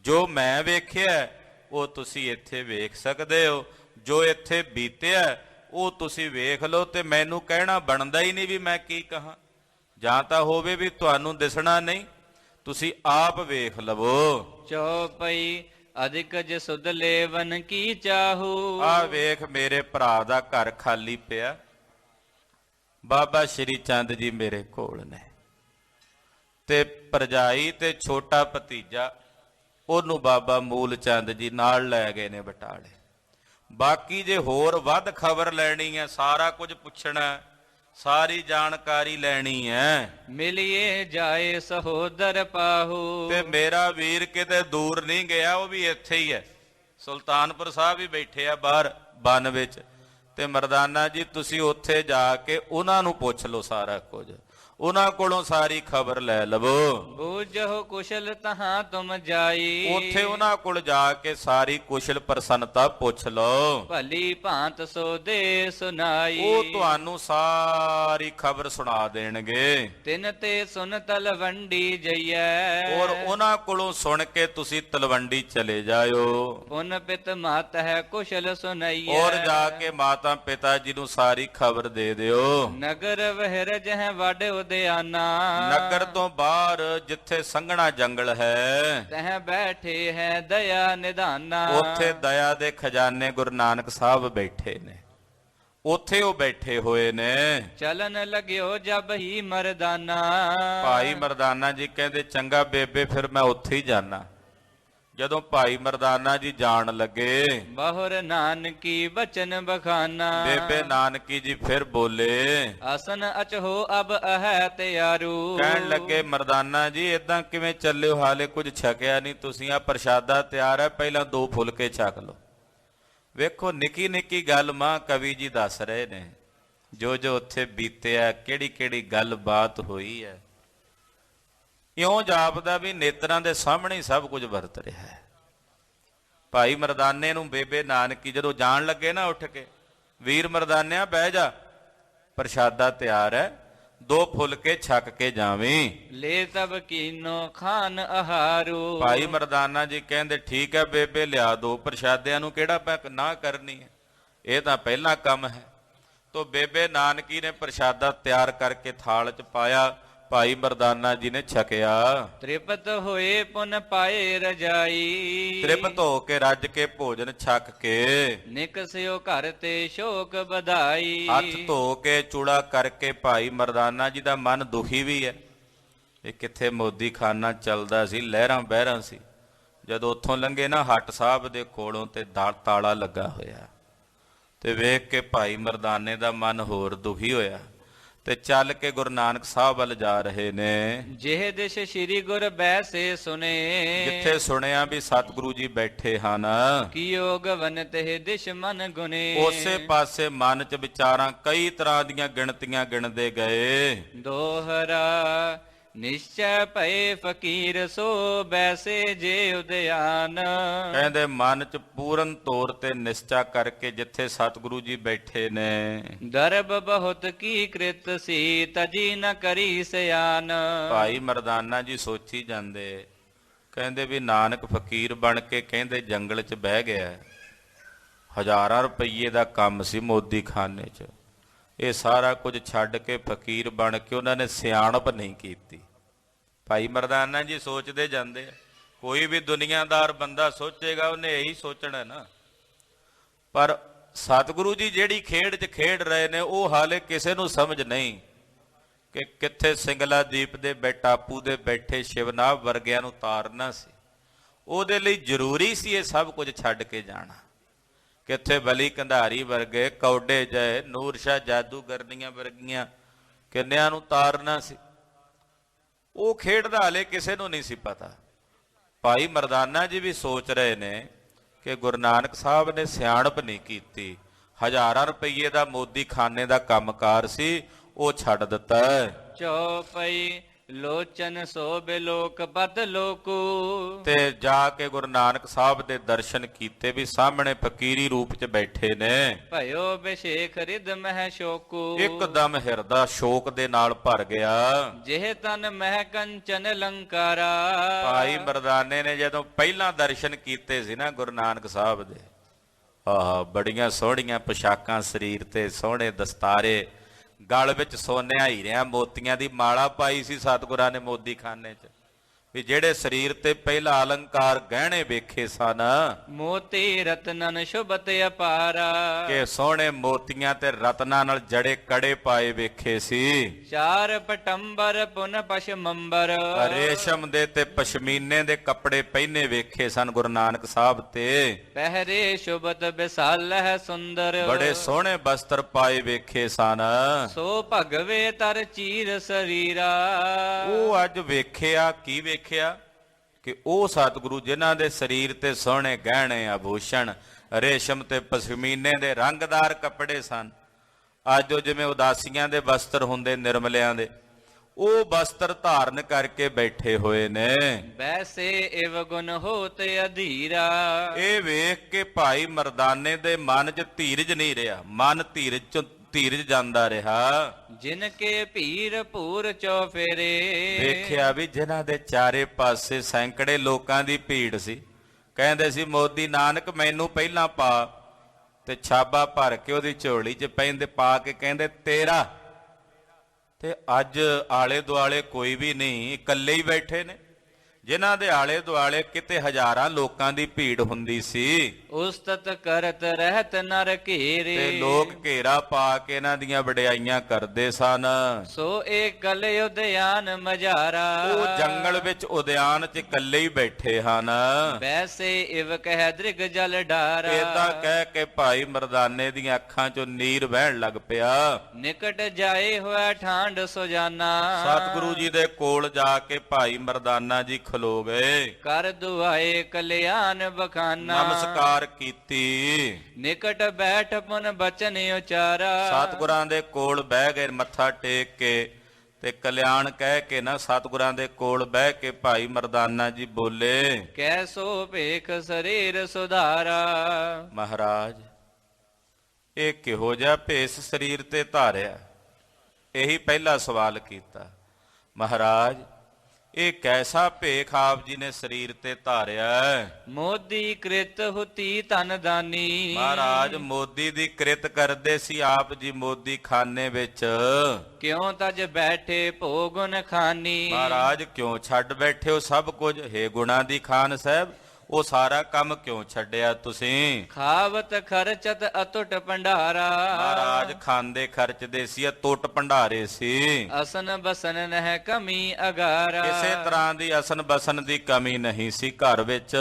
ਜੋ ਮੈਂ ਵੇਖਿਆ ਉਹ ਤੁਸੀਂ ਇੱਥੇ ਵੇਖ ਸਕਦੇ ਹੋ, ਜੋ ਇੱਥੇ ਬੀਤਿਆ ਉਹ ਤੁਸੀਂ ਵੇਖ ਲਓ, ਤੇ ਮੈਨੂੰ ਕਹਿਣਾ ਬਣਦਾ ਹੀ ਨਹੀਂ ਵੀ ਮੈਂ ਕੀ ਕਹਾਂ। ਜਾਂ ਤਾਂ ਹੋਵੇ ਵੀ ਤੁਹਾਨੂੰ ਦਿਸਣਾ ਨਹੀਂ, ਤੁਸੀਂ ਆਪ ਵੇਖ ਲਵੋ। ਚੌਪਈ ਅਧਿਕ ਜ ਸੁਧ ਲੇਵਨ ਕੀ ਚਾਹੂ। ਆ ਵੇਖ ਮੇਰੇ ਭਰਾ ਦਾ ਘਰ ਖਾਲੀ ਪਿਆ, ਬਾਬਾ ਸ਼੍ਰੀ ਚੰਦ ਜੀ ਮੇਰੇ ਕੋਲ ਨੇ, ਤੇ ਭਰਜਾਈ ਤੇ ਛੋਟਾ ਭਤੀਜਾ ਉਹਨੂੰ ਬਾਬਾ ਮੂਲ ਚੰਦ ਜੀ ਨਾਲ ਲੈ ਗਏ ਨੇ ਬਟਾਲੇ। ਬਾਕੀ ਜੇ ਹੋਰ ਵੱਧ ਖਬਰ ਲੈਣੀ ਹੈ, ਸਾਰਾ ਕੁਝ ਪੁੱਛਣਾ, ਸਾਰੀ ਜਾਣਕਾਰੀ ਲੈਣੀ ਹੈ, ਮਿਲਿਏ ਜਾਏ ਸਹੋਦਰ ਪਾਹੂ। ਤੇ ਮੇਰਾ ਵੀਰ ਕਿਤੇ ਦੂਰ ਨਹੀਂ ਗਿਆ, ਉਹ ਵੀ ਇੱਥੇ ਹੀ ਹੈ, ਸੁਲਤਾਨਪੁਰ ਸਾਹਿਬ ਹੀ ਬੈਠੇ ਆ ਬਾਹਰ ਬਨ ਵਿੱਚ। ਤੇ ਮਰਦਾਨਾ ਜੀ ਤੁਸੀਂ ਉੱਥੇ ਜਾ ਕੇ ਉਹਨਾਂ ਨੂੰ ਪੁੱਛ ਲਓ ਸਾਰਾ ਕੁਝ, ਉਹਨਾਂ ਕੋਲੋਂ ਸਾਰੀ ਖਬਰ ਲੈ ਲਵੋ। ਬੂਝੋ ਕੁਸ਼ਲ ਤਹਾਂ ਤੁਮ ਜਾਈ। ਉੱਥੇ ਉਹਨਾਂ ਕੋਲ ਜਾ ਕੇ ਸਾਰੀ ਕੁਸ਼ਲ ਪ੍ਰਸੰਨਤਾ ਪੁੱਛ ਲਓ। ਭਲੀ ਭਾਂਤ ਸੋ ਦੇ ਸੁਨਾਈ। ਉਹ ਤੁਹਾਨੂੰ ਸਾਰੀ ਖਬਰ ਸੁਣਾ ਦੇਣਗੇ। ਤਿਨ ਤੇ ਸੁਨ ਤਲਵੰਡੀ ਜਈਐ। ਔਰ ਉਹਨਾਂ ਕੋਲੋਂ ਸੁਣ ਕੇ ਤੁਸੀਂ ਤਲਵੰਡੀ ਚਲੇ ਜਾਇਓ। ਪੁਨ ਪਿਤ ਮਾਤ ਹੈ ਕੁਸ਼ਲ ਸੁਨਈਐ। ਔਰ ਜਾ ਕੇ ਮਾਤਾ ਪਿਤਾ ਜੀ ਨੂੰ ਸਾਰੀ ਖਬਰ ਦੇ ਦਿਓ। ਨਗਰ ਵਹਿਰਜ ਹੈ ਵੱਡ ਉਦਿਆਨਾ। ਨਗਰ ਤੋਂ ਬਾਹਰ ਜਿੱਥੇ ਸੰਘਣਾ ਜੰਗਲ ਹੈ, ਤਹ ਬੈਠੇ ਹੈ ਦਇਆ ਨਿਧਾਨਾ। ਉੱਥੇ ਦਇਆ ਦੇ ਖਜ਼ਾਨੇ ਗੁਰੂ ਨਾਨਕ ਸਾਹਿਬ ਬੈਠੇ ਨੇ, ਉੱਥੇ ਉਹ ਬੈਠੇ ਹੋਏ ਨੇ। ਚਲਨ ਲਗਿਓ ਜਬ ਹੀ ਮਰਦਾਨਾ। ਭਾਈ ਮਰਦਾਨਾ ਜੀ ਕਹਿੰਦੇ ਚੰਗਾ ਬੇਬੇ ਫਿਰ ਮੈਂ ਉੱਥੇ ਹੀ ਜਾਣਾ। ਜਦੋਂ ਭਾਈ ਮਰਦਾਨਾ ਜੀ ਜਾਣ ਲੱਗੇ, ਬਹੁਰ ਨਾਨਕੀ ਬਚਨ ਬਖਾਨਾ। ਬੇਬੇ ਨਾਨਕੀ ਜੀ ਫਿਰ ਬੋਲੇ, ਆਸਨ ਅਚਹੋ ਅਬ ਅਹੈ ਤਿਆਰੂ। ਕਹਿਣ ਲੱਗੇ ਮਰਦਾਨਾ ਜੀ ਇਦਾਂ ਕਿਵੇਂ ਚੱਲਿਓ, ਹਾਲੇ ਕੁਝ ਛਕਿਆ ਨਹੀਂ ਤੁਸੀਂ, ਆ ਪ੍ਰਸ਼ਾਦਾ ਤਿਆਰ ਹੈ, ਪਹਿਲਾਂ 2 ਫੁਲਕੇ ਛਕ ਲਓ। ਵੇਖੋ ਨਿੱਕੀ ਨਿੱਕੀ ਗੱਲ ਮਾਂ ਕਵੀ ਜੀ ਦੱਸ ਰਹੇ ਨੇ, ਜੋ ਜੋ ਉੱਥੇ ਬੀਤਿਆ, ਕਿਹੜੀ ਕਿਹੜੀ ਗੱਲ ਬਾਤ ਹੋਈ ਹੈ। ਇਉਂ ਜਾਪਦਾ ਵੀ ਨੇਤਰਾਂ ਦੇ ਸਾਹਮਣੇ ਹੀ ਸਭ ਕੁਝ ਵਰਤ ਰਿਹਾ ਹੈ। ਭਾਈ ਮਰਦਾਨੇ ਨੂੰ ਬੇਬੇ ਨਾਨਕੀ ਜਦੋਂ ਜਾਣ ਲੱਗੇ ਨਾ ਉੱਠ ਕੇ, ਵੀਰ ਮਰਦਾਨਿਆ ਬਹਿ ਜਾ, ਪ੍ਰਸ਼ਾਦਾ ਤਿਆਰ ਹੈ, 2 ਫੁਲਕੇ ਛਕ ਕੇ ਜਾਵੀਂ। ਲੈ ਤਬ ਕੀਨੋ ਖਾਨ ਆਹਾਰੂ। ਭਾਈ ਮਰਦਾਨਾ ਜੀ ਕਹਿੰਦੇ ਠੀਕ ਹੈ ਬੇਬੇ ਲਿਆ 2 ਪ੍ਰਸ਼ਾਦਿਆਂ ਨੂੰ ਕਿਹੜਾ ਪੈ ਨਾ ਕਰਨੀ ਹੈ, ਇਹ ਤਾਂ ਪਹਿਲਾ ਕੰਮ ਹੈ। ਤੋ ਬੇਬੇ ਨਾਨਕੀ ਨੇ ਪ੍ਰਸ਼ਾਦਾ ਤਿਆਰ ਕਰਕੇ ਥਾਲ 'ਚ ਪਾਇਆ, ਭਾਈ ਮਰਦਾਨਾ ਜੀ ਨੇ ਛਕਿਆ। ਤ੍ਰਿਪਤ ਹੋਏ ਪੁਨ ਪਾਏ ਰਜਾਈ। ਤ੍ਰਿਪਤ ਹੋ ਕੇ ਰੱਜ ਕੇ ਭੋਜਨ ਛਕ ਕੇ ਨਿਕਸਿਓ ਘਰ ਤੇ ਸ਼ੋਕ ਵਧਾਈ। ਹੱਥ ਧੋ ਕੇ ਚੂੜਾ ਕਰਕੇ ਭਾਈ ਮਰਦਾਨਾ ਜੀ ਦਾ ਮਨ ਦੁਖੀ ਵੀ ਹੈ। ਇਹ ਕਿੱਥੇ ਮੋਦੀ ਖਾਨਾ ਚੱਲਦਾ ਸੀ, ਲਹਿਰਾਂ ਬਹਿਰਾਂ ਸੀ। ਜਦੋਂ ਉੱਥੋਂ ਲੰਘੇ ਨਾ ਹੱਟ ਸਾਹਿਬ ਦੇ ਕੋਲੋਂ ਤੇ ਤਾਲਾ ਲੱਗਾ ਹੋਇਆ, ਤੇ ਵੇਖ ਕੇ ਭਾਈ ਮਰਦਾਨੇ ਦਾ ਮਨ ਹੋਰ ਦੁਖੀ ਹੋਇਆ ਤੇ ਚੱਲ ਕੇ ਗੁਰੂ ਨਾਨਕ ਸਾਹਿਬ ਵੱਲ ਜਾ ਰਹੇ ਨੇ। ਜਿਹ ਦਿਸ਼ ਸ੍ਰੀ ਗੁਰ ਬੈਸੇ ਸੁਨੇ। ਜਿੱਥੇ ਸੁਣਿਆ ਵੀ ਸਤਿਗੁਰੂ ਜੀ ਬੈਠੇ ਹਨ, ਕੀਓ ਗਵਨ ਤੇ ਦਿਸ਼ ਮਨ ਗੁਨੇ। ਉਸੇ ਪਾਸੇ ਮਨ 'ਚ ਵਿਚਾਰਾਂ ਕਈ ਤਰ੍ਹਾਂ ਦੀਆਂ ਗਿਣਤੀਆਂ ਗਿਣਦੇ ਗਏ। ਦੋਹਰਾ ਨਿਸ਼ਚੈ ਭਏ ਫਕੀਰ ਸੋ ਬੈਸੇ ਜੇ ਉਦਿਆਨ। ਕਹਿੰਦੇ ਮਨ 'ਚ ਪੂਰਨ ਤੌਰ ਤੇ ਨਿਸ਼ਚਾ ਕਰਕੇ ਜਿੱਥੇ ਸਤਿਗੁਰੂ ਜੀ ਬੈਠੇ ਨੇ। ਦਰਬ ਬਹੁਤ ਕੀ ਕ੍ਰਿਤ ਸੀ ਤਜੀ ਨ ਕਰੀ ਸਿਆਨ। ਭਾਈ ਮਰਦਾਨਾ ਜੀ ਸੋਚੀ ਜਾਂਦੇ, ਕਹਿੰਦੇ ਵੀ ਨਾਨਕ ਫਕੀਰ ਬਣ ਕੇ ਕਹਿੰਦੇ ਜੰਗਲ 'ਚ ਬਹਿ ਗਿਆ। ਹਜ਼ਾਰਾਂ ਰੁਪਈਏ ਦਾ ਕੰਮ ਸੀ ਮੋਦੀ ਖਾਨੇ 'ਚ। ਇਹ ਸਾਰਾ ਕੁਝ ਛੱਡ ਕੇ ਫਕੀਰ ਬਣ ਕੇ ਉਹਨਾਂ ਨੇ ਸਿਆਣਪ ਨਹੀਂ ਕੀਤੀ। ਭਾਈ ਮਰਦਾਨਾ ਜੀ ਸੋਚਦੇ ਜਾਂਦੇ ਆ। ਕੋਈ ਵੀ ਦੁਨੀਆਦਾਰ ਬੰਦਾ ਸੋਚੇਗਾ ਉਹਨੇ ਇਹੀ ਸੋਚਣਾ ਨਾ। ਪਰ ਸਤਿਗੁਰੂ ਜੀ ਜਿਹੜੀ ਖੇਡ 'ਚ ਖੇਡ ਰਹੇ ਨੇ ਉਹ ਹਾਲੇ ਕਿਸੇ ਨੂੰ ਸਮਝ ਨਹੀਂ ਕਿ ਕਿੱਥੇ ਸਿੰਗਲਾ ਦੀਪ ਦੇ ਟਾਪੂ ਦੇ ਬੈਠੇ ਸ਼ਿਵਨਾਭ ਵਰਗਿਆਂ ਨੂੰ ਤਾਰਨਾ ਸੀ। ਉਹਦੇ ਲਈ ਜ਼ਰੂਰੀ ਸੀ ਇਹ ਸਭ ਕੁਝ ਛੱਡ ਕੇ ਜਾਣਾ। ਕਿੱਥੇ ਬਲੀ ਕੰਧਾਰੀ ਵਰਗੇ, ਕੌਡੇ ਜੈ, ਨੂਰ ਸ਼ਾਹ ਜਾਦੂਗਰਨੀਆਂ ਵਰਗੀਆਂ ਕਿੰਨਿਆਂ ਨੂੰ ਤਾਰਨਾ ਸੀ। ਉਹ ਖੇਡ ਦਾ ਹਾਲੇ ਕਿਸੇ ਨੂੰ ਨਹੀਂ ਸੀ ਪਤਾ। ਭਾਈ ਮਰਦਾਨਾ ਜੀ ਵੀ ਸੋਚ ਰਹੇ ਨੇ ਕਿ ਗੁਰੂ ਨਾਨਕ ਸਾਹਿਬ ਨੇ ਸਿਆਣਪ ਨਹੀਂ ਕੀਤੀ। ਹਜ਼ਾਰਾਂ ਰੁਪਈਏ ਦਾ ਮੋਦੀ ਖਾਨੇ ਦਾ ਕੰਮਕਾਰ ਸੀ, ਉਹ ਛੱਡ ਦਿੱਤਾ। ਚੌਪਈ ਲੋਚਨ ਸੋਭੇ ਲੋਕ ਪਤ ਲੋਕੂ। ਤੇ ਜਾ ਕੇ ਗੁਰੂ ਨਾਨਕ ਸਾਹਿਬ ਦੇ ਦਰਸ਼ਨ ਕੀਤੇ ਵੀ ਸਾਹਮਣੇ ਫਕੀਰੀ ਰੂਪ 'ਚ ਬੈਠੇ ਨੇ। ਭਇਓ ਬਿਸ਼ੇਖ ਰਿਦ ਮਹਿ ਸ਼ੋਕੂ। ਇੱਕਦਮ ਹਿਰਦਾ ਸ਼ੋਕ ਦੇ ਨਾਲ ਭਰ ਗਿਆ। ਜਿਹ ਤਨ ਮਹਿ ਕੰਚਨ ਲੰਕਾਰਾ। ਭਾਈ ਮਰਦਾਨੇ ਨੇ ਜਦੋਂ ਪਹਿਲਾਂ ਦਰਸ਼ਨ ਕੀਤੇ ਸੀ ਨਾ ਗੁਰੂ ਨਾਨਕ ਸਾਹਿਬ ਦੇ, ਆਹ ਬੜੀਆਂ ਸੋਹਣੀਆਂ ਪੁਸ਼ਾਕਾਂ ਸਰੀਰ ਤੇ, ਸੋਹਣੇ ਦਸਤਾਰੇ, ਗਲ ਵਿੱਚ ਸੋਨਿਆਂ ਹੀਰਿਆਂ ਮੋਤੀਆਂ ਦੀ ਮਾਲਾ ਪਾਈ ਸੀ ਸਤਿਗੁਰਾਂ ਨੇ ਮੋਦੀ ਖਾਨੇ 'ਚ। ਵੀ ਜਿਹੜੇ ਸਰੀਰ ਤੇ ਪਹਿਲਾ ਅਲੰਕਾਰ ਗਹਿਣੇ ਵੇਖੇ ਸਨ, ਮੋਤੀ ਰਤਨਨ ਸ਼ੁਭਤ ਅਪਾਰਾ। ਕਿ ਸੋਹਣੇ ਮੋਤੀਆਂ ਤੇ ਰਤਨਾਂ ਨਾਲ ਜੜੇ ਕੜੇ ਪਾਏ ਵੇਖੇ ਸੀ। ਚਾਰ ਪਟੰਬਰ ਪੁਨ ਪਸ਼ਮੰਬਰ। ਰੇਸ਼ਮ ਦੇ ਤੇ ਪਸ਼ਮੀਨੇ ਦੇ ਕੱਪੜੇ ਪਹਿਨੇ ਵੇਖੇ ਸਨ ਗੁਰੂ ਨਾਨਕ ਸਾਹਿਬ ਤੇ। ਪਹਿਰੇ ਸ਼ੁਭਤ ਬਿਸਾਲਹਿ ਸੁੰਦਰ। ਬੜੇ ਸੋਹਣੇ ਬਸਤਰ ਪਾਏ ਵੇਖੇ ਸਨ। ਸੋ ਭਗਵੇ ਤਰ ਚੀਰ ਸਰੀਰਾ। ਉਹ ਅੱਜ ਵੇਖਿਆ ਕੀ ਵੇਖਿਆ ਕਿ ਉਹ ਸਤਿਗੁਰੂ ਜਿਨ੍ਹਾਂ ਦੇ ਸਰੀਰ ਤੇ ਸੋਹਣੇ ਗਹਿਣੇ ਆਭੂਸ਼ਣ, ਰੇਸ਼ਮ ਤੇ ਪਸ਼ਮੀਨੇ ਦੇ ਰੰਗਦਾਰ ਕੱਪੜੇ ਸਨ। ਅੱਜ ਉਹ ਜਿਵੇਂ ਉਦਾਸੀਆਂ ਦੇ ਵਸਤਰ ਹੁੰਦੇ ਨਿਰਮਲਿਆਂ ਦੇ, ਉਹ ਵਸਤਰ ਧਾਰਨ ਕਰਕੇ ਬੈਠੇ ਹੋਏ ਨੇ। ਵੈਸੇ ਇਵ ਗੁਣ ਹੋਤ ਅਧੀਰਾ। ਇਹ ਵੇਖ ਕੇ ਭਾਈ ਮਰਦਾਨੇ ਦੇ ਮਨ 'ਚ ਧੀਰਜ ਨਹੀਂ ਰਿਹਾ। ਮਨ ਧੀਰਜ ਜਾਂਦਾ ਰਿਹਾ। ਜਿਨ ਕੇ ਭੀਰ ਭੂਰ ਚੌਫੇਰੇ। ਵੇਖਿਆ ਵੀ ਜਿਨ੍ਹਾਂ ਦੇ ਚਾਰੇ ਪਾਸੇ ਸੈਂਕੜੇ ਲੋਕਾਂ ਦੀ ਭੀੜ ਸੀ। ਕਹਿੰਦੇ ਸੀ ਮੋਦੀ ਨਾਨਕ ਮੈਨੂੰ ਪਹਿਲਾਂ ਪਾ, ਤੇ ਛਾਬਾ ਭਰ ਕੇ ਉਹਦੀ ਝੋਲੀ 'ਚ ਪੈਂਦੇ ਪਾ ਕੇ ਕਹਿੰਦੇ ਤੇਰਾ। ਤੇ ਅੱਜ ਆਲੇ ਦੁਆਲੇ ਕੋਈ ਵੀ ਨਹੀਂ, ਇਕੱਲੇ ਹੀ ਬੈਠੇ ਨੇ। ਜਿਨ੍ਹਾਂ ਦੇ ਆਲੇ ਦੁਆਲੇ ਕਿਤੇ ਹਜ਼ਾਰਾਂ ਲੋਕਾਂ ਦੀ ਭੀੜ ਹੁੰਦੀ ਸੀ। ਉਸਤਤ ਕਰਤ ਰਹਿਤ ਨਰ ਘੇਰੇ। ਤੇ ਲੋਕ ਘੇਰਾ ਪਾ ਕੇ ਇਹਨਾਂ ਦੀਆਂ ਵਡਿਆਈਆਂ ਕਰਦੇ ਸਨ। ਸੋ ਇਹ ਕਲ ਉਦਿਆਨ ਮਝਾਰਾ। ਉਹ ਜੰਗਲ ਵਿੱਚ ਉਦਿਆਨ 'ਚ ਇਕੱਲੇ ਹੀ ਬੈਠੇ ਹਨ। ਵੈਸੇ ਇਵ ਕਹਿ ਦ੍ਰਿਗ ਜਲ ਢਾਰਾ। ਏਦਾਂ ਕਹਿ ਕੇ ਭਾਈ ਮਰਦਾਨੇ ਦੀਆਂ ਅੱਖਾਂ 'ਚੋਂ ਨੀਰ ਵਹਿਣ ਲੱਗ ਪਿਆ। ਨਿਕਟ ਜਾਏ ਹੋਇਆ ਠਾਂਡ ਸੁਜਾਨਾ। ਸਤਿਗੁਰੂ ਜੀ ਦੇ ਕੋਲ ਜਾ ਕੇ ਭਾਈ ਮਰਦਾਨਾ ਜੀ ਖਲੋ ਗਏ। ਕਰ ਦੁਆਏ ਕਲਿਆਣ ਬਖਾਨਾ। ਨਮਸਕਾਰ ਕੀਤੀ। ਨਿਕਟ ਬੈਠ ਪੁਨ ਬਚਨ ਉਚਾਰਾ। ਸਤਿਗੁਰਾਂ ਦੇ ਕੋਲ ਬਹਿ ਗਏ ਮੱਥਾ ਟੇਕ ਕੇ, ਤੇ ਕਲਿਆਣ ਕਹਿ ਕੇ ਨਾ ਸਤਿਗੁਰਾਂ ਦੇ ਕੋਲ ਬਹਿ ਕੇ ਭਾਈ ਮਰਦਾਨਾ ਜੀ ਬੋਲੇ, ਕੈਸੋ ਭੇਖ ਸਰੀਰ ਸੁਧਾਰਾ। ਮਹਾਰਾਜ ਇਹ ਕਿਹੋ ਜਿਹਾ ਭੇਸ ਸਰੀਰ ਤੇ ਧਾਰਿਆ? ਇਹੀ ਪਹਿਲਾ ਸਵਾਲ ਕੀਤਾ। ਮਹਾਰਾਜ ਇਹ ਕੈਸਾ ਭੇਖ ਆਪ ਜੀ ਨੇ ਸਰੀਰ ਤੇ ਧਾਰਿਆ ਹੈ? ਮੋਦੀ ਕ੍ਰਿਤ ਹੁਤੀ ਧਨ ਦਾਨੀ। ਮਹਾਰਾਜ ਮੋਦੀ ਦੀ ਕਿਰਤ ਕਰਦੇ ਸੀ ਆਪ ਜੀ ਮੋਦੀ ਖਾਨੇ ਵਿੱਚ। ਕਿਉਂ ਤਜ ਬੈਠੇ ਭੋਗੁਨ ਖਾਨੀ। ਮਹਾਰਾਜ ਕਿਉਂ ਛੱਡ ਬੈਠੇ ਹੋ ਸਭ ਕੁਝ? ਹੇ ਗੁਣਾ ਦੀ ਖਾਨ ਸਾਹਿਬ, ਉਹ ਸਾਰਾ ਕੰਮ ਕਿਉਂ ਛੱਡਿਆ ਤੁਸੀਂ? ਖਾਵਤ ਖਰਚਤ ਅਤੁੱਟ ਭੰਡਾਰਾ। ਮਹਾਰਾਜ ਖਾਂਦੇ ਖਰਚਦੇ ਸੀ, ਟੁੱਟ ਭੰਡਾਰੇ ਸੀ। ਅਸਨ ਬਸਨ ਨਹਿ ਕਮੀ ਅਗਾਰਾ। ਕਿਸੇ ਤਰ੍ਹਾਂ ਦੀ ਅਸਨ ਬਸਨ ਦੀ ਕਮੀ ਨਹੀਂ ਸੀ ਘਰ ਵਿੱਚ।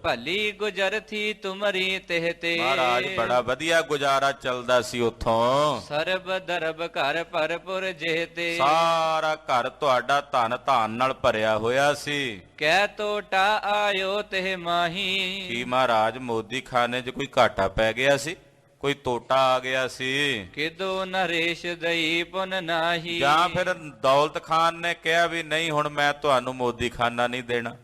ਭਲੀ ਗੁਜਰ ਥੀ ਤੁਮਰੀ ਤਿਹ ਤੇ। ਮਹਾਰਾਜ ਬੜਾ ਵਧੀਆ ਗੁਜ਼ਾਰਾ ਚੱਲਦਾ ਸੀ ਉੱਥੋਂ। ਸਰਬ ਦਰਬ ਘਰ ਭਰਪੁਰ ਜਿਹ ਤੇ। ਸਾਰਾ ਘਰ ਤੁਹਾਡਾ ਧਨ ਧਾਨ ਨਾਲ ਭਰਿਆ ਹੋਇਆ ਸੀ। ਕਹਿ ਤੋਟਾ ਆਇਓ ਤਿਹ ਮਾਹੀ। ਕੀ ਮਹਾਰਾਜ ਮੋਦੀ ਖਾਨੇ 'ਚ ਕੋਈ ਘਾਟਾ ਪੈ ਗਿਆ ਸੀ? ਕੋਈ ਤੋਟਾ ਆ ਗਿਆ ਸੀ? ਕਿਦੋ ਨਰੇਸ਼ ਦਈ ਪੁਨ ਨਾਹੀ। ਜਾਂ ਫਿਰ ਦੌਲਤ ਖਾਨ ਨੇ ਕਿਹਾ ਵੀ ਨਹੀਂ ਹੁਣ ਮੈਂ ਤੁਹਾਨੂੰ ਮੋਦੀ ਖਾਨਾ ਨਹੀਂ ਦੇਣਾ,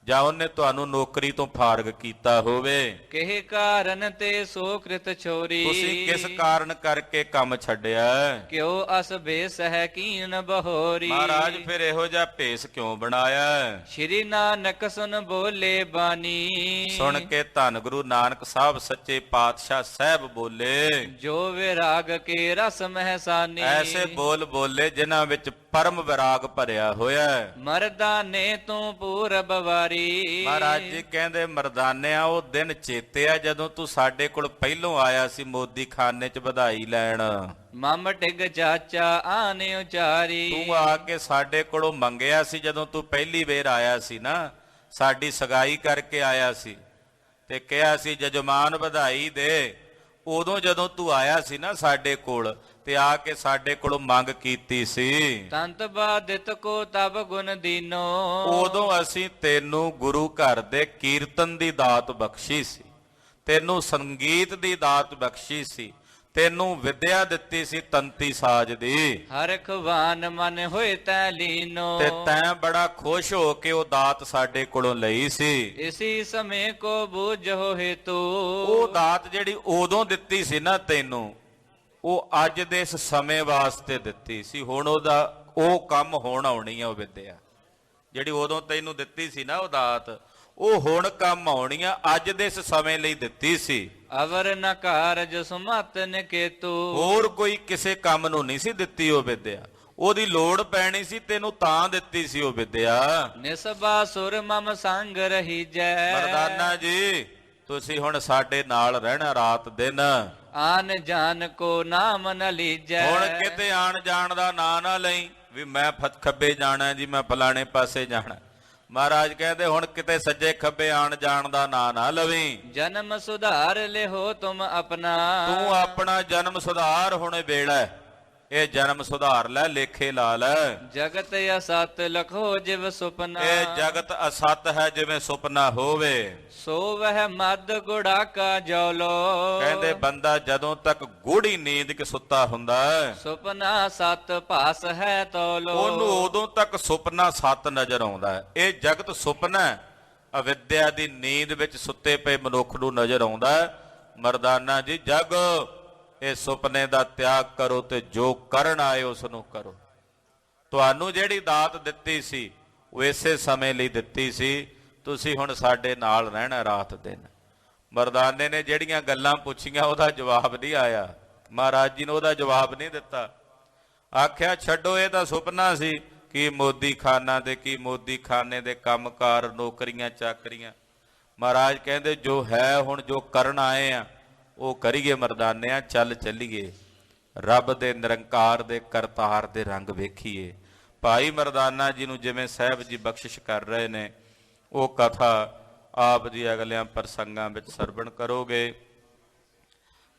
ਜਾਂ ਉਹਨੇ ਤੁਹਾਨੂੰ ਨੌਕਰੀ ਤੋਂ ਫਾਰਗ ਕੀਤਾ ਹੋਵੇ। ਕਿਹ ਕਾਰਨ ਤੇ ਸੋ ਕ੍ਰਿਤ ਛੋਰੀ। ਤੁਸੀਂ ਕਿਸ ਕਾਰਨ ਕਰਕੇ ਕੰਮ ਛੱਡਿਆ? ਕਿਉ ਅਸ ਬੇਸ ਹੈ ਕੀਨ ਬਹੋਰੀ। ਮਹਾਰਾਜ ਫਿਰ ਇਹੋ ਜਿਹਾ ਭੇਸ ਕਿਉਂ ਬਣਾਇਆ? ਸ਼੍ਰੀ ਨਾਨਕ ਸੁਨ ਬੋਲੇ ਬਾਣੀ। ਸੁਣ ਕੇ ਧੰਨ ਗੁਰੂ ਨਾਨਕ ਸਾਹਿਬ ਸੱਚੇ ਪਾਤਸ਼ਾਹ ਸਾਹਿਬ ਬੋਲੇ। ਜੋ ਵਿਰਾਗ ਕੇ ਰਸ ਮਹਿਸਾਨੀ। ਐਸੇ ਬੋਲ ਬੋਲੇ ਜਿਨ੍ਹਾਂ ਵਿੱਚ ਪਰਮ ਵਿਰਾਗ ਭਰਿਆ ਹੋਇਆ ਹੈ। ਮਰਦਾਨੇ ਤੂੰ ਪੂਰਬ ਵਾਰੀ। ਮਹਾਰਾਜ ਜੀ ਕਹਿੰਦੇ ਮਰਦਾਨਿਆ ਉਹ ਦਿਨ ਚੇਤੇ ਆ ਜਦੋਂ ਤੂੰ ਸਾਡੇ ਕੋਲ ਪਹਿਲੋਂ ਆਇਆ ਸੀ ਮੋਦੀ ਖਾਨੇ 'ਚ ਵਧਾਈ ਲੈਣ। ਮਮ ਟਿਗ ਚਾਚਾ ਆਨੇ ਉਚਾਰੀ। ਤੂੰ ਆ ਕੇ ਸਾਡੇ ਕੋਲੋਂ ਮੰਗਿਆ ਸੀ ਜਦੋਂ ਤੂੰ ਪਹਿਲੀ ਵੇਰ ਆਇਆ ਸੀ ਨਾ, ਸਾਡੀ ਸਗਾਈ ਕਰਕੇ ਆਇਆ ਸੀ ਤੇ ਕਿਹਾ ਸੀ ਜਜਮਾਨ ਵਧਾਈ ਦੇ। ਉਦੋਂ ਜਦੋਂ ਤੂੰ ਆਇਆ ਸੀ ਨਾ ਸਾਡੇ ਕੋਲ ਤੇ ਆ ਕੇ ਸਾਡੇ ਕੋਲੋਂ ਮੰਗ ਕੀਤੀ ਸੀ। ਤੰਤ ਬਾਦਿਤ ਕੋ ਤਬ ਗੁਣ ਦੀਨੋ। ਉਦੋਂ ਅਸੀਂ ਤੈਨੂੰ ਗੁਰੂ ਘਰ ਦੇ ਕੀਰਤਨ ਦੀ ਦਾਤ ਬਖਸ਼ੀ ਸੀ, ਤੈਨੂੰ ਸੰਗੀਤ ਦੀ ਦਾਤ ਬਖਸ਼ੀ ਸੀ, ਤੈਨੂੰ ਵਿਦਿਆ ਦਿੱਤੀ ਸੀ ਤੰਤੀ ਸਾਜ ਦੀ। ਹਰ ਖਵਾਨ ਮਨ ਹੋਏ ਤੈ ਲੀਨੋ। ਤੇ ਤੈਂ ਬੜਾ ਖੁਸ਼ ਹੋ ਕੇ ਉਹ ਦਾਤ ਸਾਡੇ ਕੋਲੋਂ ਲਈ ਸੀ। ਇਸੀ ਸਮੇਂ ਕੋ ਬੂਝੋ ਹੇਤੂ। ਉਹ ਦਾਤ ਜਿਹੜੀ ਉਦੋਂ ਦਿੱਤੀ ਸੀ ਨਾ ਤੈਨੂੰ, ਉਹ ਅੱਜ ਦੇ ਇਸ ਸਮੇਂ ਵਾਸਤੇ ਦਿੱਤੀ ਸੀ। ਹੁਣ ਉਹਦਾ ਉਹ ਕੰਮ ਹੋਣ ਆਉਣੀ ਆ। ਉਹ ਵਿਦਿਆ ਜਿਹੜੀ ਉਦੋਂ ਤੈਨੂੰ ਦਿੱਤੀ ਸੀ ਨਾ ਉਹ ਦਾਤ, ਉਹ ਹੁਣ ਕੰਮ ਆਉਣੀ ਆ, ਅੱਜ ਦੇ ਇਸ ਸਮੇਂ ਲਈ ਦਿੱਤੀ ਸੀ। ਅਵਰ ਨ ਕਾਰਜ ਸੁਮਤ ਨਿਕੇਤੂ। ਹੋਰ ਕੋਈ ਕਿਸੇ ਕੰਮ ਨੂੰ ਨਹੀਂ ਸੀ ਦਿੱਤੀ ਉਹ ਵਿਦਿਆ, ਉਹਦੀ ਲੋੜ ਪੈਣੀ ਸੀ ਤੈਨੂੰ ਤਾਂ ਦਿੱਤੀ ਸੀ ਉਹ ਵਿਦਿਆ। ਨਿਸਬਾ ਸੁਰ ਮਮ ਸੰਗ ਰਹੀ ਜੈ। ਮਰਦਾਨਾ ਜੀ ਤੁਸੀਂ ਹੁਣ ਸਾਡੇ ਨਾਲ ਰਹਿਣਾ ਰਾਤ ਦਿਨ। ਆਨ ਜਾਨ ਕੋ ਨਾਮ ਨ ਲੀਜੈ। ਹੁਣ ਕਿਤੇ ਆਣ ਜਾਣ ਦਾ ਨਾਂ ਨਾ ਲਈ ਵੀ ਮੈਂ ਖੱਬੇ ਜਾਣਾ ਜੀ, ਮੈਂ ਫਲਾਣੇ ਪਾਸੇ ਜਾਣਾ। ਮਹਾਰਾਜ ਕਹਿੰਦੇ ਹੁਣ ਕਿਤੇ ਸੱਜੇ ਖੱਬੇ ਆਣ ਜਾਣ ਦਾ ਨਾਂ ਨਾ ਲਵੀਂ। ਜਨਮ ਸੁਧਾਰ ਲਿਹੋ ਤੁਮ ਆਪਣਾ। ਤੂੰ ਆਪਣਾ ਜਨਮ ਸੁਧਾਰ ਹੁਣ ਵੇਲਾ ਹੈ, ਇਹ ਜਨਮ ਸੁਧਾਰ ਲੈ, ਲੇਖੇ ਲਾ ਲੈ। ਜਗਤ ਅਸਤ ਲਖੋ ਜਿਵ ਸੁਪਨਾ। ਇਹ ਜਗਤ ਅਸਤ ਹੈ ਜਿਵੇਂ ਸੁਪਨਾ ਹੋਵੇ। ਸੋ ਵਹਿ ਮਦ ਗੁੜਾਕਾ ਜੋਲੋ। ਕਹਿੰਦੇ ਬੰਦਾ ਜਦੋਂ ਤੱਕ ਗੂੜੀ ਨੀਂਦ ਕੇ ਸੁੱਤਾ ਹੁੰਦਾ ਹੈ, ਸੁਪਨਾ ਸਤ ਭਾਸ ਹੈ ਤੋਲੋ। ਉਹਨੂੰ ਉਦੋਂ ਤੱਕ ਸੁਪਨਾ ਸੱਤ ਨਜ਼ਰ ਆਉਂਦਾ ਹੈ। ਇਹ ਜਗਤ ਸੁਪਨਾ ਹੈ, ਅਵਿਦਿਆ ਦੀ ਨੀਂਦ ਵਿੱਚ ਸੁੱਤੇ ਪਏ ਮਨੁੱਖ ਨੂੰ ਨਜ਼ਰ ਆਉਂਦਾ ਹੈ। ਮਰਦਾਨਾ ਜੀ ਜਗ ਇਹ ਸੁਪਨੇ ਦਾ ਤਿਆਗ ਕਰੋ ਤੇ ਜੋ ਕਰਨ ਆਏ ਉਸ ਨੂੰ ਕਰੋ। ਤੁਹਾਨੂੰ ਜਿਹੜੀ ਦਾਤ ਦਿੱਤੀ ਸੀ ਉਹ ਇਸੇ ਸਮੇਂ ਲਈ ਦਿੱਤੀ ਸੀ। ਤੁਸੀਂ ਹੁਣ ਸਾਡੇ ਨਾਲ ਰਹਿਣਾ ਰਾਤ ਦਿਨ। ਮਰਦਾਨੇ ਨੇ ਜਿਹੜੀਆਂ ਗੱਲਾਂ ਪੁੱਛੀਆਂ ਉਹਦਾ ਜਵਾਬ ਨਹੀਂ ਆਇਆ। ਮਹਾਰਾਜ ਜੀ ਨੇ ਉਹਦਾ ਜਵਾਬ ਨਹੀਂ ਦਿੱਤਾ। ਆਖਿਆ ਛੱਡੋ ਇਹ ਤਾਂ ਸੁਪਨਾ ਸੀ। ਕੀ ਮੋਦੀ ਖਾਨਾ ਤੇ ਕੀ ਮੋਦੀ ਖਾਨੇ ਦੇ ਕੰਮਕਾਰ ਨੌਕਰੀਆਂ ਚਾਕਰੀਆਂ। ਮਹਾਰਾਜ ਕਹਿੰਦੇ ਜੋ ਹੈ ਹੁਣ ਜੋ ਕਰਨ ਆਏ ਆ ਉਹ ਕਰੀਏ ਮਰਦਾਨਿਆਂ। ਚੱਲ ਚੱਲੀਏ ਰੱਬ ਦੇ ਨਿਰੰਕਾਰ ਦੇ ਕਰਤਾਰ ਦੇ ਰੰਗ ਵੇਖੀਏ। ਭਾਈ ਮਰਦਾਨਾ ਜੀ ਨੂੰ ਜਿਵੇਂ ਸਾਹਿਬ ਜੀ ਬਖਸ਼ਿਸ਼ ਕਰ ਰਹੇ ਨੇ ਉਹ ਕਥਾ ਆਪ ਜੀ ਅਗਲਿਆਂ ਪ੍ਰਸੰਗਾਂ ਵਿੱਚ ਸਰਵਣ ਕਰੋਗੇ।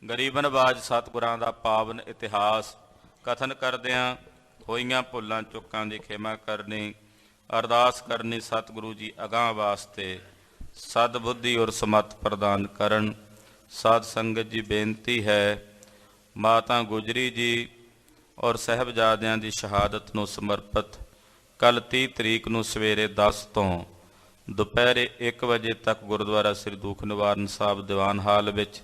ਗਰੀਬ ਨਵਾਜ ਸਤਿਗੁਰਾਂ ਦਾ ਪਾਵਨ ਇਤਿਹਾਸ ਕਥਨ ਕਰਦਿਆਂ ਹੋਈਆਂ ਭੁੱਲਾਂ ਚੁੱਕਾਂ ਦੀ ਖਿਮਾ ਕਰਨੀ, ਅਰਦਾਸ ਕਰਨੀ ਸਤਿਗੁਰੂ ਜੀ ਅਗਾਂਹ ਵਾਸਤੇ ਸਦ ਬੁੱਧੀ ਔਰ ਸਮਤ ਪ੍ਰਦਾਨ ਕਰਨ। ਸਾਧ ਸੰਗਤ ਜੀ ਬੇਨਤੀ ਹੈ ਮਾਤਾ ਗੁਜਰੀ ਜੀ ਔਰ ਸਾਹਿਬਜ਼ਾਦਿਆਂ ਦੀ ਸ਼ਹਾਦਤ ਨੂੰ ਸਮਰਪਿਤ ਕੱਲ 30 ਤਰੀਕ ਨੂੰ ਸਵੇਰੇ 10 ਤੋਂ ਦੁਪਹਿਰੇ 1 ਵਜੇ ਤੱਕ ਗੁਰਦੁਆਰਾ ਸ੍ਰੀ ਦੁੱਖ ਨਿਵਾਰਨ ਸਾਹਿਬ ਦੀਵਾਨ ਹਾਲ ਵਿੱਚ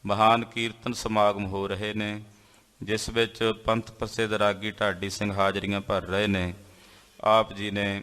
ਮਹਾਨ ਕੀਰਤਨ ਸਮਾਗਮ ਹੋ ਰਹੇ ਨੇ, ਜਿਸ ਵਿੱਚ ਪੰਥ ਪ੍ਰਸਿੱਧ ਰਾਗੀ ਢਾਡੀ ਸਿੰਘ ਹਾਜ਼ਰੀਆਂ ਭਰ ਰਹੇ ਨੇ। ਆਪ ਜੀ ਨੇ